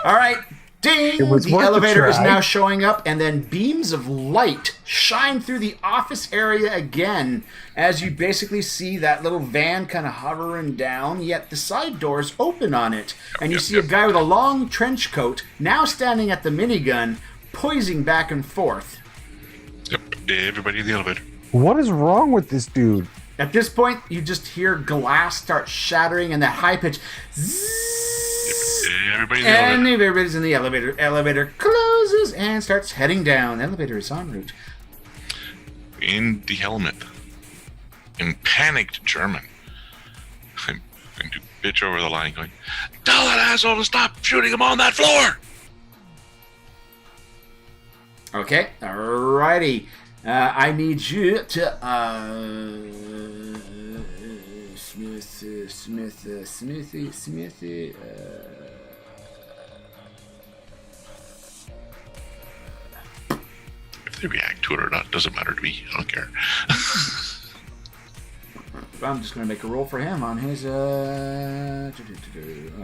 All right. Ding! It was The worth a elevator is try. now showing up, and then beams of light shine through the office area again as you basically see that little van kind of hovering down, yet the side doors open on it. And you see a guy with a long trench coat now standing at the minigun, poising back and forth. Yep, everybody in the elevator. What is wrong with this dude? At this point, you just hear glass start shattering and that high pitch. Everybody in the And elevator. everybody's in the elevator. Elevator closes and starts heading down. Elevator is en route. In the helmet. In panicked German. I'm going to bitch over the line going, tell that asshole to stop shooting him on that floor! Okay, alrighty. I need you to Smithy. If they react to it or not, doesn't matter to me. I don't care. I'm just gonna make a roll for him on his. Oh,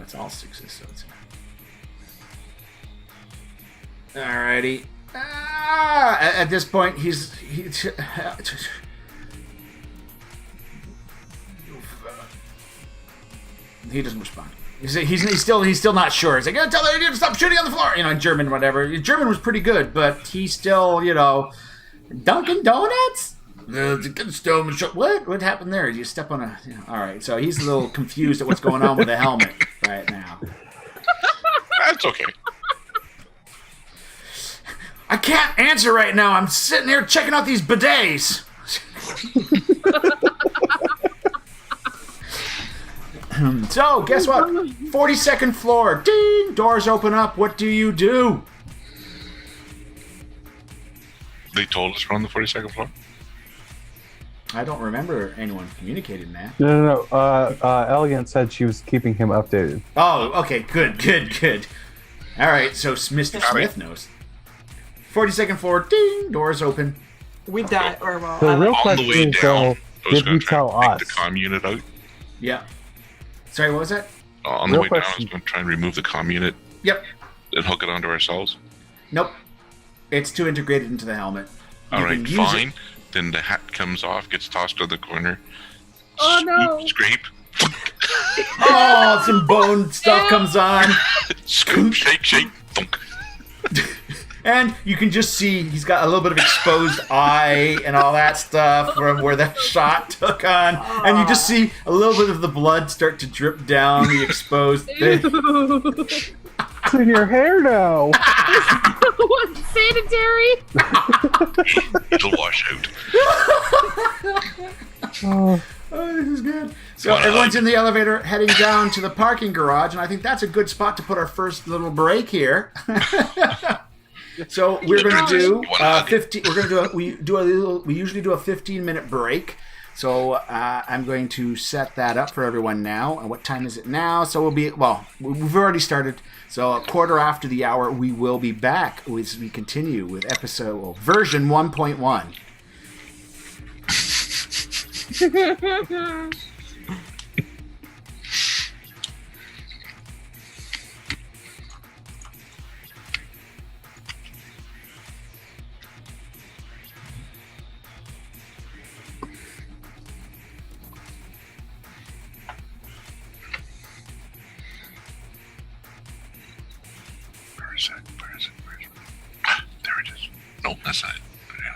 it's all sixes, so it's. Alrighty. At this point, he's He doesn't respond. He's still not sure. He's like, tell her to stop shooting on the floor. In German, whatever. German was pretty good, but he's still, Dunkin' Donuts? What happened there? Did you step on a... all right, so he's a little confused at what's going on with the helmet right now. That's okay. I can't answer right now. I'm sitting here checking out these bidets. So, guess what? 42nd floor. Ding! Doors open up. What do you do? They told us we're on the 42nd floor. I don't remember anyone communicating that. No. Elegant said she was keeping him updated. Oh, okay. Good. All right, so Mr. Smith knows. 42nd floor. Ding! Doors open. We died, or well, The real On question the way is, down, I was did going you to try tell and us? take the comm unit out. Yeah. Sorry, what was that? On the Real way down, I question. was going to try and remove the comm unit Yep. and hook it onto ourselves. Nope. It's too integrated into the helmet. All You right, can use fine. it. Then the hat comes off, gets tossed to the corner. Oh, no. Scrape. Oh, some bone stuff comes on. Scoop, shake, thunk. And you can just see he's got a little bit of exposed eye and all that stuff from where that shot took on. And you just see a little bit of the blood start to drip down the exposed thing. It's in your hair now. What, sanitary? It'll wash out. Oh, Oh, this is good. So everyone's in the elevator heading down to the parking garage, and I think that's a good spot to put our first little break here. So we're going to do 15. We're going to we usually do a 15-minute break. So I'm going to set that up for everyone now. And what time is it now? So we've already started. So a quarter after the hour, we will be back as we continue with version 1.1. Where is it? Ah, there it is. No, that's not it. Yeah.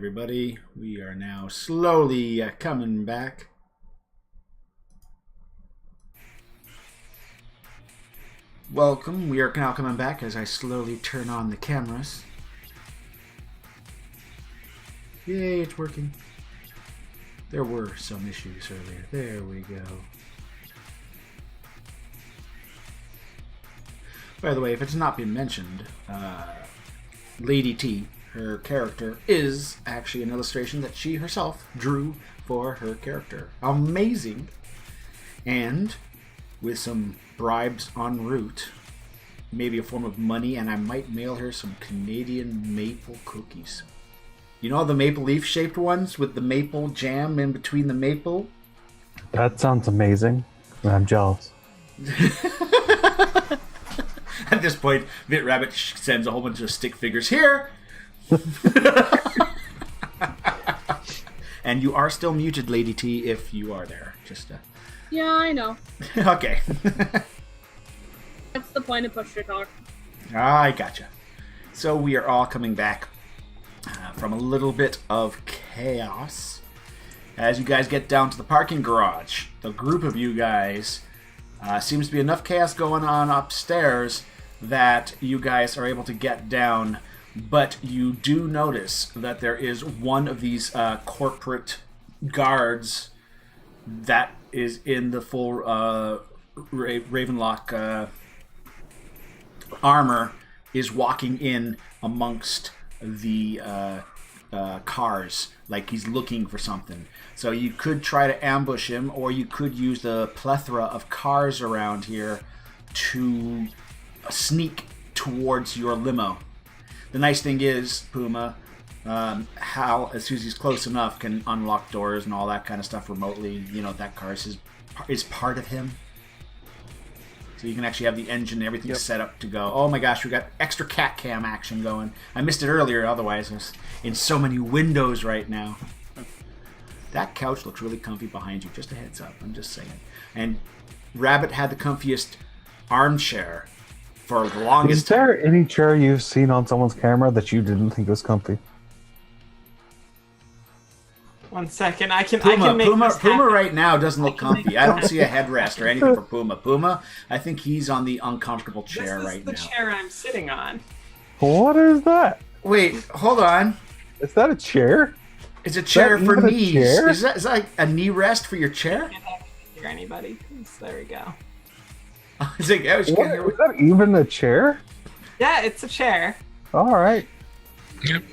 everybody. We are now slowly coming back. Welcome. We are now coming back as I slowly turn on the cameras. Yay, it's working. There were some issues earlier. There we go. By the way, if it's not been mentioned, Lady T, her character, is actually an illustration that she herself drew for her character. Amazing! And with some bribes en route, maybe a form of money, and I might mail her some Canadian maple cookies. You know the maple leaf shaped ones with the maple jam in between the maple? That sounds amazing. I'm jealous. At this point, Vit Rabbit sends a whole bunch of stick figures here. And you are still muted, Lady T, if you are there. Just Yeah, I know. okay. That's the point of push to talk. I gotcha. So we are all coming back from a little bit of chaos. As you guys get down to the parking garage, the group of you guys seems to be enough chaos going on upstairs that you guys are able to get down, but you do notice that there is one of these corporate guards that is in the full Ravenlock armor is walking in amongst the cars like he's looking for something. So you could try to ambush him, or you could use the plethora of cars around here to sneak towards your limo. The nice thing is, Puma, Hal, as soon as he's close enough, can unlock doors and all that kind of stuff remotely. You know, that car is part of him. So you can actually have the engine and everything set up to go. Oh my gosh, we got extra cat cam action going. I missed it earlier, otherwise I was in so many windows right now. That couch looks really comfy behind you. Just a heads up, I'm just saying. And Rabbit had the comfiest armchair for the longest Is there any chair you've seen on someone's camera that you didn't think was comfy? 1 second. I can make Puma this happen. right now doesn't look comfy. I don't see a headrest or anything for Puma. Puma, I think he's on the uncomfortable chair right now. This is the chair I'm sitting on. What is that? Wait, hold on. Is that a chair? It's a chair that for even a knees. chair? Is that like a knee rest for your chair? I can't hear anybody. So there we go. It's like, oh, you can't hear Is that even a chair? Yeah, it's a chair. All right. Yep.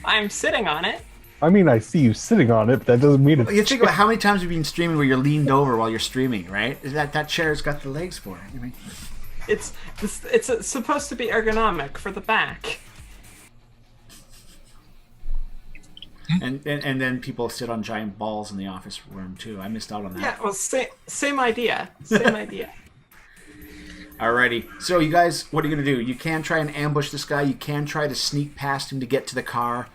I'm sitting on it. I mean, I see you sitting on it, but that doesn't mean it's You think about how many times you've been streaming where you're leaned over while you're streaming, right? That chair's got the legs for it. I mean, It's supposed to be ergonomic for the back. and then people sit on giant balls in the office room too. I missed out on that. Yeah, well, same idea. Same idea. Alrighty. So you guys, what are you gonna do? You can try and ambush this guy. You can try to sneak past him to get to the car.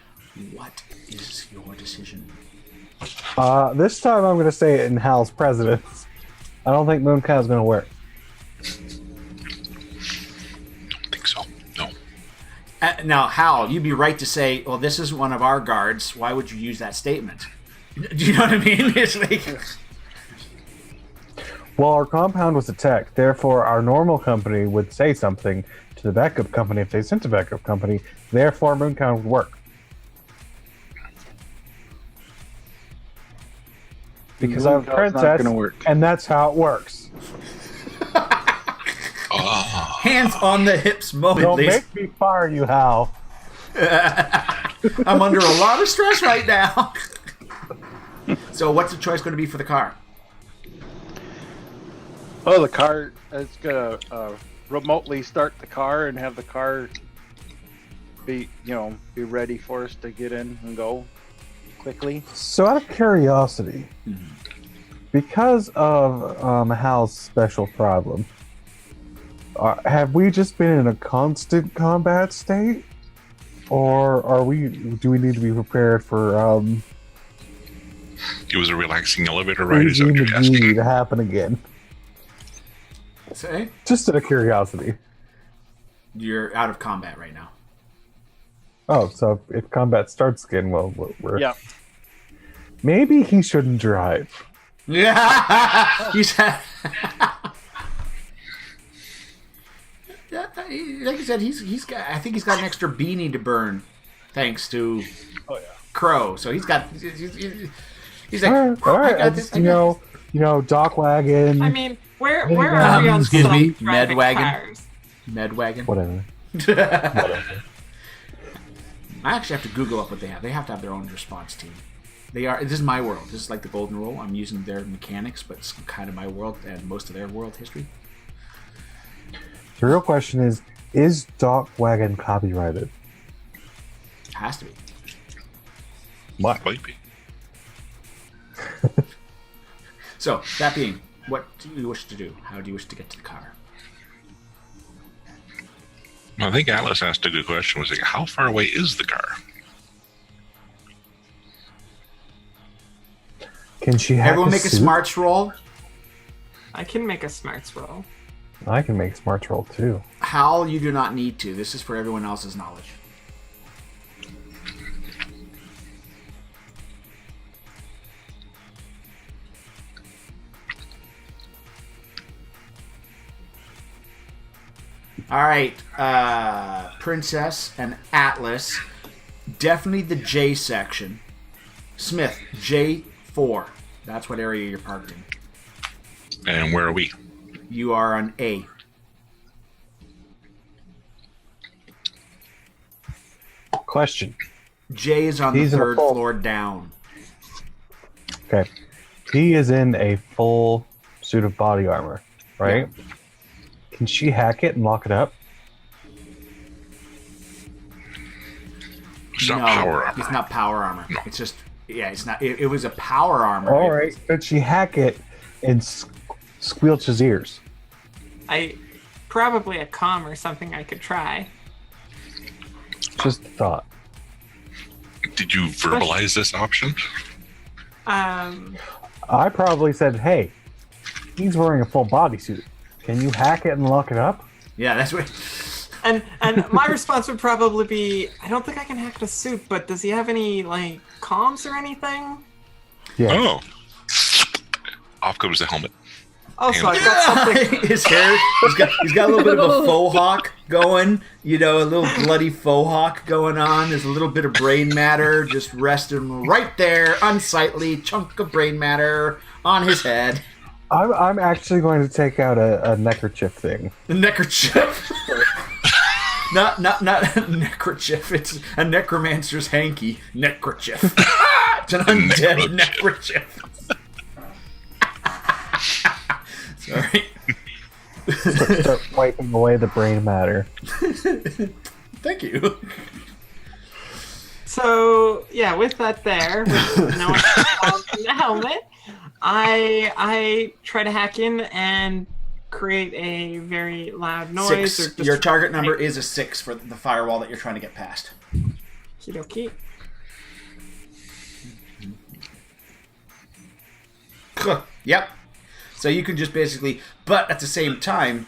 What is your decision? This time I'm going to say it in Hal's precedence. I don't think Mooncow's going to work. Don't think so. No. Now, Hal, you'd be right to say, well, this is one of our guards. Why would you use that statement? Do you know what I mean? It's like... Well, our compound was attacked. Therefore, our normal company would say something to the backup company if they sent a backup company. Therefore, Mooncow would work. Because I'm a Mooncow's not princess, gonna work. and that's how it works. Hands on the hips moment, Don't please. make me fire you, Hal. I'm under a lot of stress right now. So what's the choice going to be for the car? Oh, the car is gonna remotely start the car and have the car be ready for us to get in and go quickly. So, out of curiosity, because of Hal's special problem, have we just been in a constant combat state, or do we need to be prepared for It was a relaxing elevator ride. Is that what Regime you're of G asking? to happen again? Say Just out of curiosity. you're out of combat right now. Oh, so if combat starts again, well, we're... Yeah. Maybe he shouldn't drive. Yeah, he's yeah, like I said, he's got. I think he's got an extra beanie to burn, thanks to Crow. So he's got. He's like, all right. I got this. You know, Dock Wagon. I mean, where are we on excuse me, self-driving Medwagon. cars? Medwagon. Whatever. I actually have to Google up what they have. They have to have their own response team. They are. This is my world. This is like the Golden Rule. I'm using their mechanics, but it's kind of my world and most of their world history. The real question is Dock Wagon copyrighted? Has to be. What? Might be. So that being, what do you wish to do? How do you wish to get to the car? I think Atlas asked a good question. Was like, how far away is the car? Can she hack Everyone make a suit? smarts roll. I can make a smarts roll. I can make smarts roll too. Hal, you do not need to. This is for everyone else's knowledge. All right, Princess and Atlas, definitely the J section. Smith, J4. That's what area you're parked in. And where are we? You are on A. Question. J is on He's the in a third full- floor down. Okay. He is in a full suit of body armor, right? Can she hack it and lock it up? It's not power armor. It's not power armor. No. It's just, yeah, it's not. It was a power armor. All right. Could she hack it and squelch his ears? Probably a comm or something I could try. Just a thought. Did you verbalize this option? I probably said, hey, he's wearing a full bodysuit. Can you hack it and lock it up? Yeah, that's what. And my response would probably be, I don't think I can hack the suit, but does he have any like comms or anything? Yeah. Oh. Off goes the helmet. Oh, so I got something. His hair. He's got a little bit of a faux hawk going. You know, a little bloody faux hawk going on. There's a little bit of brain matter just resting right there, unsightly chunk of brain matter on his head. I'm actually going to take out a neckerchief thing. The neckerchief. not neckerchief. It's a necromancer's hanky. Neckerchief. It's an undead neckerchief. Sorry. Start wiping away the brain matter. Thank you. So yeah, with that there, with no one in the helmet, I try to hack in and create a very loud noise. 6. Or just Your target number is a 6 for the firewall that you're trying to get past. Okie dokie. Yep. So you can just basically, but at the same time,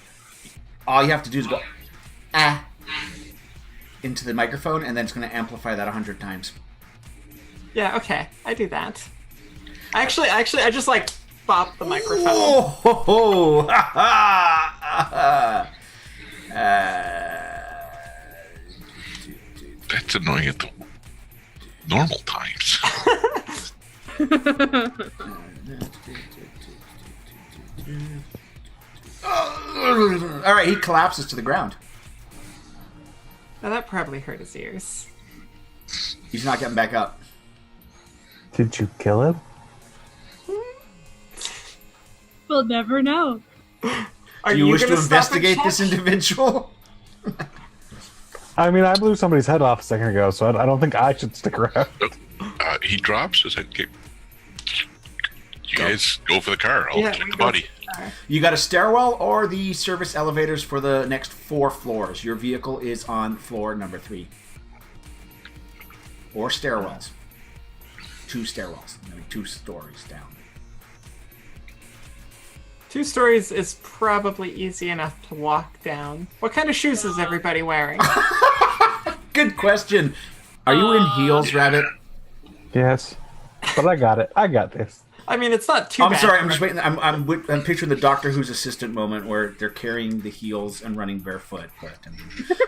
all you have to do is go into the microphone, and then it's going to amplify that 100 times. Yeah, okay, I do that. Actually, I just like bop the microphone. Oh, ho, ho. Ha, ha. That's annoying at the normal times. All right, he collapses to the ground. Now that probably hurt his ears. He's not getting back up. Did you kill him? We'll never know. Are Do you wish to gonna stop and investigate check? this individual? I mean, I blew somebody's head off a second ago, so I don't think I should stick around. He drops his head. Okay. You guys go for the car. I'll Yeah, check we the go body. for the You got a stairwell or the service elevators for the next 4 floors. Your vehicle is on floor number 3. Or stairwells. 2 stairwells. Maybe 2 stories down. 2 stories is probably easy enough to walk down. What kind of shoes is everybody wearing? Good question. Are you in heels, Rabbit? Yes. But I got it. I got this. I mean, it's not too I'm bad. sorry. I'm just waiting. I'm picturing the Doctor Who's assistant moment where they're carrying the heels and running barefoot. But,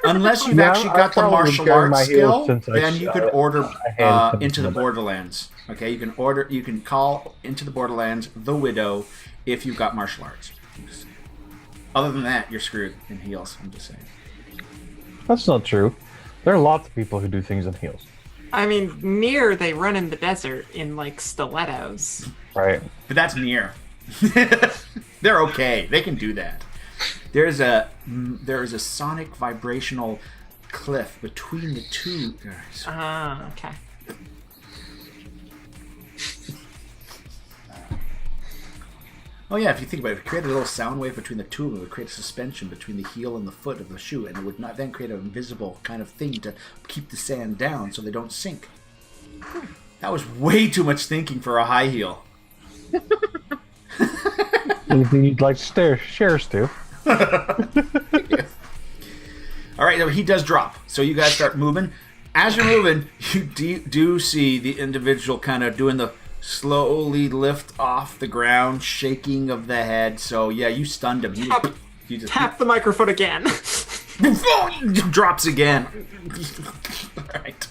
unless you've Yeah, actually I've got the probably martial been carrying my arts heels skill, since then you could order handed them Into to the them. Borderlands. Okay, you can order. You can call Into the Borderlands the Widow if you've got martial arts. I'm just saying. Other than that, you're screwed in heels. I'm just saying. That's not true. There are lots of people who do things in heels. I mean, Nier, they run in the desert in, like, stilettos. Right. But that's near. They're okay. They can do that. There is a sonic vibrational cliff between the two. Ah, okay. Oh yeah, if you think about it, if you create a little sound wave between the two of them, it would create a suspension between the heel and the foot of the shoe, and it would not then create an invisible kind of thing to keep the sand down so they don't sink. That was way too much thinking for a high heel. Anything you'd like to shares to? All right, he does drop. So you guys start moving. As you're moving, you do see the individual kind of doing the slowly lift off the ground, shaking of the head. So yeah, you stunned him. You just Tap the microphone again. drops again. All right.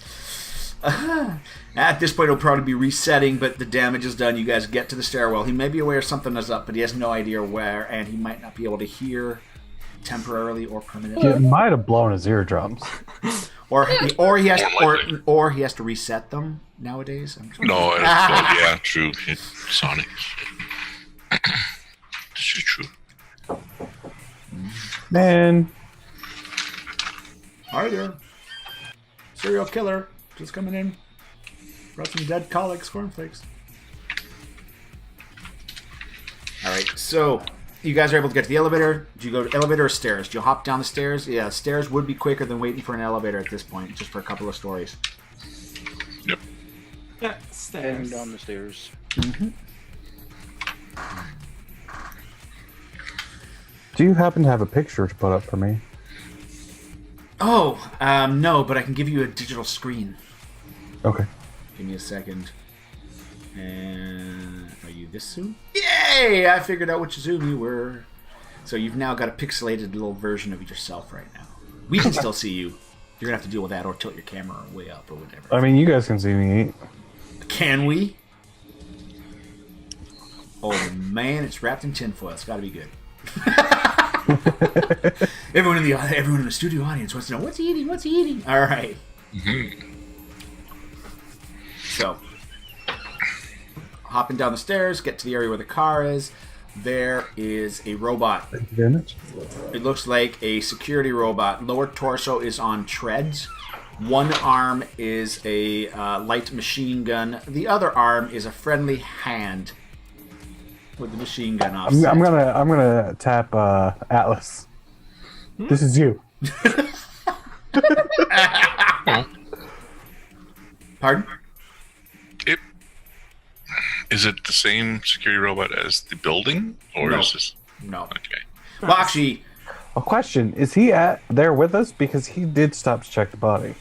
At this point, it'll probably be resetting, but the damage is done. You guys get to the stairwell. He may be aware something is up, but he has no idea where, and he might not be able to hear temporarily or permanently. It might have blown his eardrums. Or he has to reset them nowadays. No, yeah, true. It's Sonic. This is true. Man. Hi there. Serial killer. Just coming in. Brought some dead colics, cornflakes. Alright, so you guys are able to get to the elevator. Do you go to elevator or stairs? Do you hop down the stairs? Yeah, stairs would be quicker than waiting for an elevator at this point, just for a couple of stories. Yep. Yeah, Heading stairs. down the stairs. Do you happen to have a picture to put up for me? Oh, no, but I can give you a digital screen. Okay. Give me a second. And are you this zoom? Yay! I figured out which zoom you were. So you've now got a pixelated little version of yourself right now. We can still see you. You're gonna have to deal with that, or tilt your camera way up, or whatever. I mean, you guys can see me. Can we? Oh man, it's wrapped in tinfoil. It's got to be good. Everyone in the studio audience wants to know what's he eating. What's he eating? All right. So, hopping down the stairs, get to the area where the car is. There is a robot. Thank you very much. It looks like a security robot. Lower torso is on treads. One arm is a light machine gun. The other arm is a friendly hand with the machine gun offset. I'm gonna tap Atlas. This is you. Pardon? Is it the same security robot as the building, or No. is this No. okay? Well, actually, A question: is he there with us? Because he did stop to check the body.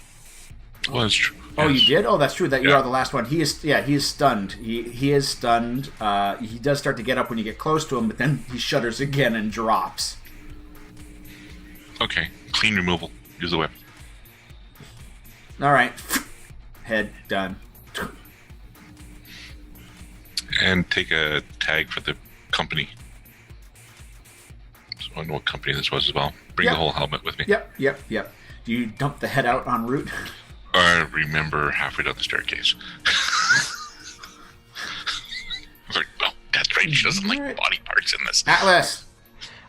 Well, that's true. oh, Yes. you did? Oh, that's true. That you Yeah. are the last one. He is. Yeah, he is stunned. He is stunned. He does start to get up when you get close to him, but then he shudders again and drops. Okay, clean removal. Use the whip. All right, head done. And take a tag for the company. So I know what company this was as well. Bring Yep. the whole helmet with me. Yep. Do you dump the head out en route? I remember halfway down the staircase. I was like, oh, that's right. She doesn't like Alright. body parts in this. Atlas,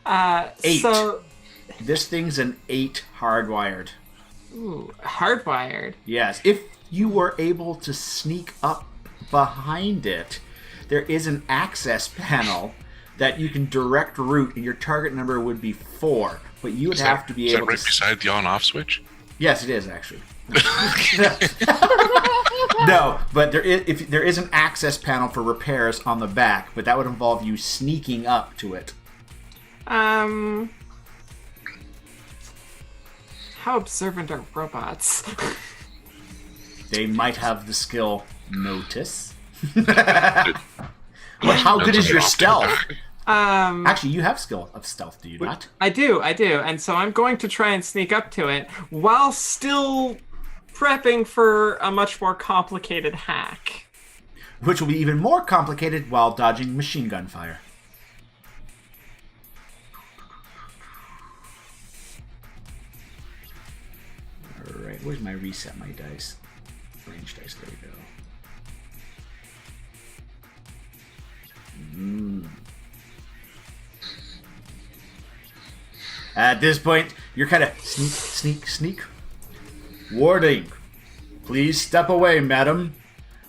8. So, this thing's an 8 hardwired. ooh, hardwired. Yes, if you were able to sneak up behind it, there is an access panel that you can direct route, and your target number would be 4. But you would have to be Is able that right to. beside the on-off switch? Yes, it is actually. No, but there is an access panel for repairs on the back, but that would involve you sneaking up to it. How How observant are robots? They might have the skill notice. Well, how good is your stealth? Actually, you have skill of stealth, do you not? I do, and so I'm going to try and sneak up to it while still prepping for a much more complicated hack. Which will be even more complicated while dodging machine gun fire. Alright, where's my reset my dice? Range dice, there we go. At this point, you're kind of sneak. Warning. Please step away, madam.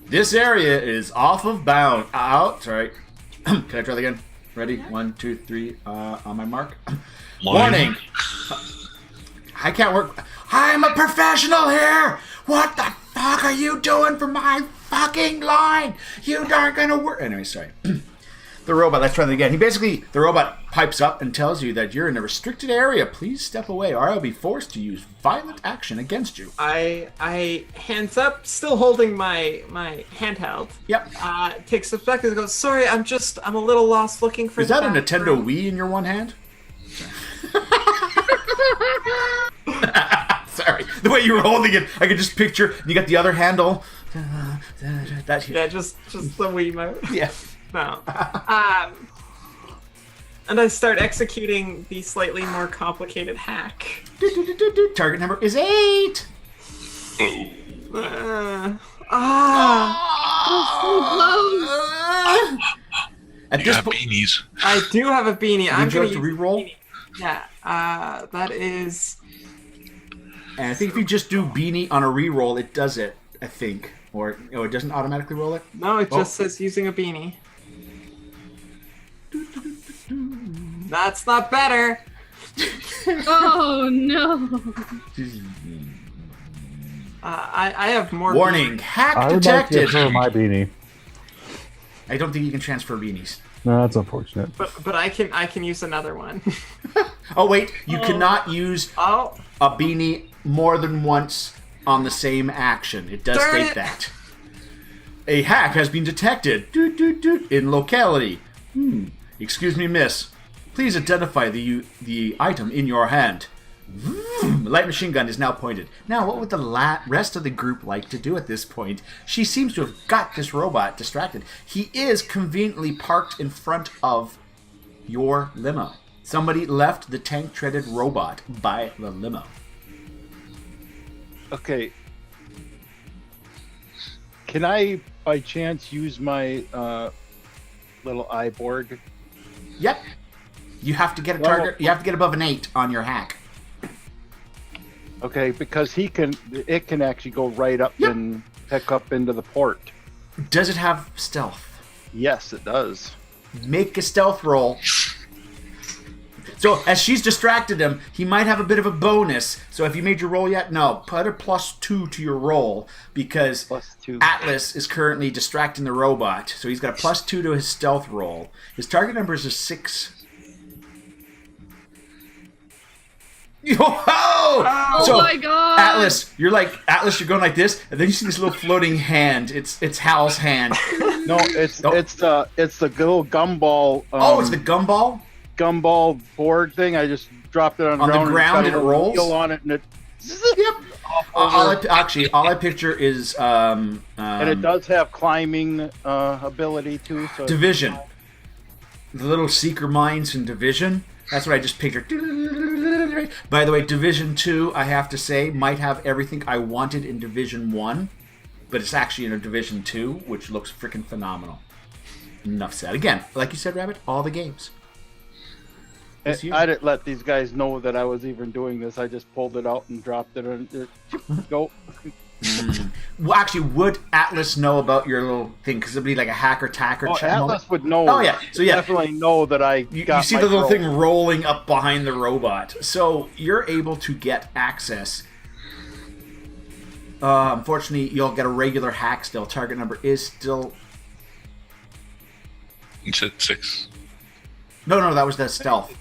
This area is off of bound. Sorry. Can I try that again? Ready? 1, 2, 3. On my mark. Warning. I can't work. I'm a professional here. What the fuck are you doing for my fucking line? You aren't gonna work. Anyway, sorry. The robot, let's try that again. The robot pipes up and tells you that you're in a restricted area. Please step away or I'll be forced to use violent action against you. I hands up, still holding my handheld. Yep. Takes a second and goes, sorry, I'm a little lost looking for Is that a Nintendo Wii in your one hand? Sorry. The way you were holding it, I could just picture, you got the other handle. Yeah, just the Wiimote. Yeah. No. And I start executing the slightly more complicated hack. Target number is 8. At You this got point, beanies. I do have a beanie. I'm would you going like to re-roll? Yeah. That is. And I think if you just do beanie on a re-roll, it does it, I think. Or, it doesn't automatically roll it? No, it just says using a beanie. That's not better. Oh no. I have more. Warning, hack I would like to detected. throw my beanie. I don't think you can transfer beanies. No, that's unfortunate. But I can use another one. Oh wait, you cannot use Oh. a beanie more than once on the same action. It does Darn state it. that. A hack has been detected in locality. Excuse me, miss. Please identify the item in your hand. The light machine gun is now pointed. Now, what would the rest of the group like to do at this point? She seems to have got this robot distracted. He is conveniently parked in front of your limo. Somebody left the tank-treaded robot by the limo. Okay. Can I, by chance, use my little iBorg? Yep. You have to get a target. You have to get above an 8 on your hack. Okay, because it can actually go right up Yep. and pick up into the port. Does it have stealth? Yes, it does. Make a stealth roll. So, as she's distracted him, he might have a bit of a bonus. So, if you made your roll yet, no. Put a +2 to your roll because +2. Atlas is currently distracting the robot. So, he's got a +2 to his stealth roll. His target number is a 6. Oh So, my god. Atlas, you're going like this, and then you see this little floating hand. It's Hal's hand. No, it's the little gumball. It's the gumball? Gumball board thing. I just dropped it on the ground and it rolls? Wheel on it and it. Yep. All I picture is and it does have climbing ability too. So Division. The little seeker mines in Division. That's what I just pictured. By the way, Division 2, I have to say, might have everything I wanted in Division 1, but it's actually in a Division 2, which looks freaking phenomenal. Enough said. Again, like you said, Rabbit, all the games. I didn't let these guys know that I was even doing this. I just pulled it out and dropped it and go. Well, actually, would Atlas know about your little thing? Because it'd be like a hacker tacker channel. Atlas would know. Oh, yeah. So, yeah. Definitely know that I You got see my the little roll. thing rolling up behind the robot. So you're able to get access. Unfortunately, you'll get a regular hack still. Target number is still... You said 6. No, that was the stealth.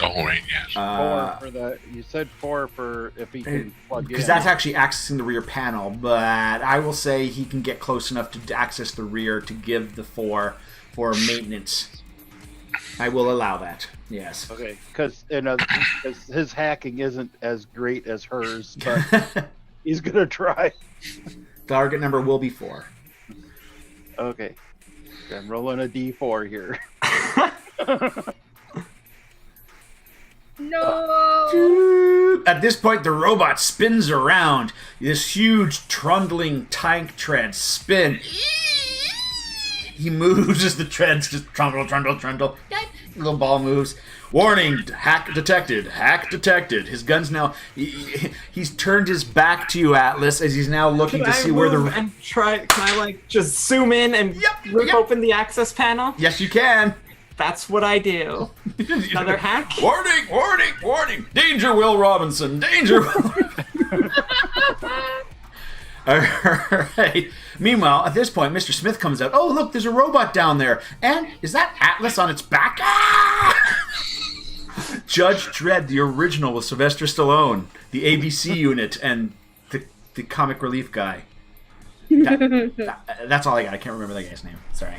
Oh, right, yes. Four for the. You said 4 for if he can plug in. Because that's actually accessing the rear panel, but I will say he can get close enough to access the rear to give the 4 for maintenance. I will allow that. Yes. Okay, because his hacking isn't as great as hers, but he's gonna try. Target number will be 4. Okay, I'm rolling a D4 here. No. At this point, the robot spins around. This huge trundling tank tread spin. He moves as the treads just trundle, trundle, trundle. Little ball moves. Warning, hack detected, hack detected. His gun's now... He's turned his back to you, Atlas, as he's now looking to see where the... And try, can I, like, just zoom in and rip open the access panel? Yes, you can. That's what I do. Another hack? Warning, warning, warning. Danger, Will Robinson. Danger, Will Robinson. All right. Meanwhile, at this point, Mr. Smith comes out. Oh, look, there's a robot down there. And is that Atlas on its back? Ah! Judge Dredd, the original with Sylvester Stallone, the ABC unit, and the comic relief guy. That's all I got. I can't remember that guy's name. Sorry.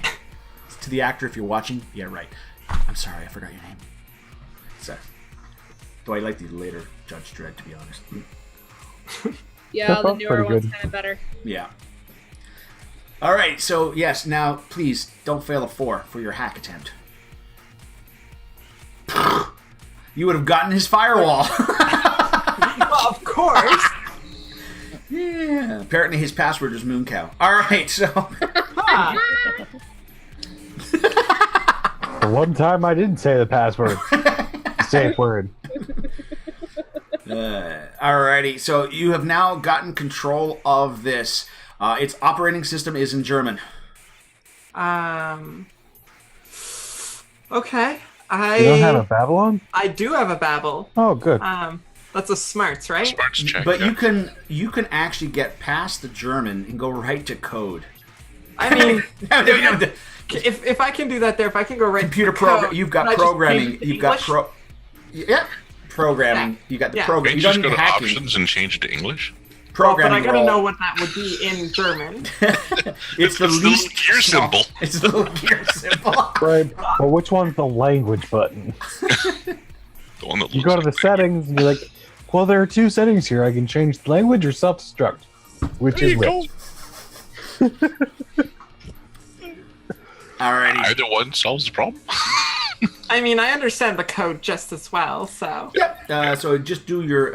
To the actor, if you're watching, yeah, right. I'm sorry, I forgot your name. So, though I like the later Judge Dredd, to be honest. Yeah, the newer Pretty one's good. kind of better. Yeah. All right, so yes, now please don't fail a 4 for your hack attempt. You would have gotten his firewall. Well, of course. Yeah. Apparently his password is Mooncow. All right, so Huh. The one time I didn't say the password. Safe word. alrighty. So you have now gotten control of this. Its operating system is in German. Okay. You don't have a Babylon? I do have a Babel. Oh, good. That's a smarts, right? Smarts check. But yeah. you can actually get past the German and go right to code. I mean, Computer if I can do that there, if I can go right to the program. code, You've can I got just programming. change it to You've got English? programming. You got the Yeah. program. Can't You you don't just go need to hacking. options and change it to English? But Programming. I gotta role. know what that would be in German. It's the It's the least gear symbol. It's the little gear symbol. Right. Well, which one's the language button? The one that You looks go to the like settings and you're like, well, there are 2 settings here. I can change the language or self-destruct. Which There is you go. which? Alrighty. Either one solves the problem. I mean, I understand the code just as well, so Yep. So just do your.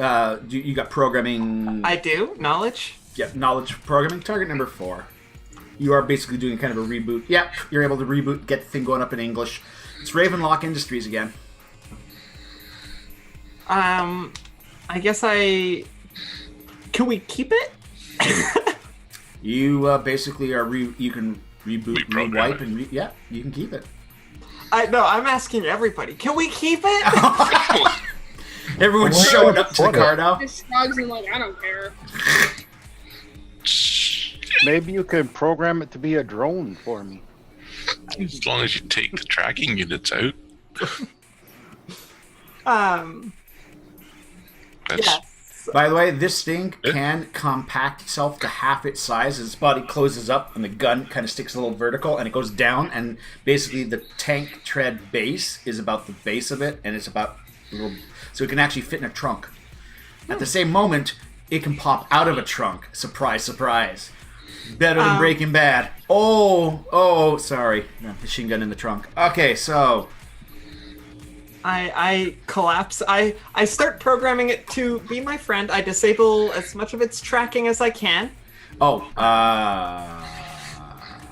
You got programming. I do knowledge. Yep. Knowledge programming. Target number 4. You are basically doing kind of a reboot. Yep. You're able to reboot, get the thing going up in English. It's Ravenlock Industries again. I guess can we keep it? You basically are. You can reboot, Reprogram rewipe, it. and yeah, you can keep it. I'm asking everybody. Can we keep it? Everyone's Where showing do I up to the put it? car now. Just shrugs and like, I don't care. Maybe you could program it to be a drone for me. As long as you take the tracking units out. That's Yes. By the way, this thing can compact itself to half its size as its body closes up and the gun kind of sticks a little vertical and it goes down, and basically the tank tread base is about the base of it, and it's about a little, so it can actually fit in a trunk. At the same moment, it can pop out of a trunk. Surprise, surprise. Better than Breaking Bad. Oh, sorry. Machine gun in the trunk. Okay, so I collapse. I start programming it to be my friend. I disable as much of its tracking as I can, and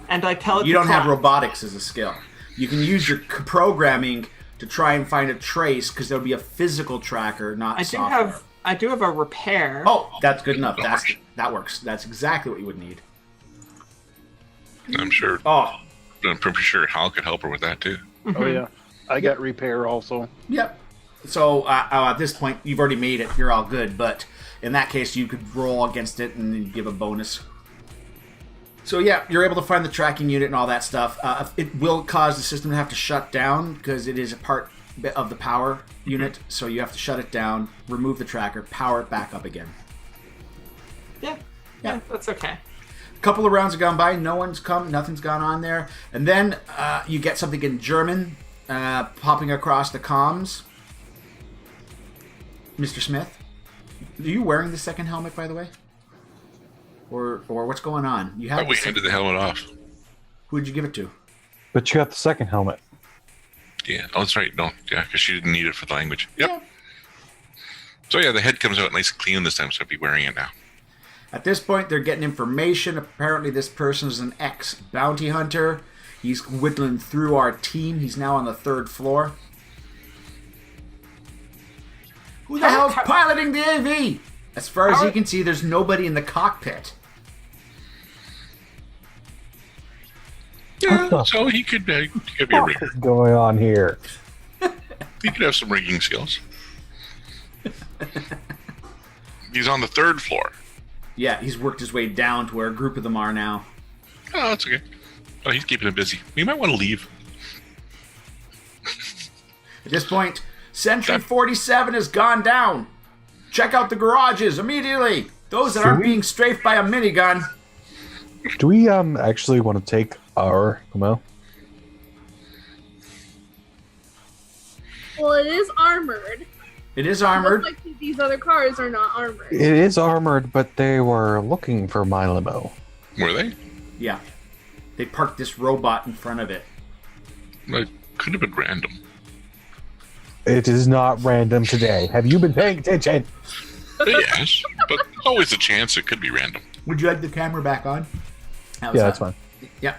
I tell it you to don't have collapse. robotics as a skill. You can use your programming to try and find a trace, because there'll be a physical tracker, not software. I do have a repair. Oh, that's good enough. That works. That's exactly what you would need. I'm sure. Oh, I'm pretty sure Hal could help her with that too. Oh yeah, I got repair also. yep. So at this point, you've already made it. You're all good. But in that case, you could roll against it and then give a bonus. So yeah, you're able to find the tracking unit and all that stuff. It will cause the system to have to shut down because it is a part of the power unit. So you have to shut it down, remove the tracker, power it back up again. Yeah, that's okay. A couple of rounds have gone by. No one's come. Nothing's gone on there. And then you get something in German popping across the comms. Mr. Smith, are you wearing the second helmet, by the way? Or what's going on? You have. We handed the helmet off. Who did you give it to? But you got the second helmet. Yeah. Oh, that's right. No. Yeah, because she didn't need it for the language. Yep. Yeah. So yeah, the head comes out nice and clean this time, so I'll be wearing it now. At this point, they're getting information. Apparently, this person is an ex-bounty hunter. He's whittling through our team. He's now on the 3rd floor. Who the hell's piloting the AV? As far as you can see, there's nobody in the cockpit. Yeah, so he could be a rigger. What's going on here? He could have some rigging skills. He's on the 3rd floor. Yeah, he's worked his way down to where a group of them are now. Oh, that's okay. Oh, he's keeping him busy. We might want to leave. At this point, Sentry 47 has gone down. Check out the garages immediately. Those that aren't being strafed by a minigun. Do we actually want to take our limo? Well, it is armored. It is armored. Looks like these other cars are not armored. It is armored, but they were looking for my limo. Were they? Yeah. They parked this robot in front of it. It could have been random. It is not random today. Have you been paying attention? Yes, but always a chance it could be random. Would you like the camera back on? That's fine. Yeah.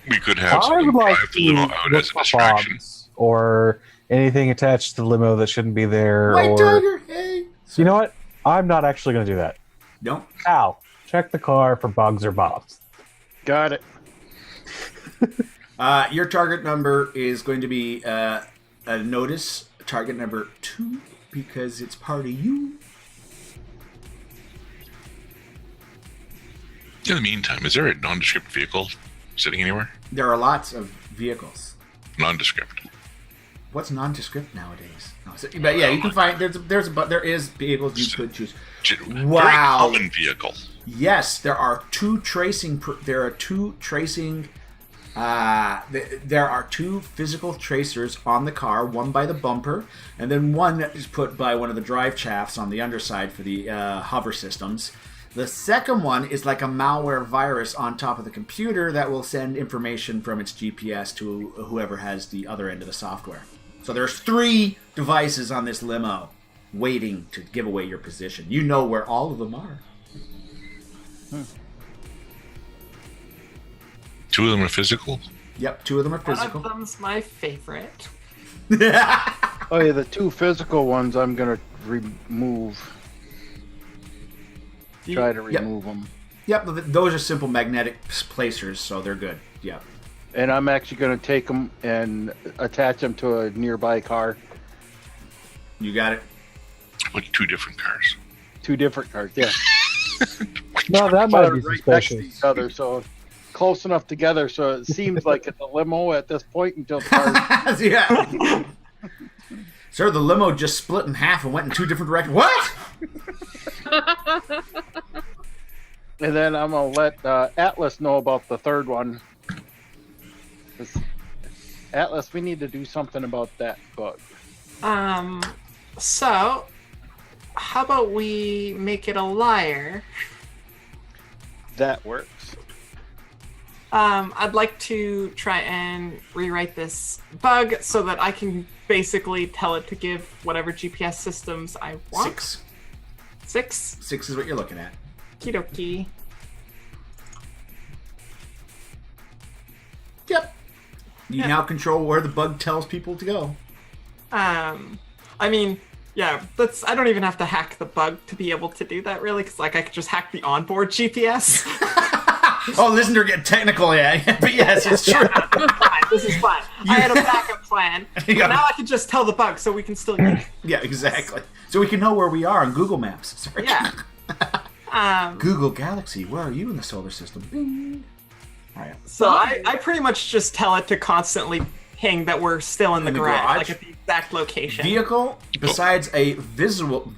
We could have I someone would like drive the limo to out look as a for distraction. bombs or anything attached to the limo that shouldn't be there. White or Tiger, hey. You know what? I'm not actually going to do that. No. Al, check the car for bugs or bombs. Got it. Your target number is going to be a notice, target number 2, because it's part of you. In the meantime, is there a nondescript vehicle sitting anywhere? There are lots of vehicles. Nondescript. What's nondescript nowadays? No, but yeah, you can find there is vehicles you could choose. Very Wow. common vehicle. Yes, there are two tracing. There are two physical tracers on the car. One by the bumper, and then one that is put by one of the drive shafts on the underside for the hover systems. The second one is like a malware virus on top of the computer that will send information from its GPS to whoever has the other end of the software. So there's 3 devices on this limo waiting to give away your position. You know where all of them are. 2 of them are physical. Yep, 2 of them are physical. One of them's my favorite. Oh yeah, the 2 physical ones I'm gonna remove. Try to remove them. Yep, those are simple magnetic placers, so they're good. Yep. And I'm actually gonna take them and attach them to a nearby car. You got it. Like 2 different cars. 2 different cars, yeah. No, that might be Right next to suspicious. each other, so close enough together so it seems like it's a limo at this point until the cars. Yeah. Sir, the limo just split in half and went in 2 different directions. What? And then I'm gonna let Atlas know about the 3rd one. Atlas, we need to do something about that bug. So how about we make it a liar? That works. I'd like to try and rewrite this bug so that I can basically tell it to give whatever GPS systems I want. 6. 6? 6 is what you're looking at. Okie Yep. You now control where the bug tells people to go. I mean, yeah, I don't even have to hack the bug to be able to do that, really, because I could just hack the onboard GPS. Oh, listen to her get technical, yeah. But yes, it's true. This is fine. I had a backup plan. But now I can just tell the bug so we can still use it. Yeah, exactly. So we can know where we are on Google Maps. Sorry. Yeah. Google Galaxy, where are you in the solar system? Bing. All right. So I pretty much just tell it to constantly ping that we're still in the garage, like at the exact location. Vehicle, besides a visible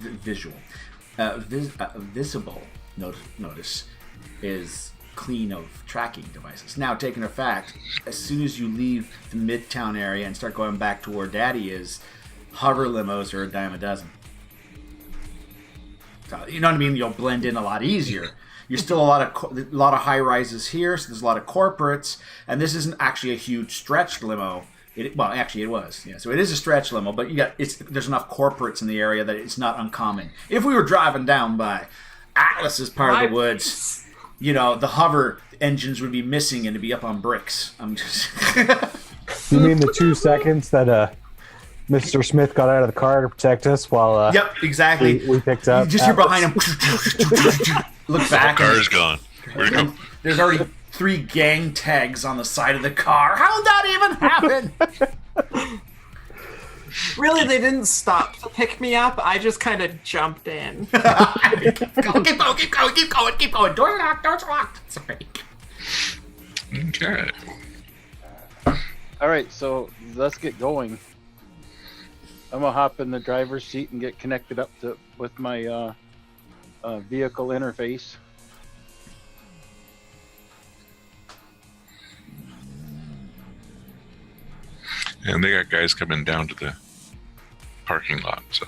notice, is clean of tracking devices. Now, taking a fact, as soon as you leave the Midtown area and start going back to where Daddy is, hover limos are a dime a dozen. So, you know what I mean? You'll blend in a lot easier. You're still a lot of high rises here, so there's a lot of corporates, and this isn't actually a huge stretch limo. Well, actually, it was. Yeah, so it is a stretch limo, but there's enough corporates in the area that it's not uncommon. If we were driving down by Atlas's part of the woods, you know, the hover engines would be missing and it'd be up on bricks. I'm just. You mean the 2 seconds that Mr. Smith got out of the car to protect us while yep, exactly. we picked up. Just you're behind him. Look back. The car's gone. Where'd it go? There's already 3 gang tags on the side of the car. How'd that even happen? Really, they didn't stop to pick me up. I just kind of jumped in. Keep going. Door's locked. Sorry. Okay. All right, so let's get going. I'm gonna hop in the driver's seat and get connected up with my vehicle interface. And they got guys coming down to the parking lot, so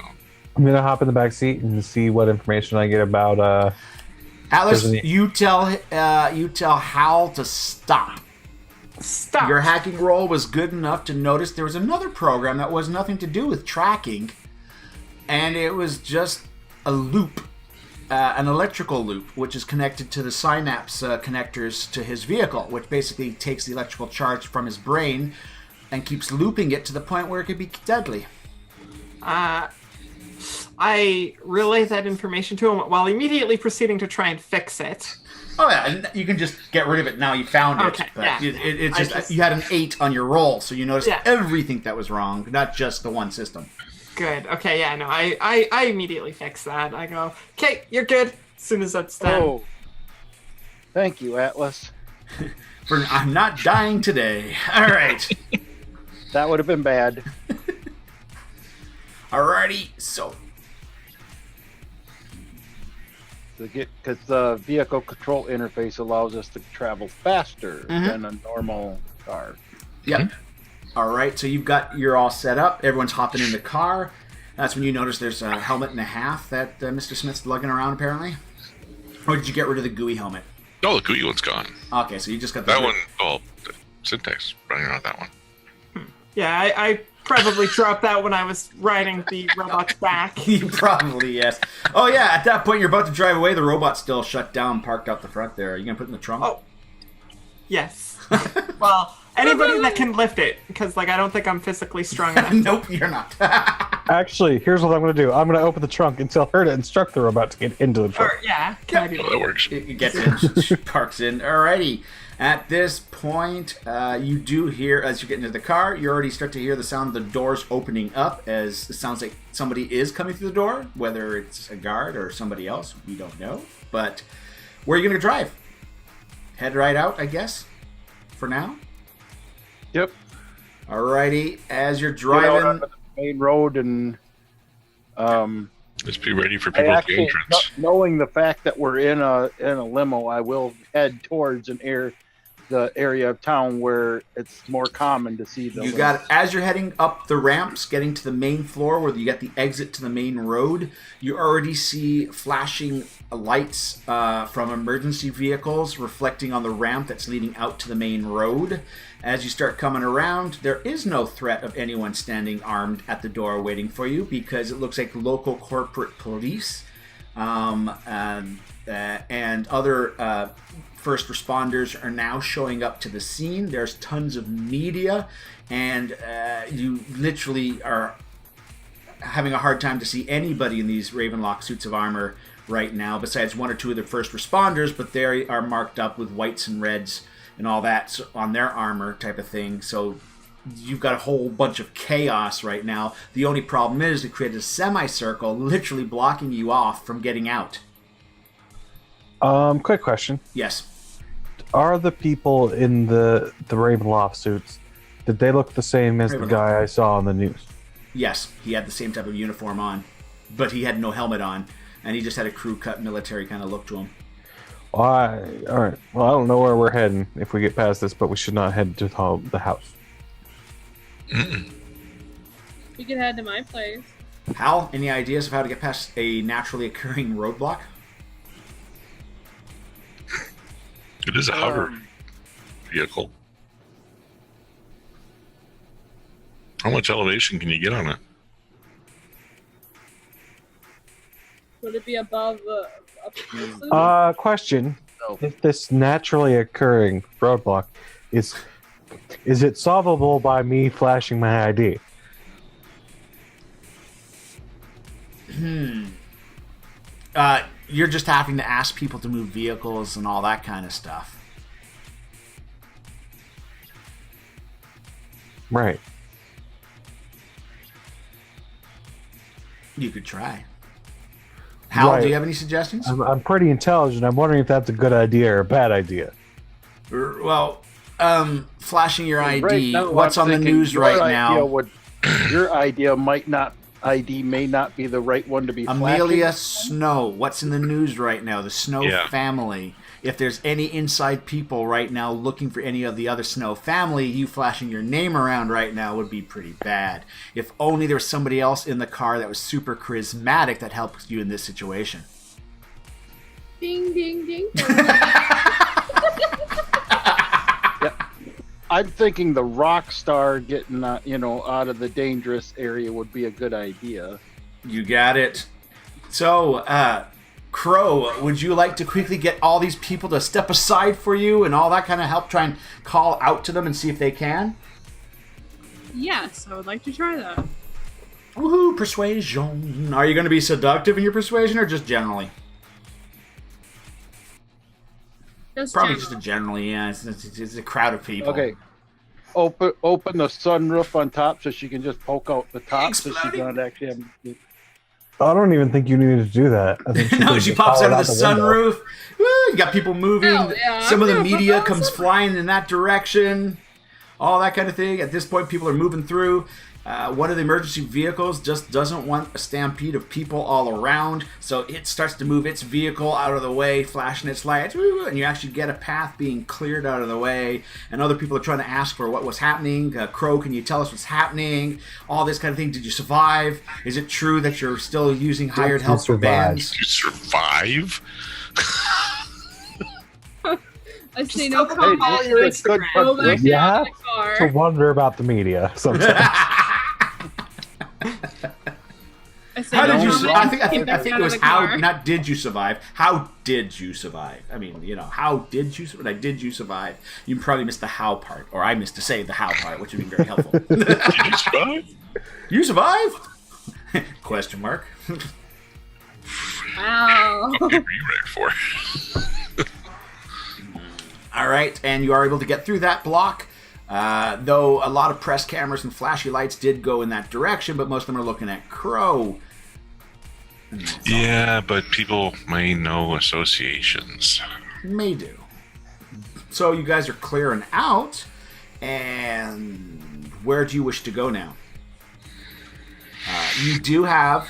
I'm gonna hop in the back seat and see what information I get about. Atlas, you tell Hal to stop. Stop. Your hacking roll was good enough to notice there was another program that was nothing to do with tracking, and it was just a loop, an electrical loop, which is connected to the synapse connectors to his vehicle, which basically takes the electrical charge from his brain and keeps looping it to the point where it could be deadly. I relay that information to him while immediately proceeding to try and fix it. Oh yeah, and you can just get rid of it now. You found it. Okay, But yeah. it's just you had an 8 on your roll, so you noticed everything that was wrong, not just the one system. Good. Okay, yeah, no, I immediately fix that. I go, okay, you're good. As soon as that's done. Oh, thank you, Atlas. For I'm not dying today. All right. That would have been bad. Alrighty, so Because the vehicle control interface allows us to travel faster than a normal car. yep. All right, so you're all set up. Everyone's hopping in the car. That's when you notice there's a helmet and a half that Mr. Smith's lugging around, apparently. Or did you get rid of the GUI helmet? oh, the GUI one's gone. Okay, so you just got That one, the syntax running around that one. Yeah, I probably dropped that when I was riding the robot's back. Probably, yes. Oh, yeah, at that point, you're about to drive away. The robot's still shut down, parked out the front there. Are you going to put it in the trunk? Oh, yes. Well, anybody that can lift it, because I don't think I'm physically strong enough. Nope, you're not. Actually, here's what I'm gonna do. I'm gonna open the trunk and tell her to instruct the robot to get into the trunk. Or, yeah, can I do Oh, that works. It gets in, parks in. Alrighty. At this point, you do hear, as you get into the car, you already start to hear the sound of the doors opening up, as it sounds like somebody is coming through the door, whether it's a guard or somebody else, we don't know. But where are you going to drive? Head right out, I guess, for now? Yep. Alrighty, as you're Get out driving... onto the main road and Just be ready for I people at the actually, entrance. knowing the fact that we're in a limo, I will head towards the area of town where it's more common to see the. You got, as you're heading up the ramps, getting to the main floor where you got the exit to the main road, you already see flashing lights from emergency vehicles reflecting on the ramp that's leading out to the main road. As you start coming around, there is no threat of anyone standing armed at the door waiting for you, because it looks like local corporate police and other first responders are now showing up to the scene. There's tons of media, and you literally are having a hard time to see anybody in these Ravenlock suits of armor right now, besides one or two of the first responders, but they are marked up with whites and reds and all that on their armor type of thing. So you've got a whole bunch of chaos right now. The only problem is they created a semicircle literally blocking you off from getting out. Quick question. Yes. Are the people in the Ravenloft suits, did they look the same as the Ravenloft. guy I saw on the news? Yes, he had the same type of uniform on, but he had no helmet on, and he just had a crew-cut military kind of look to him. All right. Well, I don't know where we're heading if we get past this, but we should not head to the house. We could head to my place. Hal, any ideas of how to get past a naturally occurring roadblock? It is a hover vehicle. How much elevation can you get on it? Would it be above a person? Question. No. If this naturally occurring roadblock is it solvable by me flashing my ID? You're just having to ask people to move vehicles and all that kind of stuff. Right. You could try. Hal, Right. do you have any suggestions? I'm pretty intelligent. I'm wondering if that's a good idea or a bad idea. Well, flashing your ID. Right now, What's I'm on the thinking news your right idea now? Your idea may not be the right one to be Amelia flashing. Snow. What's in the news right now? The Snow Yeah. family. If there's any inside people right now looking for any of the other Snow family, you flashing your name around right now would be pretty bad. If only there was somebody else in the car that was super charismatic that helps you in this situation. Ding, ding, ding. I'm thinking the rock star getting out of the dangerous area would be a good idea. You got it. So, Crow, would you like to quickly get all these people to step aside for you and all that kind of help try and call out to them and see if they can? Yes, I would like to try that. Woohoo, persuasion. Are you going to be seductive in your persuasion or just generally? Just Probably general. just a generally, yeah. It's a crowd of people. Okay. Open the sunroof on top so she can just poke out the top so she's Exploding. not actually have I don't even think you need to do that. I think No, can she just pops follow out it of the window. sunroof. Woo, you got people moving. Oh, yeah, Some of the I'm media gonna comes put flying in that direction. All that kind of thing. At this point, people are moving through. One of the emergency vehicles just doesn't want a stampede of people all around, so it starts to move its vehicle out of the way, flashing its lights, woo, and you actually get a path being cleared out of the way, and other people are trying to ask for what was happening. Crow, can you tell us what's happening? All this kind of thing. Did you survive? Is it true that you're still using hired you help for survive? bands? You survive? I say Still no come comment. follow your Hey, good Instagram. Go back You down have to the car. to wonder about the media sometimes. I say How no did you? comment. I think Get back it out of was the how. car. Not did you survive? How did you survive? I mean, how did you? Like, did you survive? You probably missed the how part, or I missed to say the how part, which would be very helpful. Did you survive? You survived? Question mark. Wow. What were you ready for? All right, and you are able to get through that block. Though a lot of press cameras and flashy lights did go in that direction, but most of them are looking at Crow. Yeah, but people may know associations. May do. So you guys are clearing out, and where do you wish to go now? You do have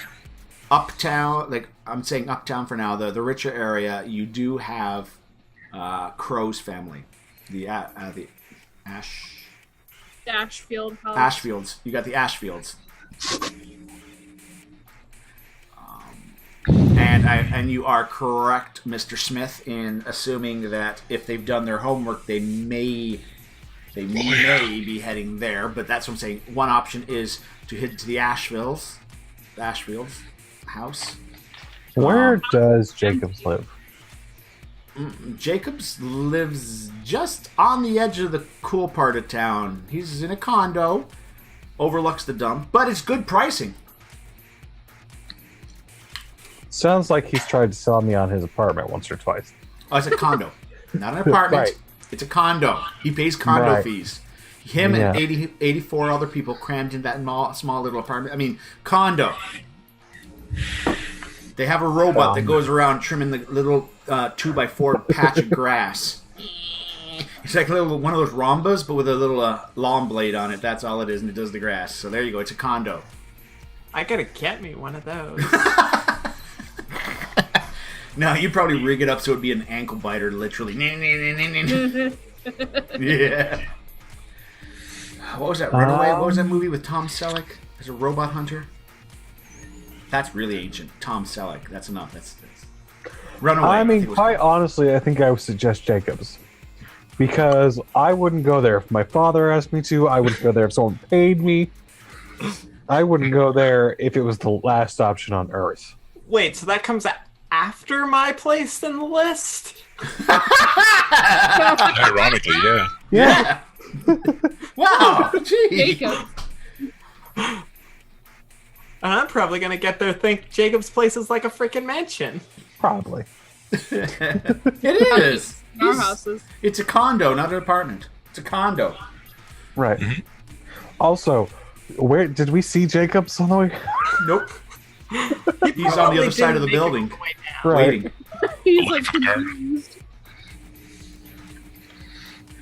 uptown, like I'm saying uptown for now, the richer area. You do have Crow's family, the Dashfield House. Ashfields. You got the Ashfields. And you are correct, Mr. Smith, in assuming that if they've done their homework, they may be heading there. But that's what I'm saying. One option is to head to the Ashfields house. Where does Jacobs live? Jacobs lives just on the edge of the cool part of town. He's in a condo, overlooks the dump, but it's good pricing. Sounds like he's tried to sell me on his apartment once or twice. Oh, it's a condo, not an apartment. Right. It's a condo. He pays condo Right. fees. Him Yeah. and 84 other people crammed in that small little apartment. I mean, condo. They have a robot that goes around trimming the little 2x4 patch of grass. It's like one of those rhombas, but with a little lawn blade on it. That's all it is, and it does the grass. So there you go. It's a condo. I gotta get me one of those. No, you'd probably rig it up so it'd be an ankle biter, literally. Yeah. What was that? Runaway? What was that movie with Tom Selleck as a robot hunter? That's really ancient. Tom Selleck. That's enough. That's Runaway. I mean, quite honestly, I think I would suggest Jacobs. Because I wouldn't go there if my father asked me to. I wouldn't go there if someone paid me. I wouldn't go there if it was the last option on Earth. Wait, so that comes after my place in the list? Ironically, yeah. Yeah. Wow. Gee. Jacob. And I'm probably gonna get there think Jacob's place is like a freaking mansion. Probably. It is. Our houses. It's a condo, not an apartment. It's a condo. Right. Also, where did we see Jacobs on the way? Nope. He's on the other side of the building, waiting. He's like confused.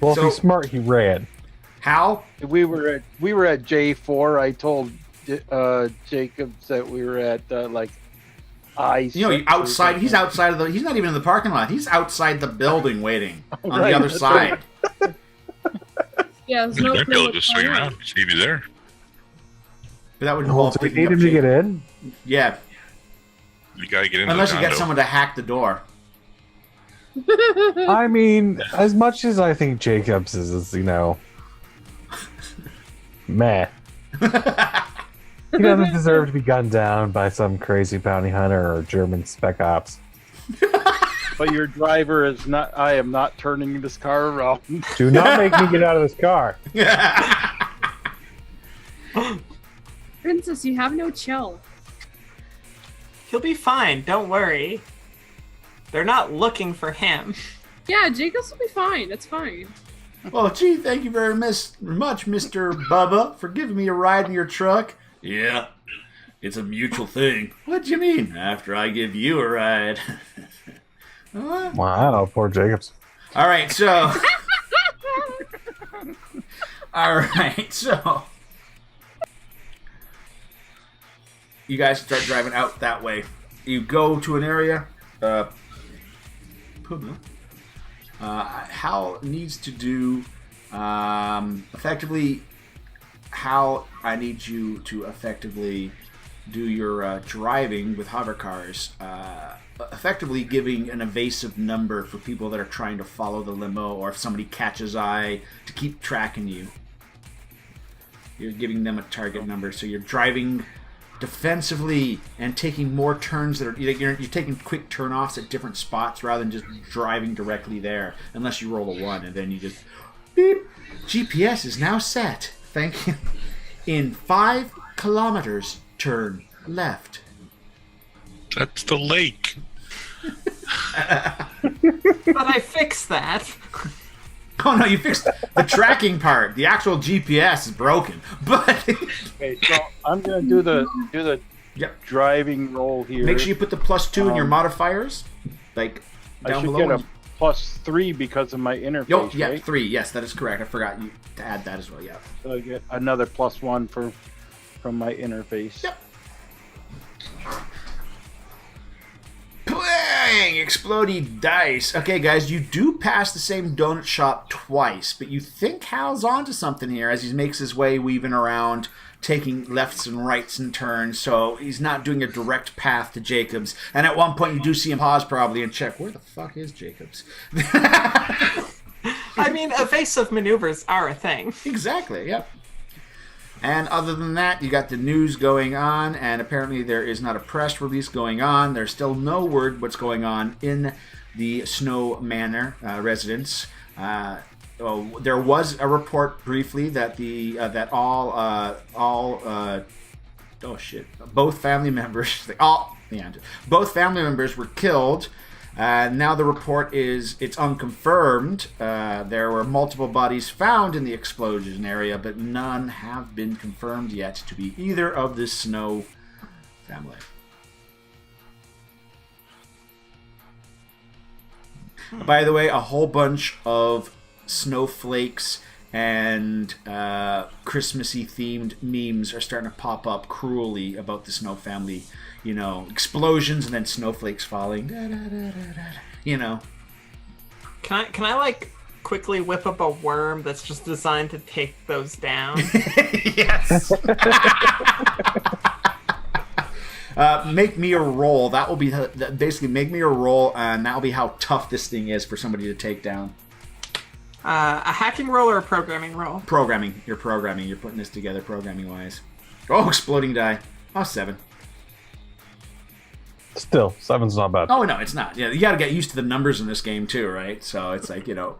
Well, So- if he's smart, he ran. How? We were at J4. I told Jacobs that we were at I. You know, outside. He's outside of the. He's not even in the parking lot. He's outside the building, waiting on Right, the other that's side. Yeah, there's You no might be clue able to what's just swing going on. around, see if he's there. But that would Oh, involve do we picking need up him to get Jake. in? Yeah, You gotta get into unless the you condo. get someone to hack the door. I mean, as much as I think Jacobs is meh. He doesn't deserve to be gunned down by some crazy bounty hunter or German spec ops. But your driver is not. I am not turning this car around. Do not make me get out of this car. Princess, you have no chill. He'll be fine, don't worry. They're not looking for him. Yeah, Jacobs will be fine. It's fine. Well, gee, thank you very much, Mr. Bubba, for giving me a ride in your truck. Yeah, it's a mutual thing. What do you mean? After I give you a ride. What? Wow, poor Jacobs. All right, so. All right, so. You guys start driving out that way. You go to an area. Hal needs to do effectively. Hal, I need you to effectively do your driving with hover cars. Effectively giving an evasive number for people that are trying to follow the limo, or if somebody catches eye to keep tracking you. You're giving them a target number, so you're driving defensively and taking more turns that are you're taking quick turnoffs at different spots rather than just driving directly there, unless you roll a 1 and then you just beep. GPS is now set. Thank you. In 5 kilometers, turn left. That's the lake. But I fixed that. Oh no, you fixed the tracking part. The actual GPS is broken. But Okay, so I'm gonna do the yep. driving roll here. Make sure you put the +2 in your modifiers, like I down should below. get a +3 because of my interface. Yo, yeah, right? 3. Yes, that is correct. I forgot you to add that as well. Yeah. So I get another +1 from my interface. Yep. Bang! Explodey dice. Okay, guys, you do pass the same donut shop twice, but you think Hal's onto something here as he makes his way weaving around, taking lefts and rights and turns, so he's not doing a direct path to Jacobs. And at one point, you do see him pause probably and check, where the fuck is Jacobs? I mean, evasive maneuvers are a thing. Exactly, yep. And other than that, you got the news going on, and apparently there is not a press release going on. There's still no word what's going on in the Snow Manor residence. There was a report briefly that both family members, both family members were killed. Now the report is it's unconfirmed. There were multiple bodies found in the explosion area, but none have been confirmed yet to be either of the Snow family. By the way, a whole bunch of snowflakes and Christmassy themed memes are starting to pop up cruelly about the Snow family. You know, explosions and then snowflakes falling. Da, da, da, da, da. You know. Can I like quickly whip up a worm that's just designed to take those down? Yes. Make me a roll. That will be basically make me a roll, and that will be how tough this thing is for somebody to take down. A hacking roll or a programming roll? Programming. You're programming. You're putting this together programming wise. Oh, exploding die. Oh, 7. Still, 7's not bad. Oh no, it's not. Yeah, you got to get used to the numbers in this game too, right? So it's like, you know.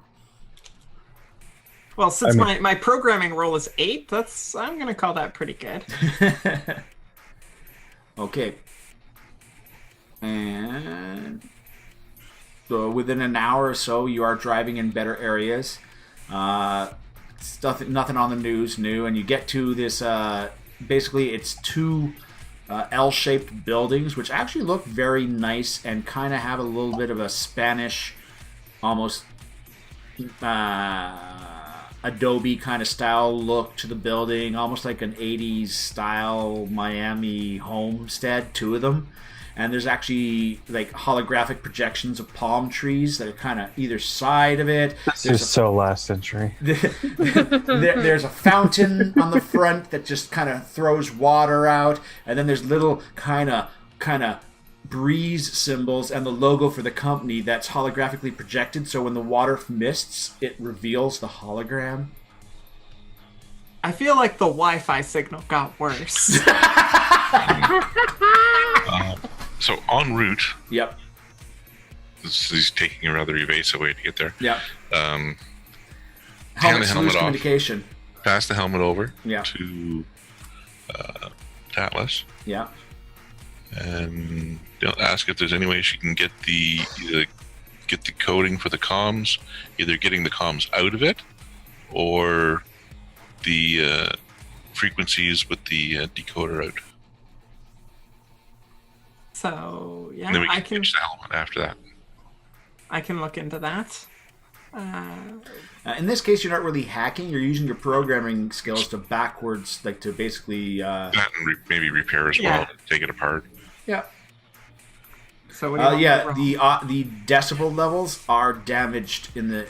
Well, since my programming roll is 8, I'm gonna call that pretty good. Okay. And so within an hour or so, you are driving in better areas. Nothing on the news new, and you get to this. Basically, it's 2 L-shaped buildings, which actually look very nice and kind of have a little bit of a Spanish, almost Adobe kind of style look to the building, almost like an 80s style Miami homestead, 2 of them. And there's actually like holographic projections of palm trees that are kind of either side of it. This is so last century. There's a fountain on the front that just kind of throws water out, and then there's little kind of breeze symbols and the logo for the company that's holographically projected, so when the water mists, it reveals the hologram. I feel like the Wi-Fi signal got worse. So en route, Yep. he's taking a rather evasive way to get there. Yep. Hand Helmet the helmet loose off. communication. Pass the helmet over Yeah. to Atlas, Yeah. and ask if there's any way she can get the coding for the comms, either getting the comms out of it or the frequencies with the decoder out. So yeah, And then we I can can pitch the helmet after that. I can look into that. In this case, you're not really hacking. You're using your programming skills to backwards, like to basically. That and maybe repair as Yeah. well. Take it apart. Yeah. So what do you want Yeah, me to roll? the decibel levels are damaged in the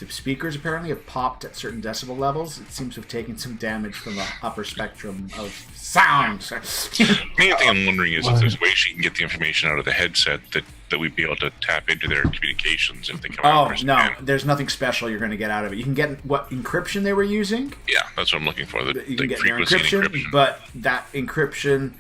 speakers. Apparently, have popped at certain decibel levels. It seems to have taken some damage from the upper spectrum of sound. The main thing I'm wondering is if there's a way she can get the information out of the headset that we'd be able to tap into their communications if they come Oh out. no, there's nothing special you're going to get out of it. You can get what encryption they were using. Yeah, that's what I'm looking for. The You can get their frequency encryption, encryption. but that encryption.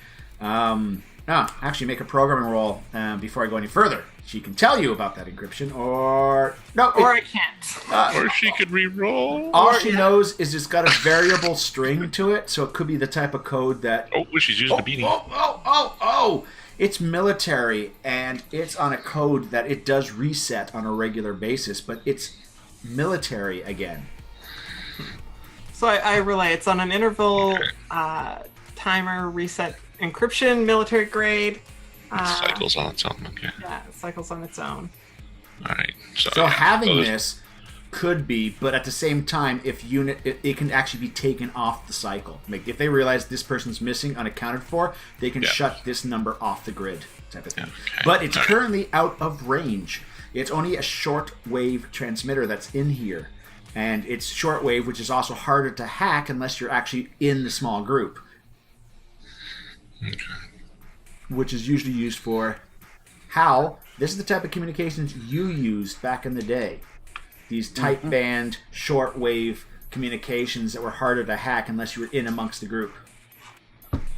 Actually, make a programming roll before I go any further. She can tell you about that encryption, or no, Or I can't. Or she could re-roll. all she knows is it's got a variable string to it, so it could be the type of code that. Oh, she's using the beanie. Oh! It's military, and it's on a code that it does reset on a regular basis, but it's military again. So I relay. It's on an interval timer reset encryption, military grade. Cycles on its own. Okay. Yeah, it cycles on its own. All right. So having this could be, but at the same time, if it can actually be taken off the cycle. Like if they realize this person's missing, unaccounted for, they can shut this number off the grid, type of thing. Okay. But it's currently out of range. It's only a short wave transmitter that's in here, and it's shortwave, which is also harder to hack unless you're actually in the small group. Okay. Which is usually used for HAL. This is the type of communications you used back in the day. These tight band, shortwave communications that were harder to hack unless you were in amongst the group.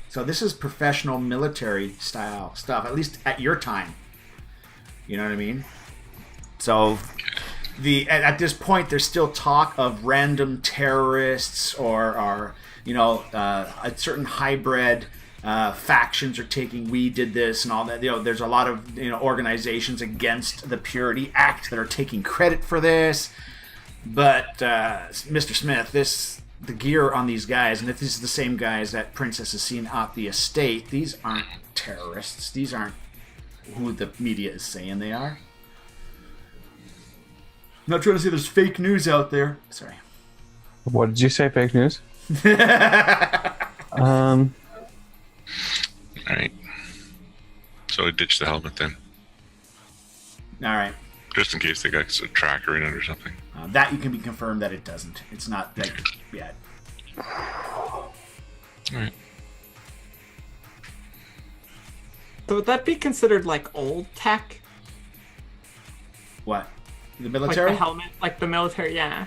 So this is professional military style stuff, at least at your time. You know what I mean? So at this point, there's still talk of random terrorists or a certain hybrid factions are taking we did this and all that. There's a lot of organizations against the Purity Act that are taking credit for this. But Mr. Smith, the gear on these guys, and if this is the same guys that Princess has seen at the estate, these aren't terrorists. These aren't who the media is saying they are. not trying to say there's fake news out there. Sorry. What did you say? Fake news? All right. So I ditched the helmet then, All right. just in case they got a tracker in it or something. That you can be confirmed that it doesn't. It's not like yeah. All right. So would that be considered like old tech? What? The Like military? the helmet, like the military, yeah.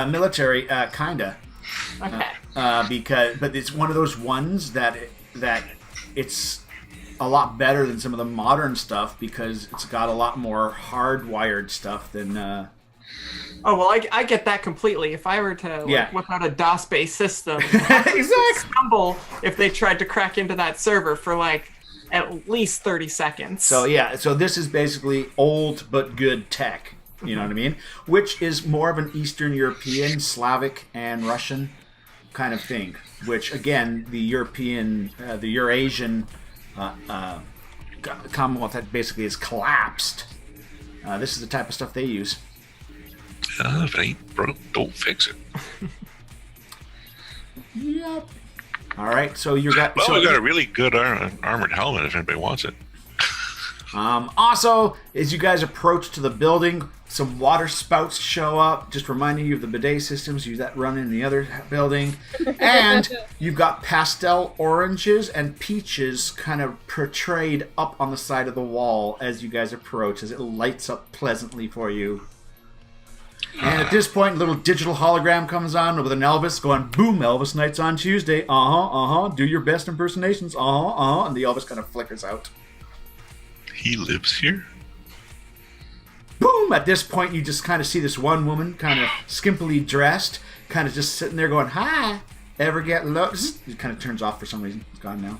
Military, kinda. Okay. But it's one of those ones that it's a lot better than some of the modern stuff because it's got a lot more hardwired stuff than. Oh well, I get that completely. If I were to whip out a DOS-based system, Exactly. stumble if they tried to crack into that server for like at least 30 seconds. So yeah, so this is basically old but good tech. You know what I mean? Which is more of an Eastern European, Slavic, and Russian kind of thing. Which again, the European, the Eurasian Commonwealth that basically has collapsed. This is the type of stuff they use. If it ain't broke, don't fix it. Yep. All right, so you got. Well, so we got a really good armored helmet if anybody wants it. Also, as you guys approach to the building, some water spouts show up, just reminding you of the bidet systems you that run in the other building. And you've got pastel oranges and peaches kind of portrayed up on the side of the wall as you guys approach, as it lights up pleasantly for you. And at this point, a little digital hologram comes on with an Elvis going, boom, Elvis nights on Tuesday. Do your best impersonations. And the Elvis kind of flickers out. He lives here? Boom! At this point, you just kind of see this one woman, kind of skimpily dressed, kind of just sitting there going, hi, ever get low? It kind of turns off for some reason. It's gone now.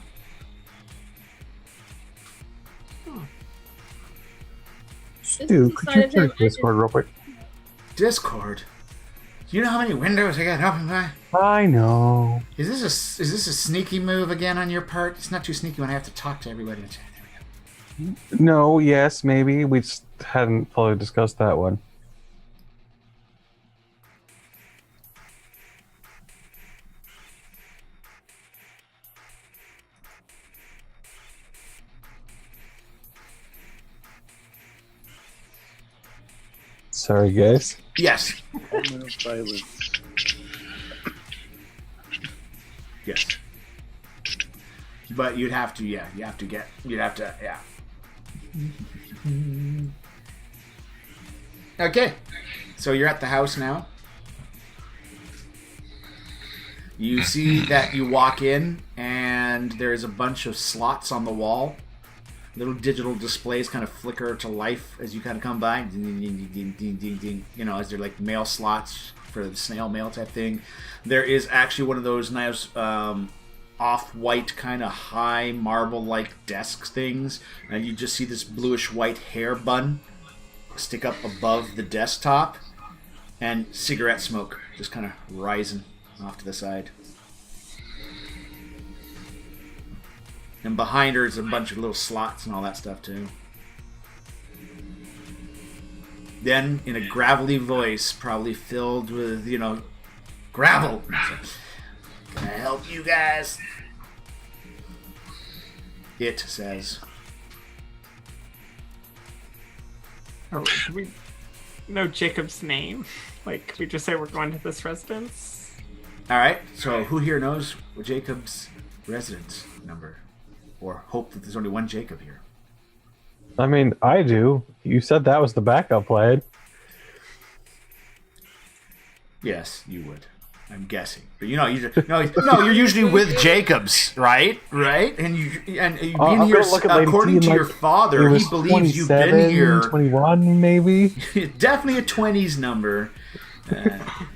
Stu, could you check Discord real quick? Discord? Do you know how many windows I got open by? I know. Is this a sneaky move again on your part? It's not too sneaky when I have to talk to everybody. There we go. No, yes, maybe. We just hadn't fully discussed that one. Sorry, guys. Yes. Silence. Yes. But you'd have to, yeah. Okay. So you're at the house now. You see that you walk in, and there's a bunch of slots on the wall. Little digital displays kind of flicker to life as you kind of come by. Ding, ding, ding, ding, ding, ding. You know, as they're like mail slots for the snail mail type thing. There is actually one of those nice off-white kind of high marble-like desk things. And you just see this bluish-white hair bun stick up above the desktop. And cigarette smoke just kind of rising off to the side. And behind her is a bunch of little slots and all that stuff too. Then, in a gravelly voice, probably filled with, gravel. Can I help you guys? It says. Oh, do we know Jacob's name? Like, could we just say we're going to this residence? Alright, so who here knows Jacob's residence number? Or hope that there's only one Jacob here? I mean, I do. You said that was the backup plan. Yes, you would. I'm guessing, but you're usually with Jacobs, right? And you've been here according to your father. He believes you've been here. 21, maybe. Definitely a 20s number.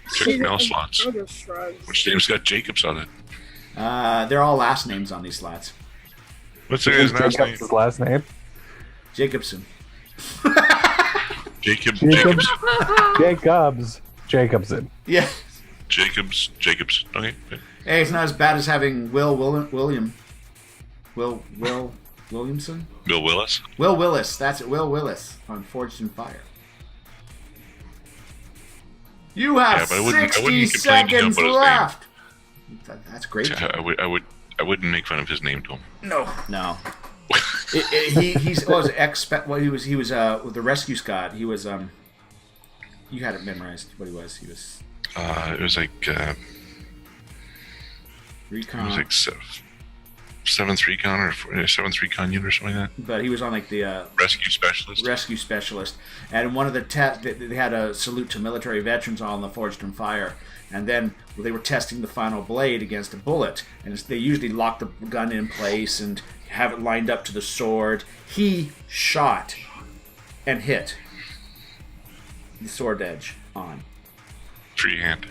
Six mail slots. Which name's got Jacobs on it? They're all last names on these slots. What's the guy's last name? Jacob's last name? Jacobson. Jacobson. Yeah. Jacobs. Okay. Hey, it's not as bad as having Williamson. Bill Willis. Will Willis. That's it. Will Willis on Forged in Fire. You have but I wouldn't 60 complain to him seconds about his left. That's great. I wouldn't make fun of his name to him. No. He's he was with the rescue squad. He was you had it memorized what he was. He was It was like recon. it was like 7th recon or 7th recon unit or something like that. But he was on like the Rescue specialist. And in one of the tests, they had a salute to military veterans all in the Forged in Fire. And then they were testing the final blade against a bullet, and they usually lock the gun in place and have it lined up to the sword. He shot and hit the sword edge on Freehand.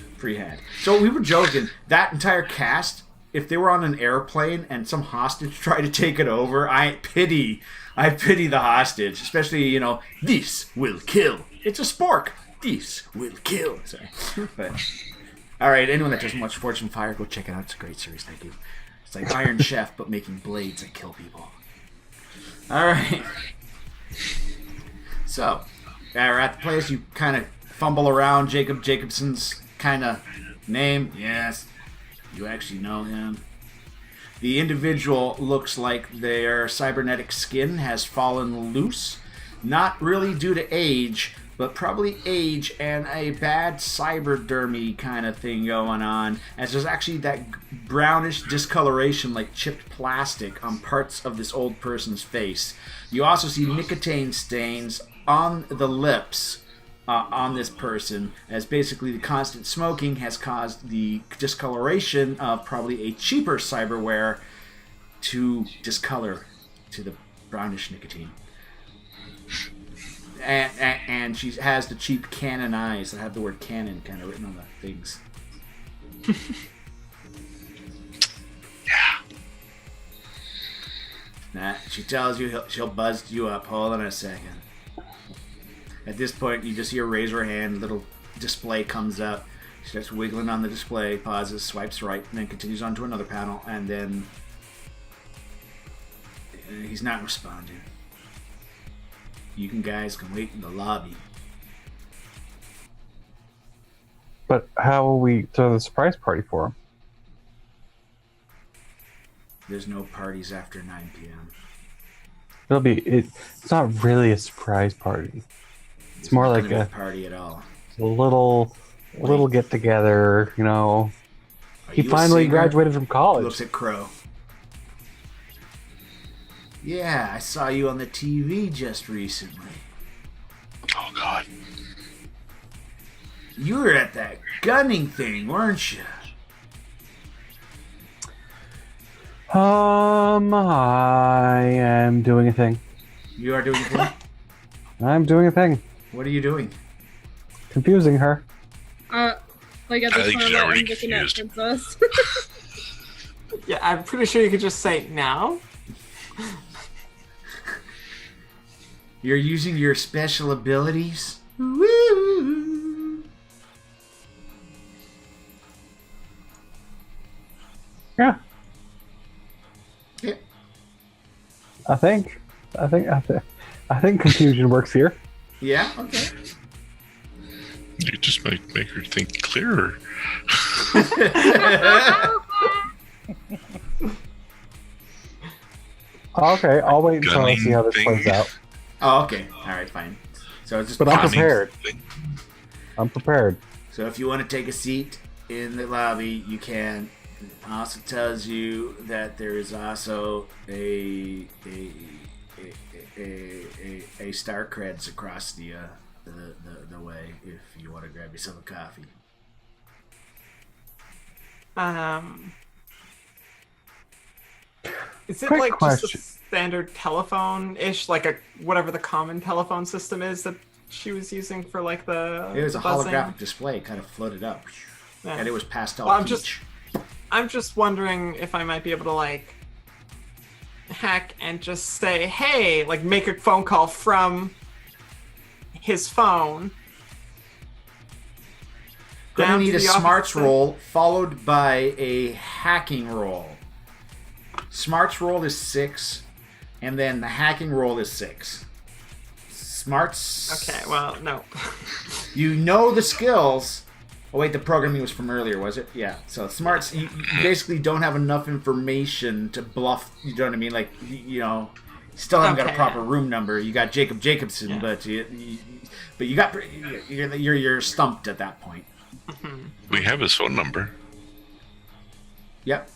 So we were joking that entire cast, if they were on an airplane and some hostage tried to take it over, I pity the hostage, especially, this will kill. It's a spork. This will kill. Sorry. But, all right, anyone that doesn't watch Fortune Fire, go check it out. It's a great series. Thank you. It's like Iron Chef, but making blades that kill people. All right. So, we're at the place. You kind of fumble around Jacob Jacobson's kind of name. Yes. You actually know him. The individual looks like their cybernetic skin has fallen loose. Not really due to age, but probably age and a bad cyberdermy kind of thing going on, as there's actually that brownish discoloration like chipped plastic on parts of this old person's face. You also see nicotine stains on the lips on this person, as basically the constant smoking has caused the discoloration of probably a cheaper cyberware to discolor to the brownish nicotine. And she has the cheap Canon eyes that have the word Canon kind of written on the things. She tells you she'll buzz you up. Hold on a second. At this point, you just hear raise her hand. Little display comes up. She starts wiggling on the display, pauses, swipes right, and then continues on to another panel. And then he's not responding. You guys can wait in the lobby. But how will we throw the surprise party for him? There's no parties after 9 p.m. It's not really a surprise party. It's more like a party at all. A little get together, He finally graduated from college. Looks at Crow. Yeah, I saw you on the TV just recently. Oh, God. You were at that gunning thing, weren't you? I am doing a thing. You are doing a thing? I'm doing a thing. What are you doing? Confusing her. Like at I the think she's tournament, already I'm looking at confused. Princess. Yeah, I'm pretty sure you could just say now. You're using your special abilities? Woo! Yeah. Yeah. I think confusion works here. Yeah, okay. You just might make her think clearer. Okay, I'll wait until I see how this Gunning plays out. Oh, okay. Alright, fine. So it's just But I'm prepared. Thing. I'm prepared. So if you want to take a seat in the lobby, you can. It also tells you that there is also a Star Creds across the way if you want to grab yourself a coffee. Is it Quick like question. just a standard telephone-ish, like whatever the common telephone system is that she was using for like the It was a buzzing? holographic display, kind of floated up, Yeah. and it was pastel Well, peach. I'm just wondering if I might be able to like hack and just say, hey, like make a phone call from his phone. Gonna down need to a the office smarts thing. roll followed by a hacking roll. Smarts roll is 6, and then the hacking roll is 6. Smarts. Okay, well, no. You know the skills, Oh wait, the programming was from earlier, was it? Yeah. So smarts, you basically don't have enough information to bluff. You know what I mean? Like you know, still haven't got a proper room number. You got Jacob Jacobson, but you're stumped at that point. We have his phone number. Yep.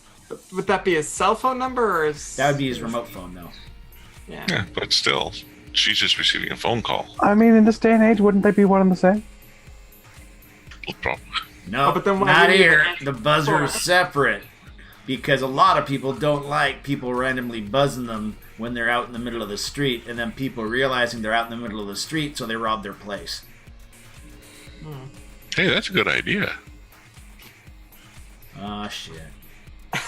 Would that be his cell phone number, or his... That would be his remote phone, though. Yeah. Yeah, but still, she's just receiving a phone call. I mean, in this day and age, wouldn't they be one and the same? Probably. No, but then why not do you here. need The buzzer is separate. Because a lot of people don't like people randomly buzzing them when they're out in the middle of the street, and then people realizing they're out in the middle of the street, so they rob their place. Hey, that's a good idea. Oh, shit. Do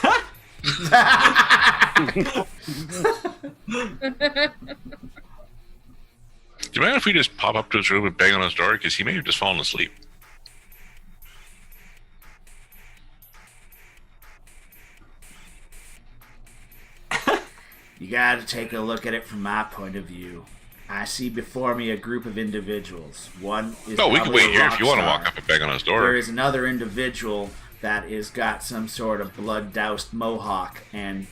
you mind if we just pop up to his room and bang on his door? Because he may have just fallen asleep. You gotta take a look at it from my point of view. I see before me a group of individuals. One is No, we can probably wait a here rock if you want to star. walk up and bang on his door. There is another individual that is got some sort of blood-doused mohawk and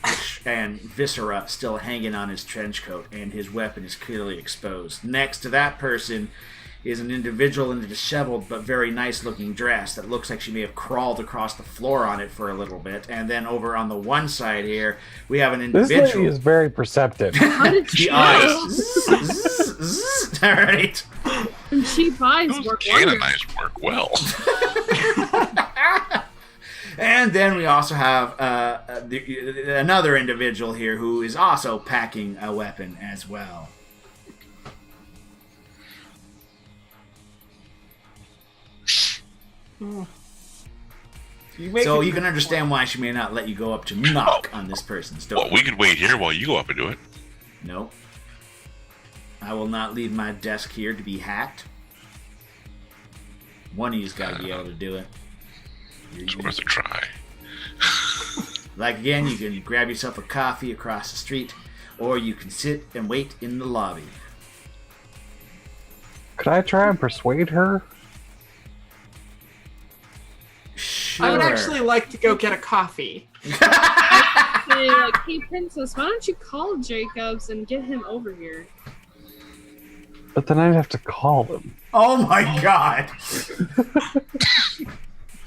viscera still hanging on his trench coat, and his weapon is clearly exposed. Next to that person is an individual in a disheveled but very nice-looking dress that looks like she may have crawled across the floor on it for a little bit. And then over on the one side here, we have an This individual. lady is very perceptive. How did The cheap eyes. All right. and cheap eyes Those work wonders? canonized work well. And then we also have another individual here who is also packing a weapon as well. So you can understand why she may not let you go up to knock on this person's door. Well, we could wait here while you go up and do it. Nope. I will not leave my desk here to be hacked. One of you's got to be able to do it. It's worth a try. Like again, you can grab yourself a coffee across the street, or you can sit and wait in the lobby. Could I try and persuade her? Sure. I would actually like to go get a coffee. Say, like, hey, princess, why don't you call Jacobs and get him over here? But then I'd have to call them. Oh my god!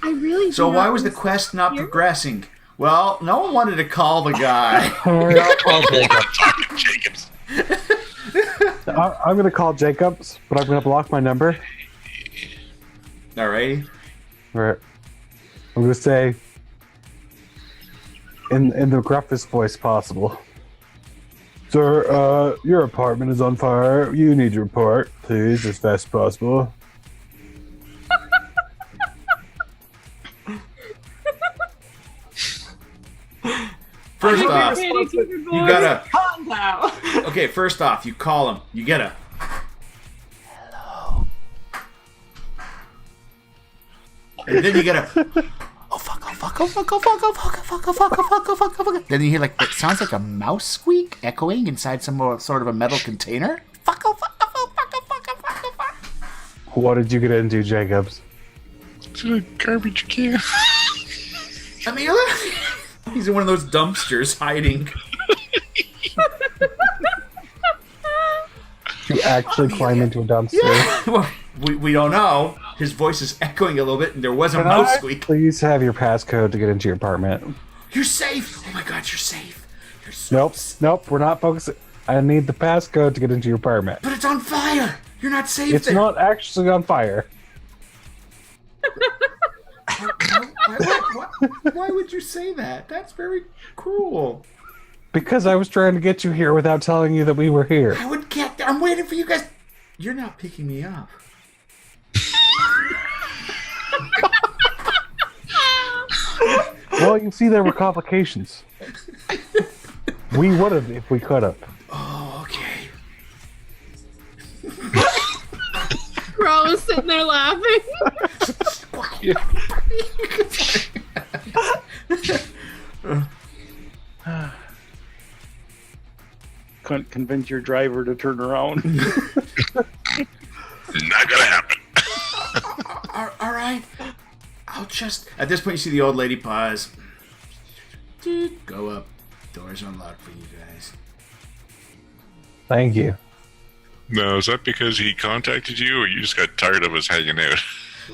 I really. So do why not was the want quest not here. progressing? Well, no one wanted to call the guy. Alright, I'll call Jacob. Talking Jacobs. I'm going to call Jacobs, but I'm going to block my number. Alrighty. Right. I'm going to say, in the gruffest voice possible, "Sir, your apartment is on fire. You need to report, please, as fast as possible." First I off, think we're supposed to- you gotta. Calm down. Okay, first off, you call him. You get a. Hello. And then you get a. Oh fuck! Oh fuck! Oh fuck! Oh fuck! Oh fuck! Oh fuck! Oh fuck! Oh fuck! Oh fuck! Oh fuck! Then you hear like it sounds like a mouse squeak echoing inside some sort of a metal container. Fuck! Oh fuck! Oh fuck! Oh fuck! Oh fuck! Oh fuck! What did you get into, Jacobs? It's a garbage can. I mean, he's in one of those dumpsters hiding. You actually climb into a dumpster. Well, we don't know. His voice is echoing a little bit, and there was a Can mouse I squeak. please have your passcode to get into your apartment? You're safe. Oh my god, you're safe. You're so Nope, nope, we're not focusing. I need the passcode to get into your apartment. But it's on fire. You're not safe It's there. not actually on fire. Why would you say that? That's very cruel. Because I was trying to get you here without telling you that we were here. I would get there. I'm waiting for you guys. You're not picking me up. Well, you see, there were complications. We would have if we could have. Oh, okay. We're all sitting there laughing. Couldn't convince your driver to turn around. Not gonna happen. All right. just at this point, you see the old lady pause. Go up. Doors unlocked for you guys. Thank you. No, is that because he contacted you, or you just got tired of us hanging out?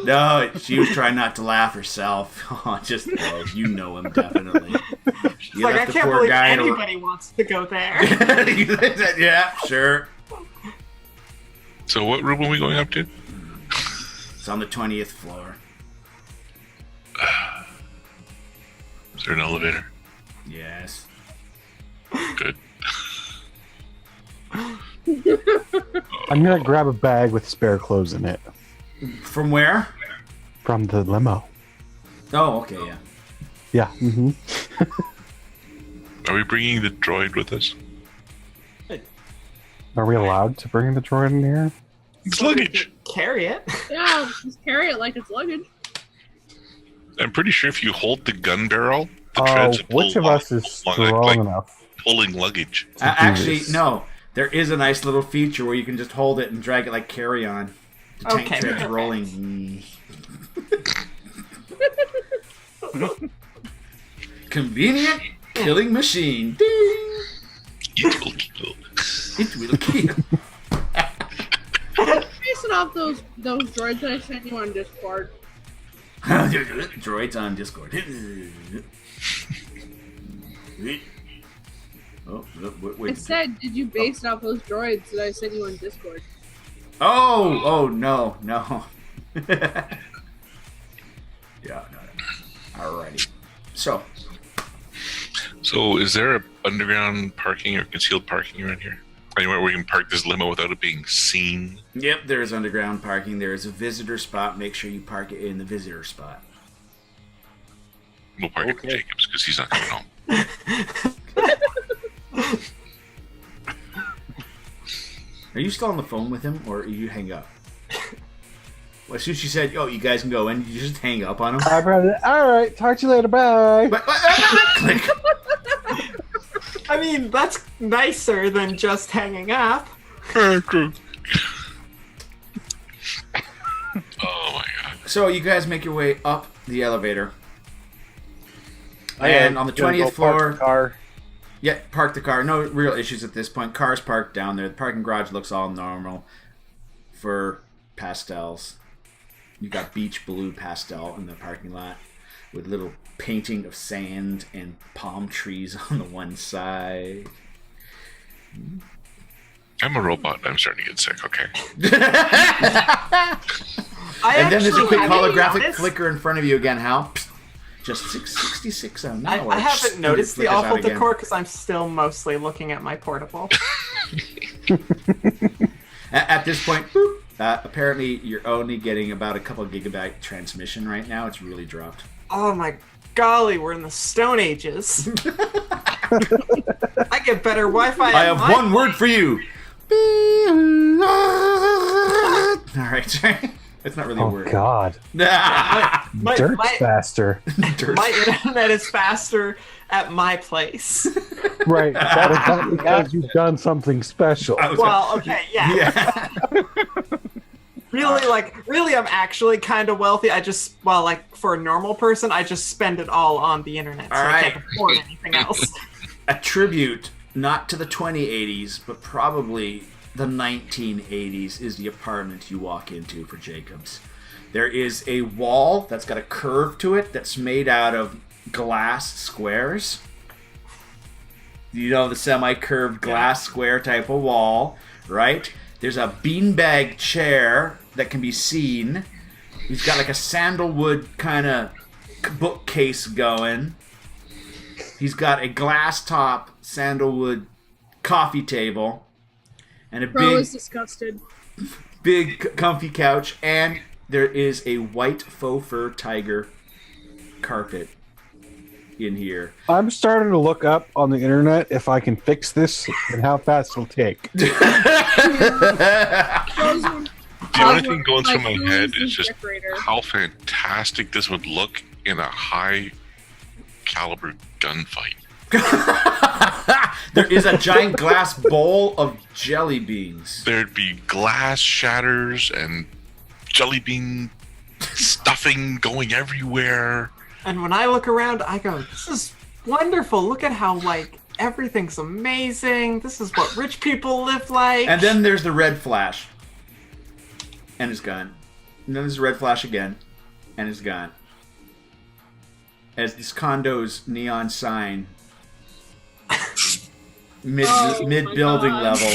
No, she was trying not to laugh herself. Just, you know him definitely. She's like, I can't believe anybody wants to go there. Yeah, sure. So what room are we going up to? It's on the 20th floor. Is there an elevator? Yes. Good. I'm gonna grab a bag with spare clothes in it From where? from the limo. Oh, okay, yeah. Yeah. Mm-hmm. Are we bringing the droid with us? Are we allowed to bring the droid in here? It's luggage. Carry it. Yeah, just carry it like it's luggage. I'm pretty sure if you hold the gun barrel, the treads would pull which of us is strong enough? Pulling luggage. Actually, this. no. There is a nice little feature where you can just hold it and drag it like carry-on. The tank Okay, treads perfect. rolling. Convenient killing machine. Ding! It will kill. It will kill. Basing off those droids that I sent you on Discord. Droids on Discord. Oh, wait. I said, did you base it off those droids that I sent you on Discord? Oh, no. Yeah, no. Alrighty. So, is there a underground parking or concealed parking around here? Anywhere where we can park this limo without it being seen? yep, there is underground parking. There is a visitor spot. Make sure you park it in the visitor spot. We'll park it in Jacob's because he's not coming home. Are you still on the phone with him, or you hang up? Well, as soon as she said, "Oh, you guys can go in," you just hang up on him. All right. Talk to you later. Bye. Click. I mean, that's nicer than just hanging up. Oh my god. So you guys make your way up the elevator, and on the 20th floor. Car. Yeah, park the car. No real issues at this point. Car's parked down there. The parking garage looks all normal for pastels. You got beach blue pastel in the parking lot with little painting of sand and palm trees on the one side. I'm a robot. I'm starting to get sick, okay? And then there's a quick holographic noticed, flicker in front of you again, Hal. Psst. Just 666 an hour. I haven't noticed the Flickers out awful again. decor because I'm still mostly looking at my portable. At this point, boop, apparently you're only getting about a couple gigabyte transmission right now. It's really dropped. Oh my golly, we're in the Stone Ages. I get better Wi-Fi. I have one word for you. All right, sorry. It's not really a Oh word. God. My, Dirt's my, faster. my internet is faster at my place. Right. That's not because you've done something special. Well, okay, yeah. Yeah. Really, I'm actually kind of wealthy. For a normal person, I just spend it all on the internet, so All I right. can't afford anything else. A tribute, not to the 2080s, but probably the 1980s, is the apartment you walk into for Jacobs. There is a wall that's got a curve to it that's made out of glass squares. You know, the semi-curved glass square type of wall, right? There's a beanbag chair that can be seen. He's got like a sandalwood kind of bookcase going. He's got a glass top sandalwood coffee table and a Bro is disgusted. big comfy couch, and there is a white faux fur tiger carpet in here. I'm starting to look up on the internet if I can fix this and how fast it'll take. The only thing going through my head is just how fantastic this would look in a high caliber gunfight. There is a giant glass bowl of jelly beans. There'd be glass shatters and jelly bean stuff stuffing going everywhere. And when I look around, I go, this is wonderful. Look at how, like, everything's amazing. This is what rich people live like. And then there's the red flash. And it's gone. And then there's the red flash again. And it's gone. As this condo's neon sign mid building level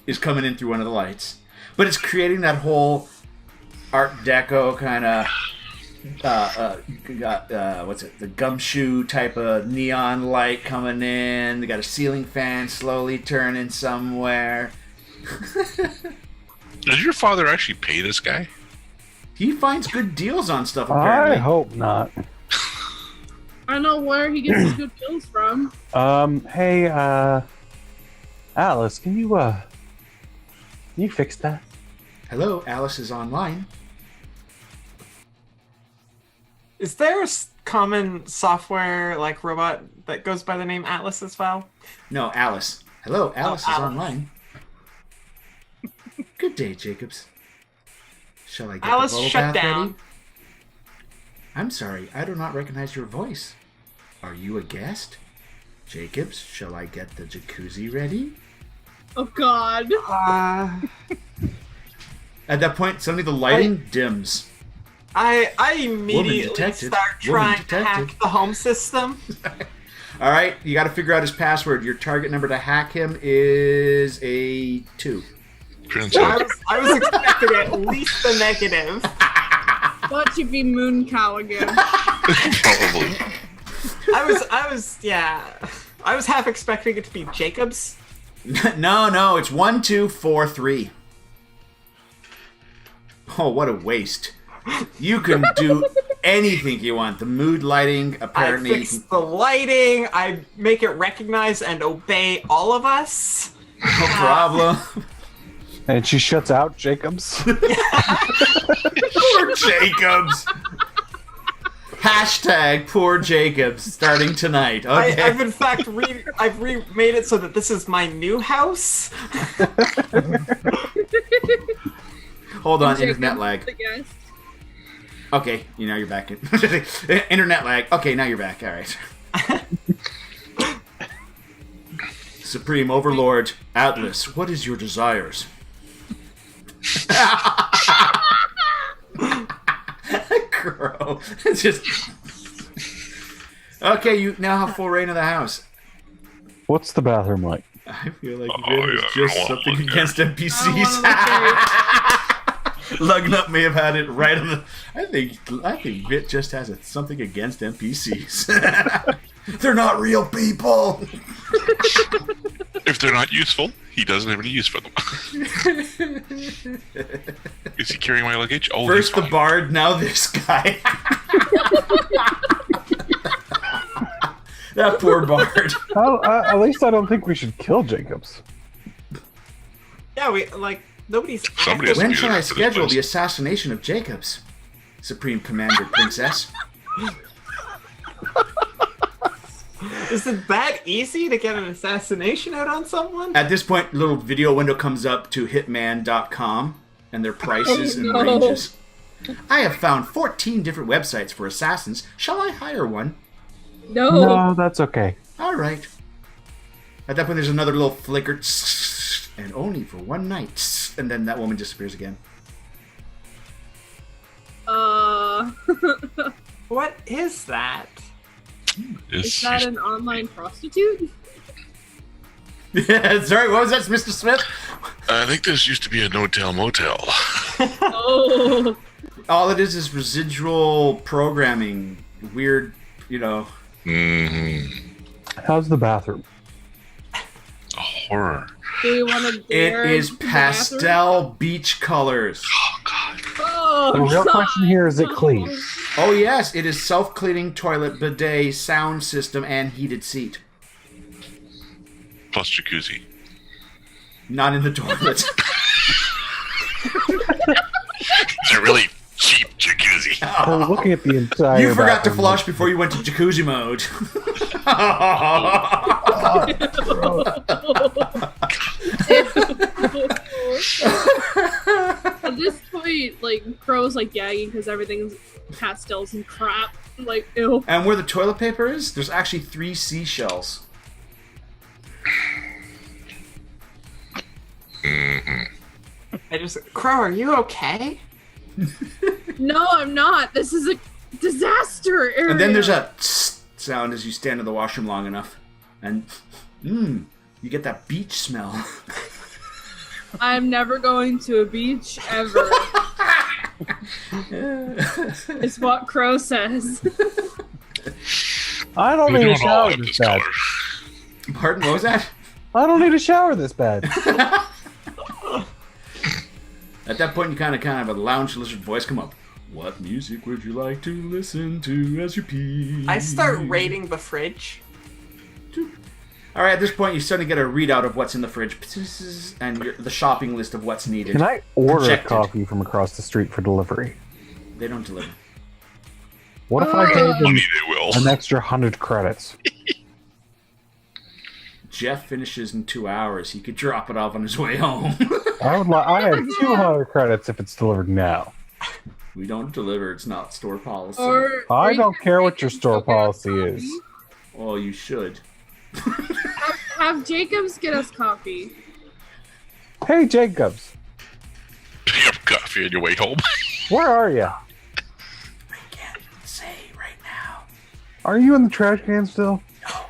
is coming in through one of the lights. But it's creating that whole Art Deco kind of what's it? The gumshoe type of neon light coming in. They got a ceiling fan slowly turning somewhere. Does your father actually pay this guy? He finds good deals on stuff, apparently. I hope not. I don't know where he gets his good kills from. Hey, Alice, can you fix that? Hello, Alice is online. Is there a common software, like, robot that goes by the name Atlas as well? No, Alice. Hello, Alice is Alice. online. Good day, Jacobs. Shall I get Alice, the bubble shut bath down. ready? I'm sorry, I do not recognize your voice. Are you a guest? Jacobs, shall I get the jacuzzi ready? Oh God. At that point, suddenly the lighting dims. I immediately detected. start Woman trying to detected. hack the home system. All right, you got to figure out his password. Your target number to hack him is a 2. I was expecting at least the negative. Watch it be Moon Cow again. Probably. I was half expecting it to be Jacobs. No, it's 1, 2, 4, 3. Oh, what a waste. You can do anything you want. The mood lighting, apparently. I fix the lighting. I make it recognize and obey all of us. No problem. And she shuts out Jacobs. Poor Jacobs. Hashtag poor Jacobs starting tonight. Okay. I've in fact I've remade it so that this is my new house. Hold on, Jacobs, internet lag. the guest. Okay, now you're back. Internet lag. Okay, now you're back. All right. Supreme Overlord Atlas, what is your desires? Crow. It's just okay. You now have full reign of the house. What's the bathroom like? I feel like Oh, Vin is yeah, I just wanna something look at against I NPCs. Lugnut may have had it right on the. I think Vit just has something against NPCs. They're not real people. If they're not useful, he doesn't have any use for them. Is he carrying my luggage? Oh, First he's the fine. bard, now this guy. That poor bard. Oh, at least I don't think we should kill Jacobs. Yeah, nobody's. Somebody has to When be shall there I for this schedule place. the assassination of Jacobs? Supreme Commander Princess. Is it that easy to get an assassination out on someone? At this point, a little video window comes up to hitman.com and their prices and no. ranges. I have found 14 different websites for assassins. Shall I hire one? No. No, that's okay. All right. At that point, there's another little flicker. And only for one night. And then that woman disappears again. What is that? Is that an online prostitute? Yeah, sorry, what was that, Mr. Smith? I think this used to be a no-tell motel. Oh. All it is residual programming. Weird, Mm-hmm. How's the bathroom? A horror. Do we want to It dare is the bathroom? pastel beach colors. Oh, God. Oh, The real God. question here is it clean? Oh yes, it is self-cleaning toilet, bidet, sound system, and heated seat. Plus jacuzzi. Not in the toilet. It's a really cheap jacuzzi. We're looking at the entire. You forgot to bathroom. flush before you went to jacuzzi mode. At this point, like, Crow's like gagging because everything's pastels and crap. Like, ew. And where the toilet paper is, there's actually 3 seashells. Crow, are you okay? No, I'm not. This is a disaster area. And then there's a sound as you stand in the washroom long enough. And, you get that beach smell. I'm never going to a beach ever. It's what Crow says. I don't need a shower this bad. Pardon, what was that? I don't need a shower this bad. At that point, you kind of have a lounge lizard voice come up. What music would you like to listen to as you pee? I start raiding the fridge. All right, at this point, you suddenly get a readout of what's in the fridge, and the shopping list of what's needed. Can I order Projected. coffee from across the street for delivery? They don't deliver. What if I gave them Money they will. an extra 100 credits? Jeff finishes in 2 hours. He could drop it off on his way home. I have 200 credits if it's delivered now. We don't deliver. It's not store policy. I don't care what your store policy is. Well, you should. Have Jacobs get us coffee. Hey, Jacobs, Pick up coffee on your way home. where are you? I can't say right now. Are you in the trash can still? No.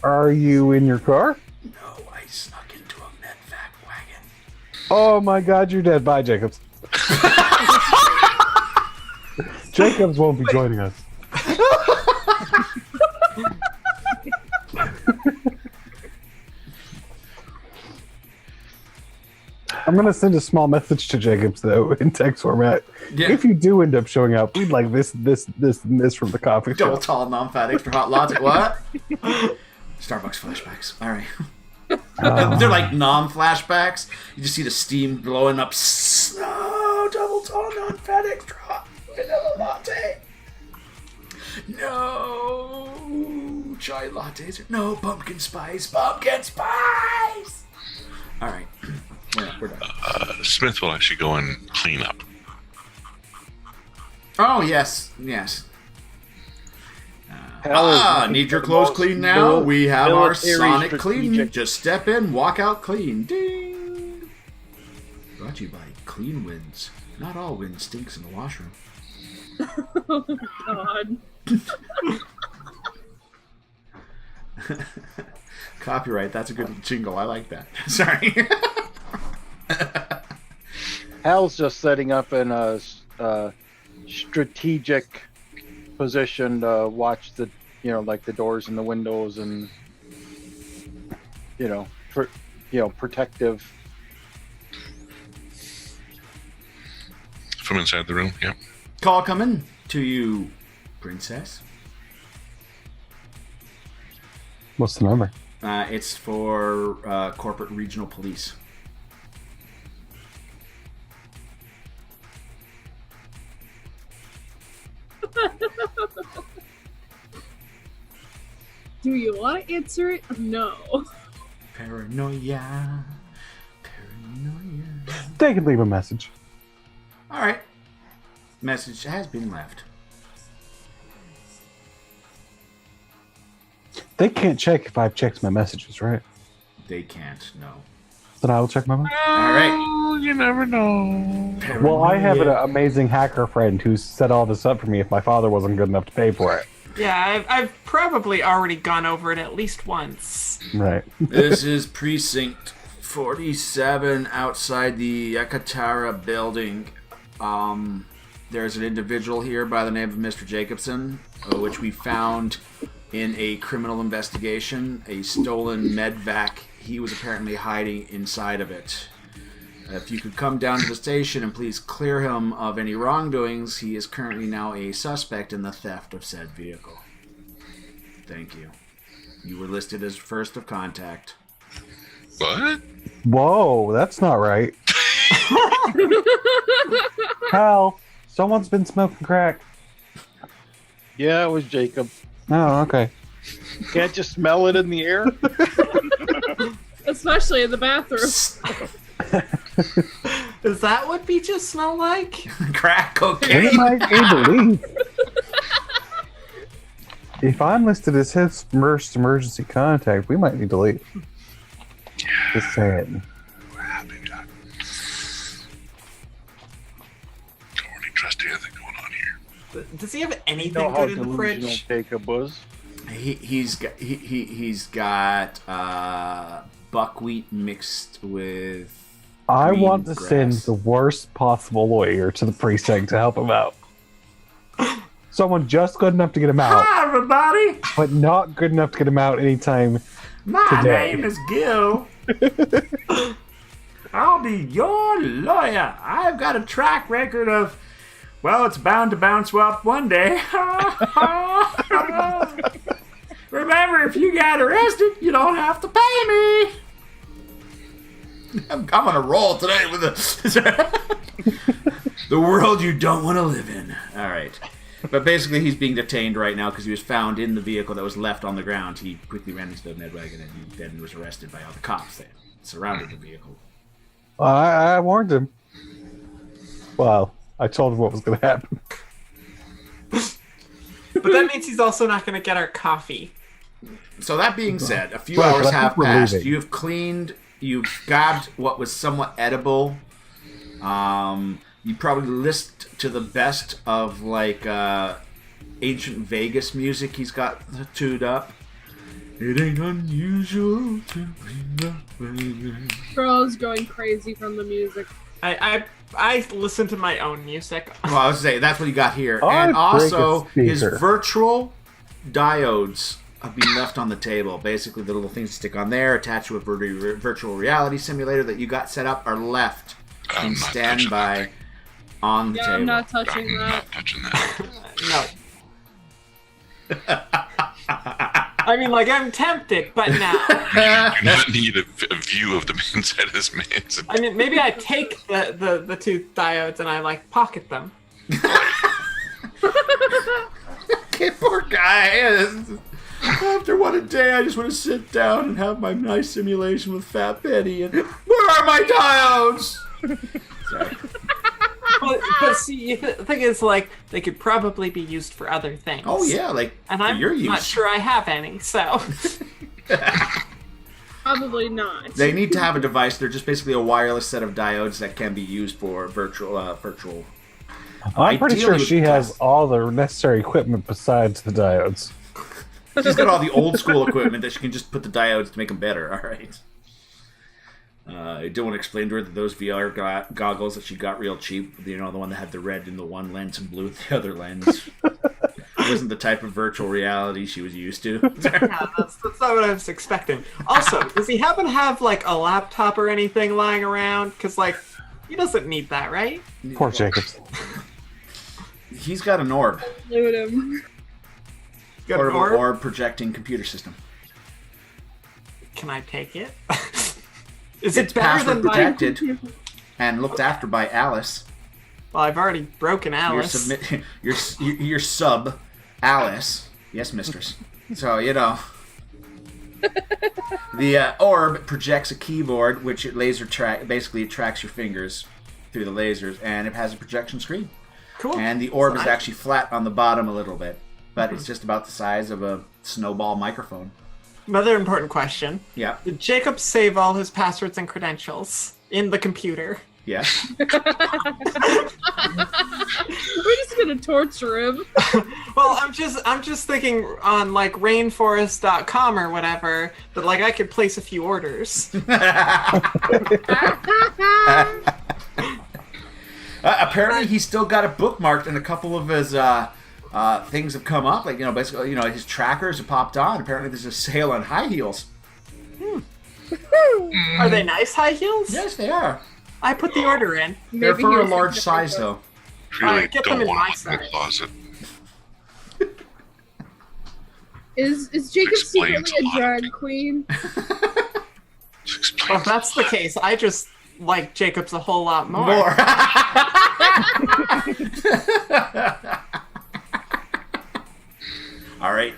Are you in your car? No, I snuck into a medvac wagon. Oh my god, you're dead. Bye, Jacobs. Jacobs won't be joining us. I'm gonna send a small message to Jacobs though in text format. Yeah. If you do end up showing up, we'd like this from the coffee Double shop. tall, non-fat, extra hot latte. What? Starbucks flashbacks. All right. They're like non-flashbacks. You just see the steam blowing up. No, double tall, non-fat, extra hot vanilla latte. No, chai lattes. No, pumpkin spice. Pumpkin spice. All right. We're done. Smith will actually go and clean up. Oh, yes. Need your clothes clean now? We have our Sonic Clean. Just step in, walk out clean. Ding! Brought to you by Clean Winds. Not all wind stinks in the washroom. Oh, God. Copyright. That's a good jingle. I like that. Sorry. Hal's just setting up in a strategic position to watch the, like the doors and the windows and, protective. From inside the room, yep. Call coming to you, Princess. What's the number? It's for corporate regional police. Do you want to answer it? No. Paranoia. They can leave a message. All right. Message has been left. They can't check if I've checked my messages, right? They can't, no. Then I will check my messages. All right. You never know. Well, I have an amazing hacker friend who set all this up for me if my father wasn't good enough to pay for it. Yeah, I've probably already gone over it at least once. Right. This is Precinct 47 outside the Ekatara building. There's an individual here by the name of Mr. Jacobson, which we found in a criminal investigation, a stolen medvac. He was apparently hiding inside of it. If you could come down to the station and please clear him of any wrongdoings, he is currently now a suspect in the theft of said vehicle. Thank you. You were listed as first of contact. What? Whoa, that's not right. Hal, someone's been smoking crack. Yeah, it was Jacob. Oh, okay. Can't you smell it in the air? Especially in the bathroom. Is that what beaches smell like? Crack We cocaine. might need to leave. If I'm listed as his first emergency contact, we might need to leave. Just saying. Maybe not. Don't really trust anything going on here. Does he have You anything know how good in the delusional fridge? Jacob was. He's got buckwheat mixed with. I green want to send grass. the worst possible lawyer to the precinct to help him out. Someone just good enough to get him out, Hi, everybody. but not good enough to get him out anytime. My Today. name is Gil. I'll be your lawyer. I've got a track record of, well, it's bound to bounce up one day. Remember, if you get arrested, you don't have to pay me. I'm on a roll today with the world you don't want to live in. All right. But basically, he's being detained right now because he was found in the vehicle that was left on the ground. He quickly ran into the Ned wagon and he then was arrested by all the cops that surrounded the vehicle. I warned him. Well, I told him what was going to happen. But that means he's also not going to get our coffee. So that being said, a few Right, hours but I have think we're passed. leaving. You've cleaned. You've grabbed what was somewhat edible. You probably list to the best of like ancient Vegas music he's got tuned up. It ain't unusual to be loving. Bro's going crazy from the music. I listen to my own music. Well, I was saying that's what you got here, I'd and also break a his speaker. virtual diodes have been left on the table. Basically, the little things you stick on there, attached to a virtual reality simulator that you got set up, are left I'm in not touching standby that on the Yeah, table. I'm not touching I'm that. not touching that. No. I mean, like, I'm tempted, but no. You do not need a view of the inside of this man's. I mean, maybe I take the two diodes and I, like, pocket them. Okay, poor guy. After what a day, I just want to sit down and have my nice simulation with Fat Betty. And where are my diodes? Sorry. But see, the thing is, like, they could probably be used for other things. Oh yeah, like And for I'm your use. not sure I have any, so. Probably not. They need to have a device. They're just basically a wireless set of diodes that can be used for virtual. I'm pretty sure Ideally, she has all the necessary equipment besides the diodes. She's got all the old school equipment that she can just put the diodes to make them better. All right. I don't want to explain to her that those VR goggles that she got real cheap, you know, the one that had the red in the one lens and blue in the other lens, wasn't the type of virtual reality she was used to. Yeah, that's not what I was expecting. Also, does he happen to have, like, a laptop or anything lying around? Because, like, he doesn't need that, right? Poor Jacobs. He's got an orb. Loot him. Got an Portable orb? orb projecting computer system. Can I take it? Is it It's better password than my... protected and looked after by Alice. Well, I've already broken Alice. Your sub, Alice. Yes, mistress. So, you know. The orb projects a keyboard, which it basically it tracks your fingers through the lasers, and it has a projection screen. Cool. And the orb So is I- actually flat on the bottom a little bit, but it's just about the size of a snowball microphone. Another important question. Yeah. Did Jacob save all his passwords and credentials in the computer? Yes. We're just gonna torture him. Well, I'm just thinking on, like, rainforest.com or whatever that, like, I could place a few orders. Apparently, he's still got it bookmarked, and a couple of his things have come up. Like, you know, basically, you know, his trackers have popped on. Apparently, there's a sale on high heels. Are they nice high heels? Yes, they are. I put the order in. They're Maybe for he a was large a size, different though. Really get them don't in my want to look in the size. closet. Is Jacob Explains secretly a a lot of drag things. queen? This explains Well, if that's the case, I just like Jacob's a whole lot more. More. All right.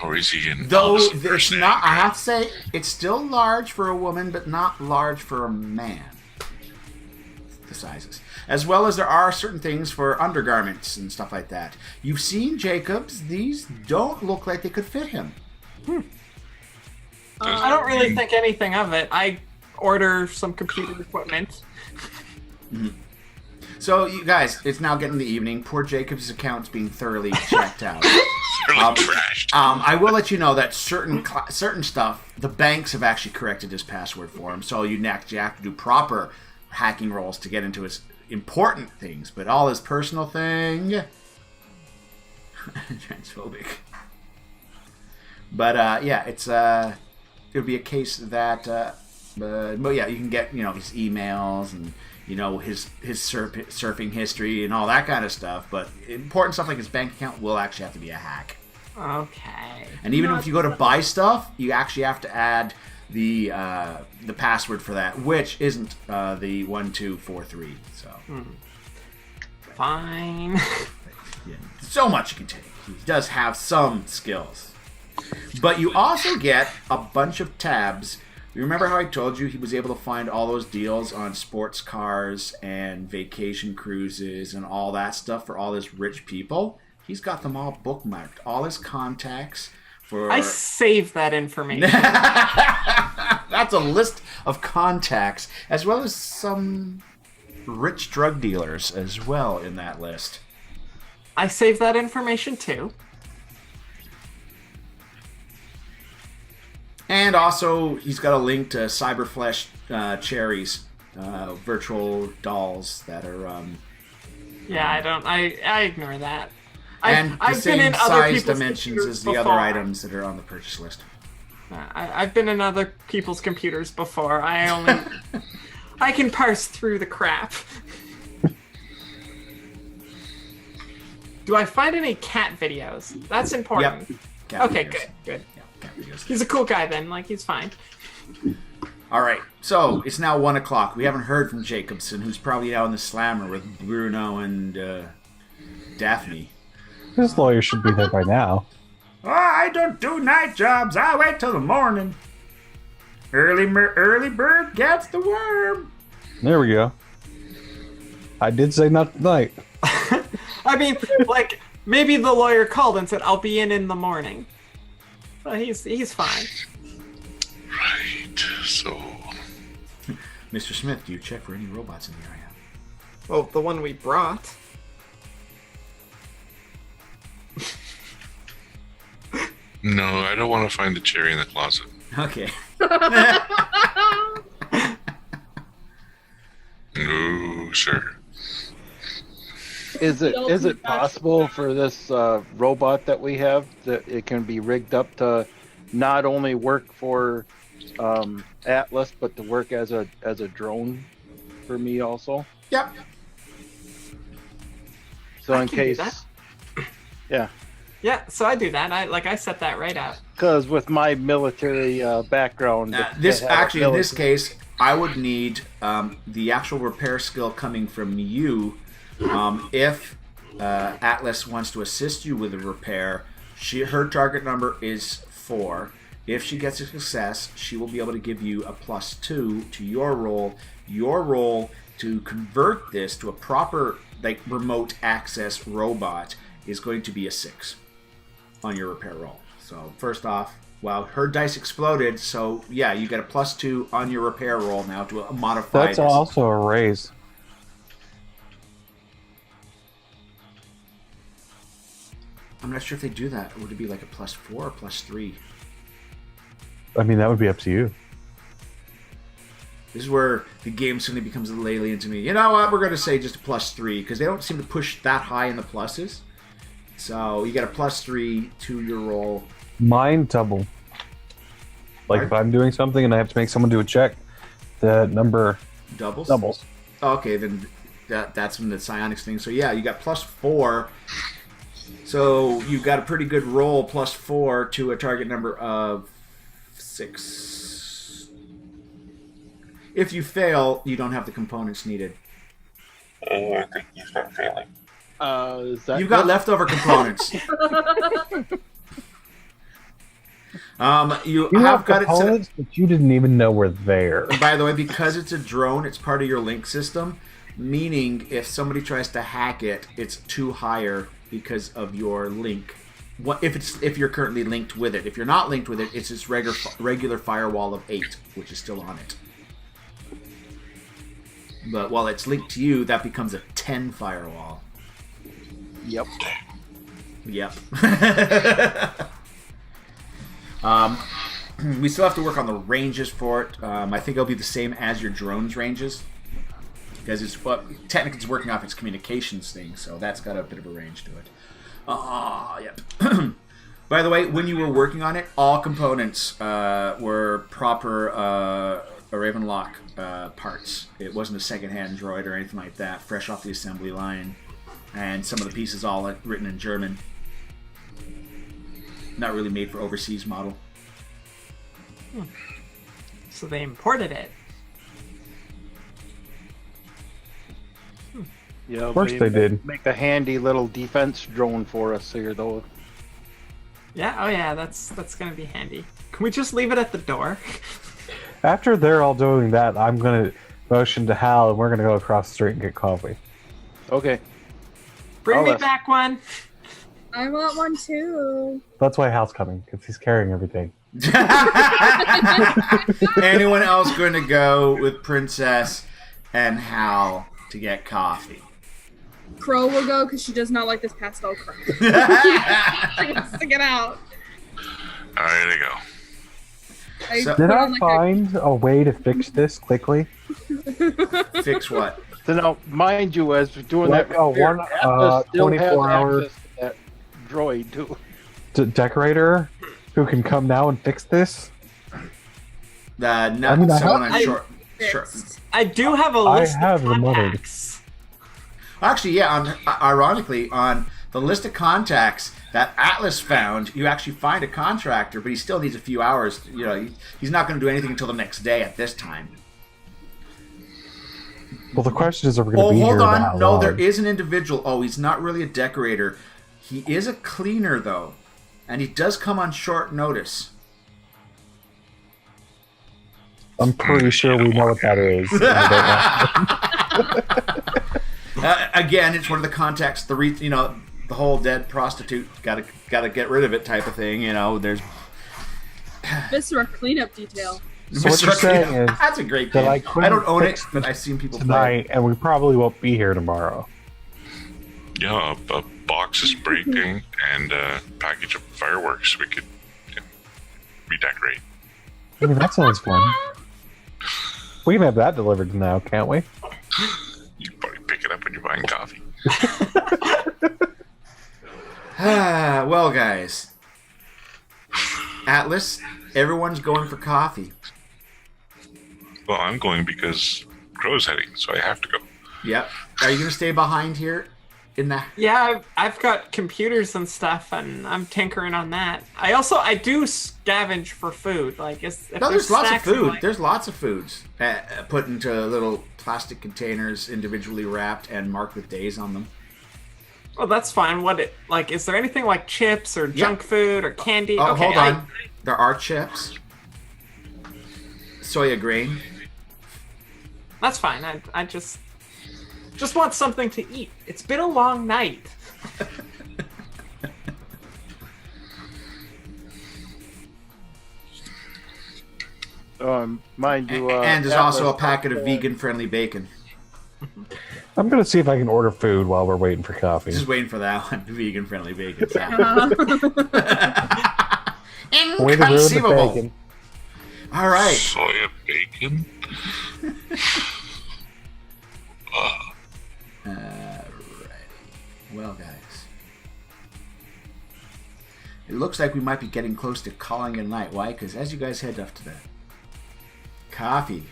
Or is he in? Though Elvis it's impersonation? not, I have to say, it's still large for a woman, but not large for a man. The sizes. As well as there are certain things for undergarments and stuff like that. You've seen Jacob's. These don't look like they could fit him. I don't really think anything of it. I order some computer equipment. So, you guys, it's now getting the evening. Poor Jacob's account's being thoroughly checked out. Really trashed. I will let you know that certain stuff, the banks have actually corrected his password for him, so you actually have to do proper hacking rolls to get into his important things. But all his personal thing, transphobic. But yeah, it would be a case that, but yeah, you can get his emails and his surfing history and all that kind of stuff. But important stuff like his bank account will actually have to be a hack. Okay. And even if you go to buy stuff, you actually have to add the password for that, which isn't the 1243. So Fine. yeah, so much you can take. He does have some skills, but you also get a bunch of tabs. You remember how I told you he was able to find all those deals on sports cars and vacation cruises and all that stuff for all his rich people? He's got them all bookmarked. All his contacts for... I saved that information. That's a list of contacts, as well as some rich drug dealers as well in that list. I saved that information too. And also, he's got a link to Cyberflesh Cherries, virtual dolls that are... Yeah, I ignore that. and I've the same been in other size people's dimensions computers as the other before. items that are on the purchase list. I've been in other people's computers before. I can parse through the crap. Do I find any cat videos? That's important. Yep. Cat Okay, videos. good. Yeah, cat videos. He's a cool guy then. Like, he's fine. All right, so it's now 1 o'clock. We haven't heard from Jacobson, who's probably out in the slammer with Bruno and Daphne. His lawyer should be there by now. Oh, I don't do night jobs. I wait till the morning. Early bird gets the worm. There we go. I did say not tonight. I mean, like, maybe the lawyer called and said, I'll be in the morning. But he's fine. Right. So Mr. Smith, do you check for any robots in the area? Well, the one we brought. no, I don't want to find the cherry in the closet. Okay. No, sir. Is it possible for this robot that we have that it can be rigged up to not only work for Atlas but to work as a drone for me also? Yep. So I in can do case, that. yeah, Yeah, so I do that. I set that right out. because with my military background, This to have actually, in this military- case, I would need the actual repair skill coming from you. If Atlas wants to assist you with a repair, her target number is 4. If she gets a success, she will be able to give you a +2 to your roll. Your roll to convert this to a proper remote access robot is going to be a 6 on your repair roll. So first off, well, her dice exploded, so yeah, you get a +2 on your repair roll now to modify That's this. also a raise. I'm not sure if they do that. Would it be like a +4 or +3? I mean, that would be up to you. This is where the game suddenly becomes a little alien to me. You know what? We're going to say just a +3 because they don't seem to push that high in the pluses. So you get a +3 to your roll. Mine double. Like if I'm doing something and I have to make someone do a check, the number Doubles? doubles. Okay, then that's from the psionics thing. So yeah, you got +4. So you've got a pretty good roll, +4 to a target number of 6. If you fail, you don't have the components needed. Oh, I think you start failing. is that You've got leftover components. You You have have got it set. components that you didn't even know were there. By the way, because it's a drone, it's part of your link system, meaning if somebody tries to hack it, it's too higher because of your link. If you're currently linked with it. If you're not linked with it, it's this regular firewall of 8, which is still on it. But while it's linked to you, that becomes a 10 firewall. Yep. Yep. We still have to work on the ranges for it. I think it'll be the same as your drone's ranges. Because technically it's working off its communications thing, so that's got a bit of a range to it. Yep. By the way, when you were working on it, all components were proper Ravenlock parts. It wasn't a second-hand droid or anything like that, fresh off the assembly line. And some of the pieces all written in German. Not really made for overseas model. So they imported it. Yeah, Of course they did. Make a handy little defense drone for us here, though. Yeah, oh yeah, that's gonna be handy. Can we just leave it at the door? After they're all doing that, I'm gonna motion to Hal, and we're gonna go across the street and get coffee. Okay. Bring me Alice. back one. I want one too. That's why Hal's coming, because he's carrying everything. Anyone else going to go with Princess and Hal to get coffee? Crow will go because she does not like this pastel crap. She wants to get out. All right, there you go. So- Did put I on, like, find a way to fix this quickly? Fix what? So now, mind you, as we're doing Like that, a repair, one, Atlas still has 24-hour access to that droid too. Decorator who can come now and fix this? No, I mean, I someone have- on short. Fixed. I do have a I list have of the money. contacts. Actually, yeah. Ironically, on the list of contacts that Atlas found, you actually find a contractor, but he still needs a few hours. You know, he's not going to do anything until the next day at this time. Well, the question is, are we going Oh, to be hold here on. that No, long? there is an individual. Oh, he's not really a decorator. He is a cleaner, though. And he does come on short notice. I'm pretty sure we know what that is. and we don't want to. Again, it's one of the contacts. The whole dead prostitute. Got to get rid of it type of thing. You know, there's. Viscera cleanup detail. So what you're saying is That's a great that game. I couldn't I don't own it, fix but I've seen people play. tonight, and we probably won't be here tomorrow. Yeah, a box is breaking and a package of fireworks we could redecorate. I mean, that sounds fun. We can have that delivered now, can't we? You can probably pick it up when you're buying coffee. Well, guys. Atlas, everyone's going for coffee. Well, I'm going because Crow's heading, so I have to go. Yep. Are you going to stay behind here in the... Yeah, I've got computers and stuff, and I'm tinkering on that. I do scavenge for food. Like, if No, there's lots of snacks, I'm food. like- There's lots of foods put into little plastic containers, individually wrapped and marked with days on them. Well, that's fine. Is there anything like chips or junk food or candy? Oh, okay, hold on. There are chips. Soya grain. That's fine. I just want something to eat. It's been a long night. Mind you, And there's also a Atlas, packet of vegan-friendly bacon. I'm going to see if I can order food while we're waiting for coffee. Just waiting for that one. Vegan-friendly bacon. Way to ruin the Inconceivable. bacon. All right. Soya bacon? Well, guys. It looks like we might be getting close to calling it a night. Why? Because as you guys head up to the coffee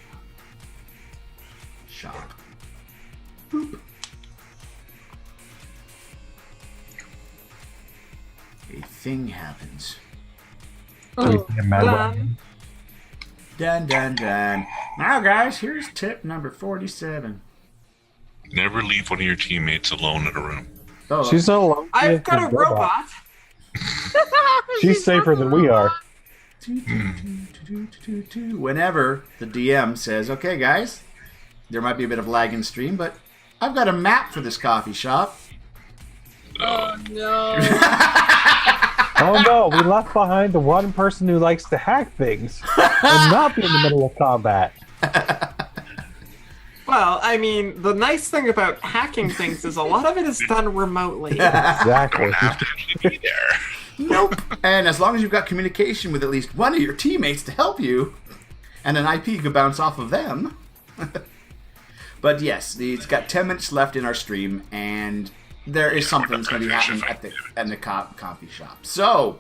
shop, boop, a thing happens. Oh, Done. Dun, dun, dun. Now, guys, here's tip number 47. Never leave one of your teammates alone in a room. Oh, She's not alone. I've got a robot. She's safer than we are. Whenever the DM says, okay, guys, there might be a bit of lag in stream, but I've got a map for this coffee shop. Oh no. Oh no, we left behind the one person who likes to hack things and not be in the middle of combat. Well, I mean, the nice thing about hacking things is a lot of it is done remotely. Exactly. Don't have to actually be there. Nope. And as long as you've got communication with at least one of your teammates to help you, and an IP you can bounce off of them. But yes, it's got 10 minutes left in our stream, and there is something that's going to be happening at the coffee shop. So,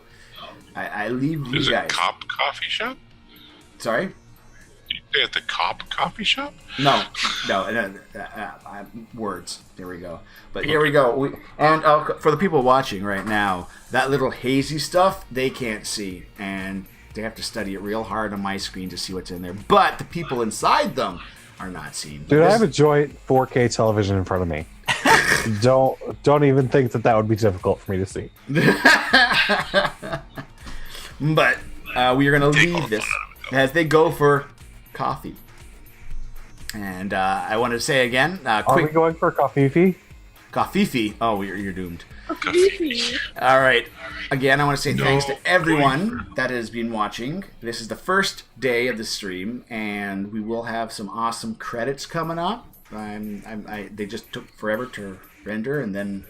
I leave you Is guys. it Cop Coffee Shop? Sorry? You say at the Cop Coffee Shop? No. Words. There we go. But here we go. And for the people watching right now, that little hazy stuff, they can't see. And they have to study it real hard on my screen to see what's in there. But the people inside them are not seen. Dude, I have a joint 4K television in front of me. Don't even think that would be difficult for me to see. But we are going to leave this as they go for coffee. And I want to say again, Are quick we going for coffee? coffee. Oh, you're doomed. Beefy. All right. Again, I want to say thanks to everyone that has been watching. This is the first day of the stream, and we will have some awesome credits coming up. They just took forever to render, and then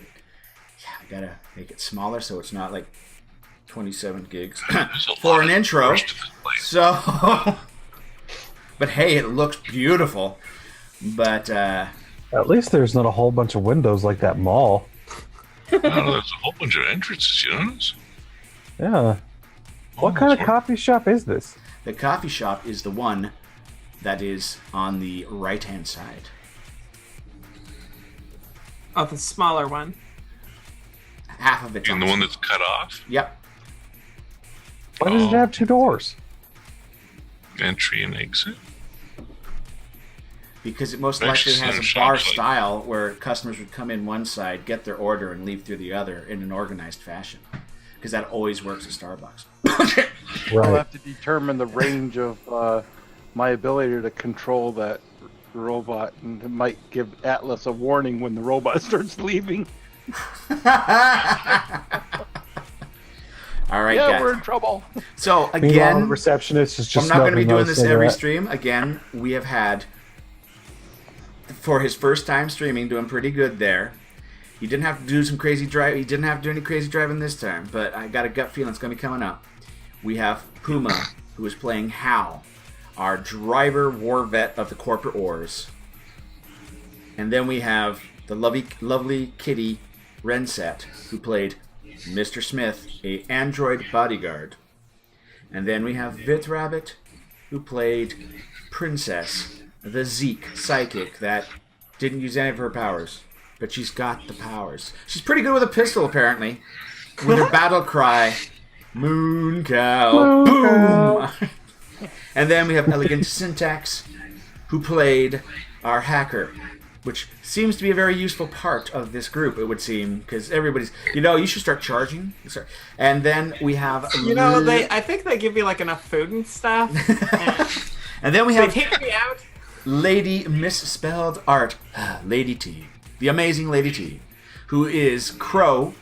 I gotta make it smaller so it's not like 27 gigs for an intro. So, but hey, it looks beautiful. But At least there's not a whole bunch of windows like that mall. No, there's a whole bunch of entrances, you notice? Yeah. What kind of coffee shop is this? the coffee shop is the one that is on the right-hand side. Oh, the smaller one. Half of it's And the one that's cut off? Yep. Why does it have two doors? Entry and exit? Because it most Makes likely has sense, a bar actually. style where customers would come in one side, get their order, and leave through the other in an organized fashion. Because that always works at Starbucks. I'll Right. have to determine the range of my ability to control that robot, and it might give Atlas a warning when the robot starts leaving. All right, Yeah, guys. we're in trouble. So Meanwhile, the again, receptionist is just I'm not going to be smoking doing a this every cigarette. stream. Again, we have had, for his first time streaming, doing pretty good there. He didn't have to do some crazy drive. He didn't have to do any crazy driving this time, but I got a gut feeling it's going to be coming up. We have Puma, who is playing Hal, our driver war vet of the corporate wars. And then we have the lovely Kitty Renset, who played Mr. Smith, a android bodyguard. And then we have Vit Rabbit, who played Princess, the Zeke psychic that didn't use any of her powers, but she's got the powers. She's pretty good with a pistol, apparently. With her battle cry, Moon Cow, boom! And then we have Elegant Syntax, who played our hacker, which seems to be a very useful part of this group, it would seem, because everybody's, you should start charging. And then we have... I think they give you like enough food and stuff. And then we They have take me out. Lady Misspelled Art, Lady T, the amazing Lady T, who is Crow.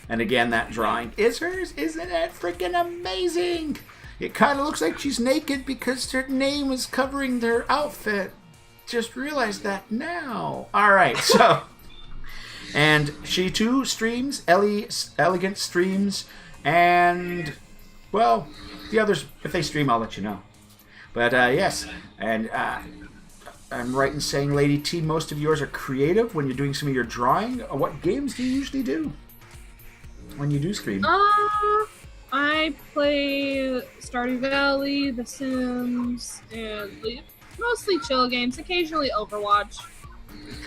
And again, that drawing is hers. Isn't it freaking amazing? It kind of looks like she's naked because her name is covering their outfit. Just realized that now. All right, so... And she too streams, Elegant streams, and, well, the others, if they stream, I'll let you know. But, yes, and I'm right in saying, Lady T, most of yours are creative when you're doing some of your drawing. What games do you usually do when you do stream? I play Stardew Valley, The Sims, and mostly chill games. Occasionally Overwatch.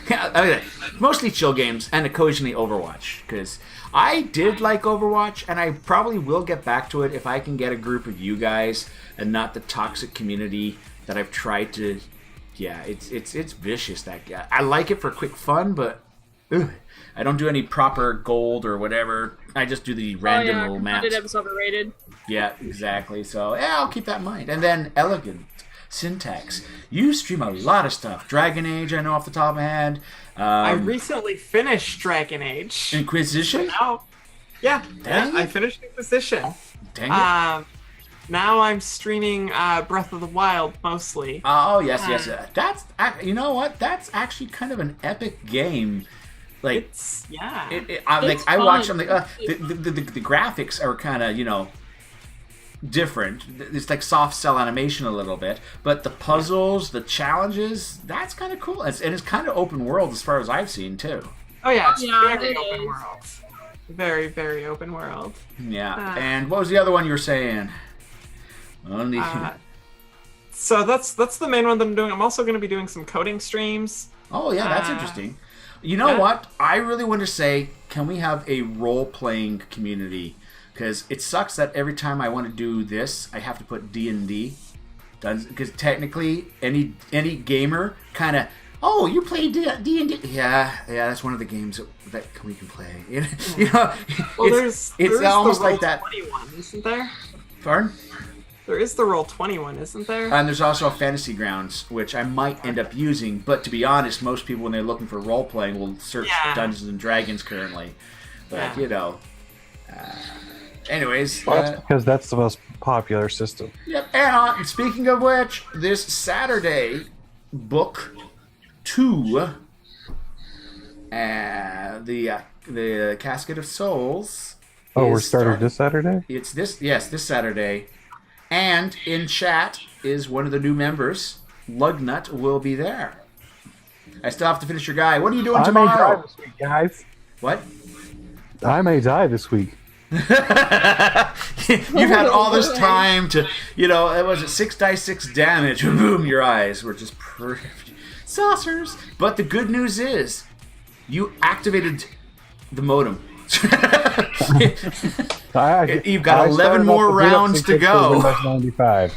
Yeah, okay. Mostly chill games and occasionally Overwatch, because I did like Overwatch, and I probably will get back to it if I can get a group of you guys and not the toxic community that I've tried to. Yeah, it's vicious. That guy. I like it for quick fun, but I don't do any proper gold or whatever. I just do the random little maps. Competitive is overrated. Yeah, exactly. So, yeah, I'll keep that in mind. And then Elegant Syntax. You stream a lot of stuff. Dragon Age, I know off the top of my head. I recently finished Dragon Age. Inquisition? Now, yeah, Dang I it. finished Inquisition. Dang it. Now I'm streaming Breath of the Wild mostly. Oh, yes. That's, you know what? That's actually kind of an epic game. Like, It's yeah. I watched. I'm like, the graphics are kind of different. It's like soft cell animation a little bit, but the puzzles, the challenges, that's kind of cool. And it's kind of open world as far as I've seen too. Oh yeah, it's Yeah, very it open is. world. Very, very open world. Yeah. And what was the other one you were saying? Only. So that's the main one that I'm doing. I'm also going to be doing some coding streams. Oh yeah, that's interesting. You know what? I really want to say, can we have a role-playing community? Because it sucks that every time I want to do this, I have to put D&D. Because technically, any gamer kind of, oh, you play D&D? Yeah, that's one of the games that we can play. Well, it's there's almost the like that. Roll21, isn't there? Pardon? There is the Roll21, isn't there? And there's also Fantasy Grounds, which I might end up using. But to be honest, most people, when they're looking for role-playing, will search Dungeons & Dragons currently. But, anyways. Well, that's because that's the most popular system. Yep. And speaking of which, this Saturday, Book 2, the Casket of Souls. Oh, we're is starting this Saturday? It's this Saturday. And in chat is one of the new members. Lugnut will be there. I still have to finish your guy. What are you doing I may die tomorrow? this week, guys. What? I may die this week. You've had all this time to, it was 6 dice, 6 damage. Boom, your eyes were just perfect. Saucers. But the good news is, you activated the modem. You've got 11 more rounds to go. Windows 95.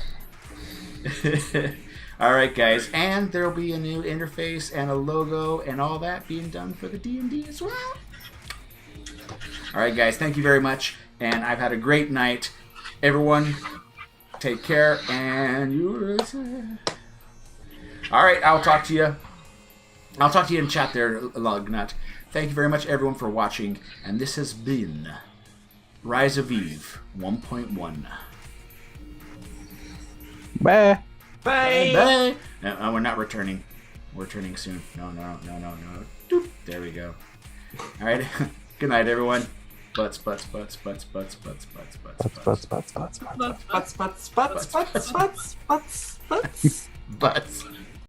All right, guys, and there will be a new interface and a logo and all that being done for the D&D as well. All right, guys, thank you very much, and I've had a great night. Everyone, take care, and all right, I'll talk to you. I'll talk to you in chat there, Lugnut. Thank you very much, everyone, for watching, and this has been Rise of Eve 1.1. Bye. Bye. Bye. No, we're not returning. We're returning soon. No. Doop. There we go. All right. Good night, everyone. Butts. Butts. Butts.